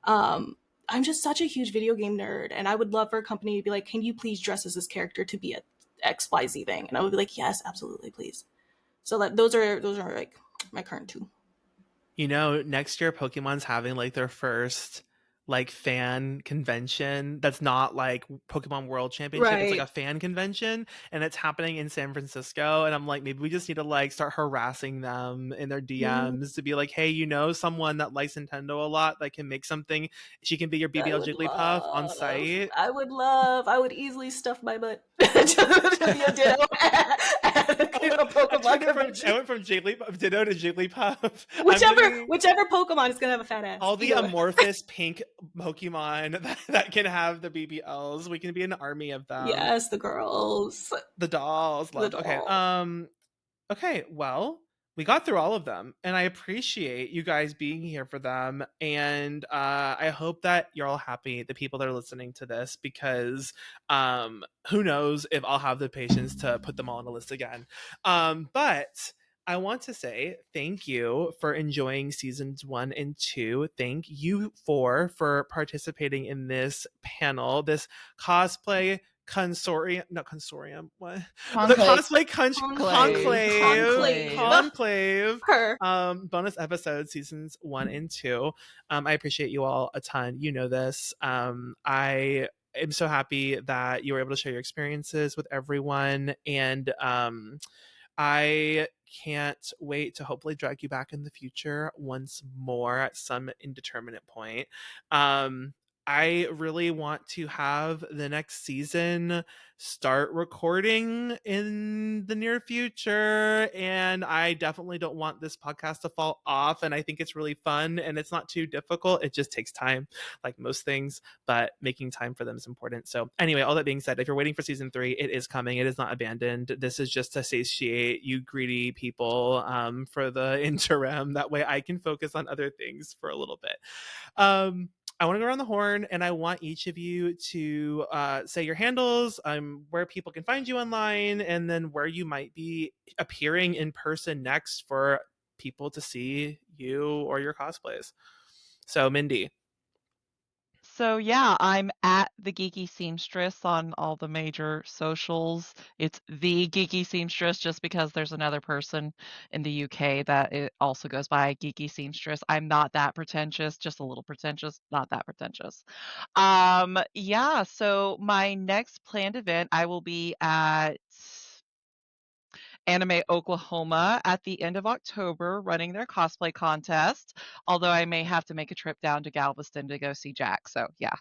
I'm just such a huge video game nerd, and I would love for a company to be like, can you please dress as this character to be a XYZ thing? And I would be like, yes, absolutely, please. So that those are like my current two. Next year Pokemon's having like their first like fan convention that's not like Pokemon World Championship. It's like a fan convention, and it's happening in San Francisco. And I'm like, maybe we just need to like start harassing them in their DMs to be like, hey, someone that likes Nintendo a lot that can make something. She can be your BBL Jigglypuff on site. I would easily stuff my butt to be a Ditto at a Pokemon convention. I went from Ditto to Jigglypuff. Whichever Pokemon is gonna have a fat ass. All the amorphous pink Pokemon that can have the BBLs. We can be an army of them. Yes, the girls. The dolls. Love. The doll. Okay. Okay, well, we got through all of them, and I appreciate you guys being here for them. And I hope that you're all happy, the people that are listening to this, because who knows if I'll have the patience to put them all on a list again. But I want to say thank you for enjoying seasons 1 and 2. Thank you for participating in this panel, this cosplay consortium, not consortium, what? The Conclave. Cosplay Conclave. Conclave Her. bonus episode, seasons 1 and 2. I appreciate you all a ton. You know this. I am so happy that you were able to share your experiences with everyone, and I can't wait to hopefully drag you back in the future once more at some indeterminate point. I really want to have the next season start recording in the near future, and I definitely don't want this podcast to fall off. And I think it's really fun, and it's not too difficult. It just takes time, like most things, but making time for them is important. So anyway, all that being said, if you're waiting for season 3, it is coming. It is not abandoned. This is just to satiate you greedy people for the interim. That way I can focus on other things for a little bit. I want to go around the horn, and I want each of you to say your handles, where people can find you online, and then where you might be appearing in person next for people to see you or your cosplays. So, Mindy. So yeah, I'm at the Geeky Seamstress on all the major socials. It's the Geeky Seamstress just because there's another person in the UK that it also goes by Geeky Seamstress. I'm not that pretentious, just a little pretentious, not that pretentious. Yeah, so my next planned event, I will be at Anime Oklahoma at the end of October running their cosplay contest, although I may have to make a trip down to Galveston to go see Jack. So yeah.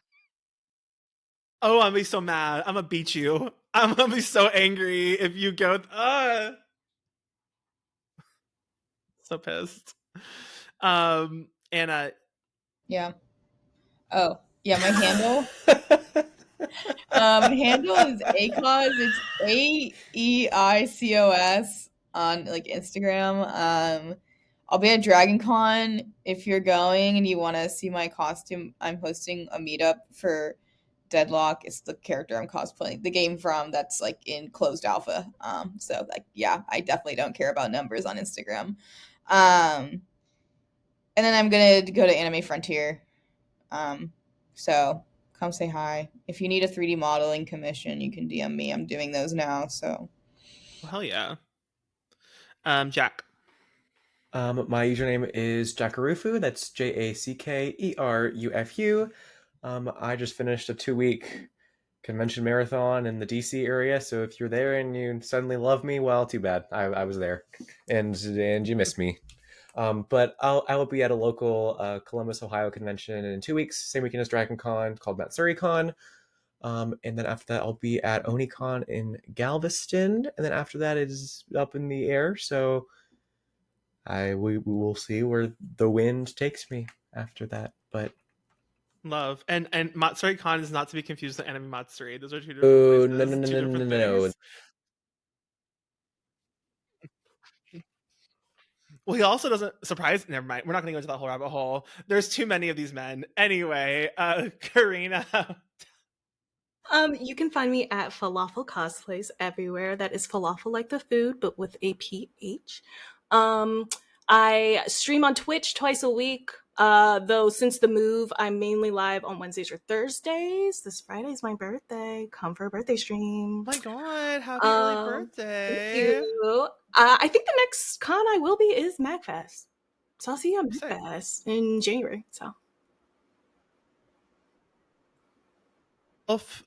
Oh, I'm gonna be so mad. I'm gonna beat you. I'm gonna be so angry if you go. So pissed. Anna. Yeah. Oh, yeah, my handle. Handle is ACOS. It's AEICOS on like Instagram. I'll be at Dragon Con if you're going and you want to see my costume. I'm hosting a meetup for Deadlock. It's the character I'm cosplaying, the game from, that's like in closed alpha. So like, yeah, I definitely don't care about numbers on Instagram. And then I'm gonna go to Anime Frontier. So come say hi. If you need a 3D modeling commission, you can DM me. I'm doing those now. So Well, hell yeah. Jack. My username is Jackarufu. That's JACKERUFU. I just finished a 2-week convention marathon in the DC area, so if you're there and you suddenly love me, well, too bad. I was there, and you missed me. But I will be at a local Columbus, Ohio convention in 2 weeks, same weekend as Dragon Con, called Matsuri Con. And then after that, I'll be at OniCon in Galveston, and then after that, it is up in the air. So we will see where the wind takes me after that. But Love. And Matsuri Con is not to be confused with Anime Matsuri. Those are two different oh, places, two different things. Well, he also doesn't surprise. Never mind. We're not going to go into that whole rabbit hole. There's too many of these men. Anyway, Karena. You can find me at Falafel Cosplays everywhere. That is falafel like the food, but with a PH. I stream on Twitch twice a week. Though since the move, I'm mainly live on Wednesdays or Thursdays. This Friday is my birthday. Come for a birthday stream. Oh my god, happy early birthday. Thank you. I think the next con I will be is MagFest. So I'll see you on MagFest in January. So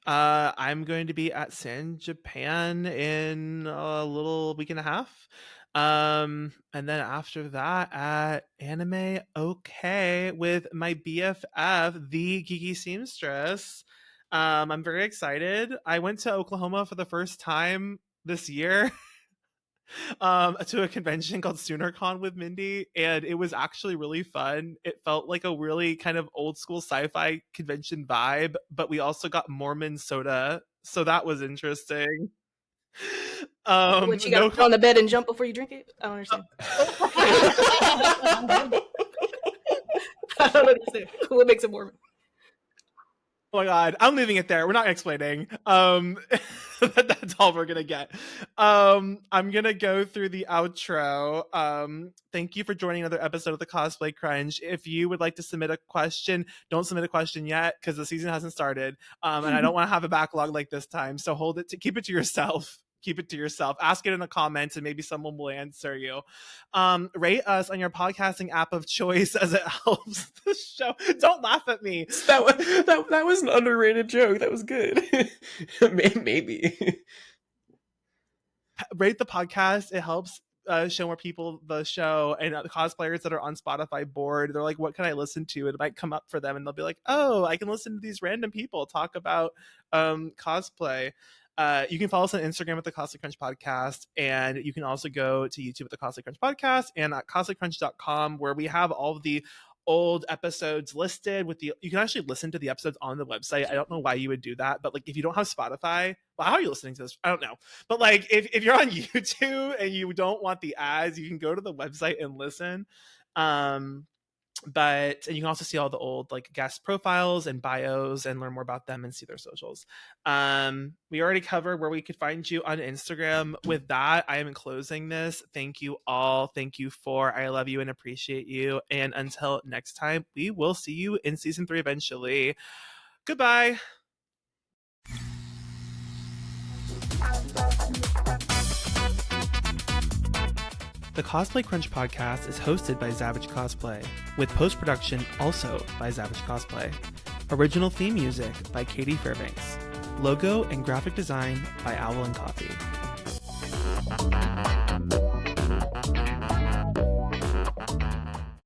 I'm going to be at San Japan in a little week and a half. And then after that at Anime OK with my BFF, the Geeky Seamstress. I'm very excited. I went to Oklahoma for the first time this year. To a convention called SoonerCon with Mindy, and it was actually really fun. It felt like a really kind of old school sci-fi convention vibe, but we also got Mormon soda, so that was interesting. What, you gotta put on the bed and jump before you drink it? I don't understand. I don't understand. What makes it warm? Oh my god, I'm leaving it there. We're not explaining. That's all we're gonna get. I'm gonna go through the outro. Thank you for joining another episode of the Cosplay Crunch. If you would like to submit a question, don't submit a question yet because the season hasn't started. And I don't want to have a backlog like this time. So keep it to yourself. Keep it to yourself. Ask it in the comments and maybe someone will answer you. Rate us on your podcasting app of choice as it helps the show. Don't laugh at me. That was an underrated joke. That was good. Maybe. Rate the podcast. It helps show more people the show, and the cosplayers that are on Spotify board, they're like, what can I listen to? It might come up for them and they'll be like, oh, I can listen to these random people talk about cosplay. You can follow us on Instagram at the Cosplay Crunch Podcast, and you can also go to YouTube at the Cosplay Crunch Podcast and at cosplaycrunch.com, where we have all of the old episodes listed you can actually listen to the episodes on the website. I don't know why you would do that, but like if you don't have Spotify, well, how are you listening to this? I don't know. But like if you're on YouTube and you don't want the ads, you can go to the website and listen. And you can also see all the old like guest profiles and bios and learn more about them and see their socials. We already covered where we could find you on Instagram. With that, I am closing this. Thank you all. Thank you I love you and appreciate you. And until next time, we will see you in season 3 eventually. Goodbye. The Cosplay Crunch podcast is hosted by Savage Cosplay, with post-production also by Savage Cosplay. Original theme music by Katie Fairbanks. Logo and graphic design by Owl and Coffee.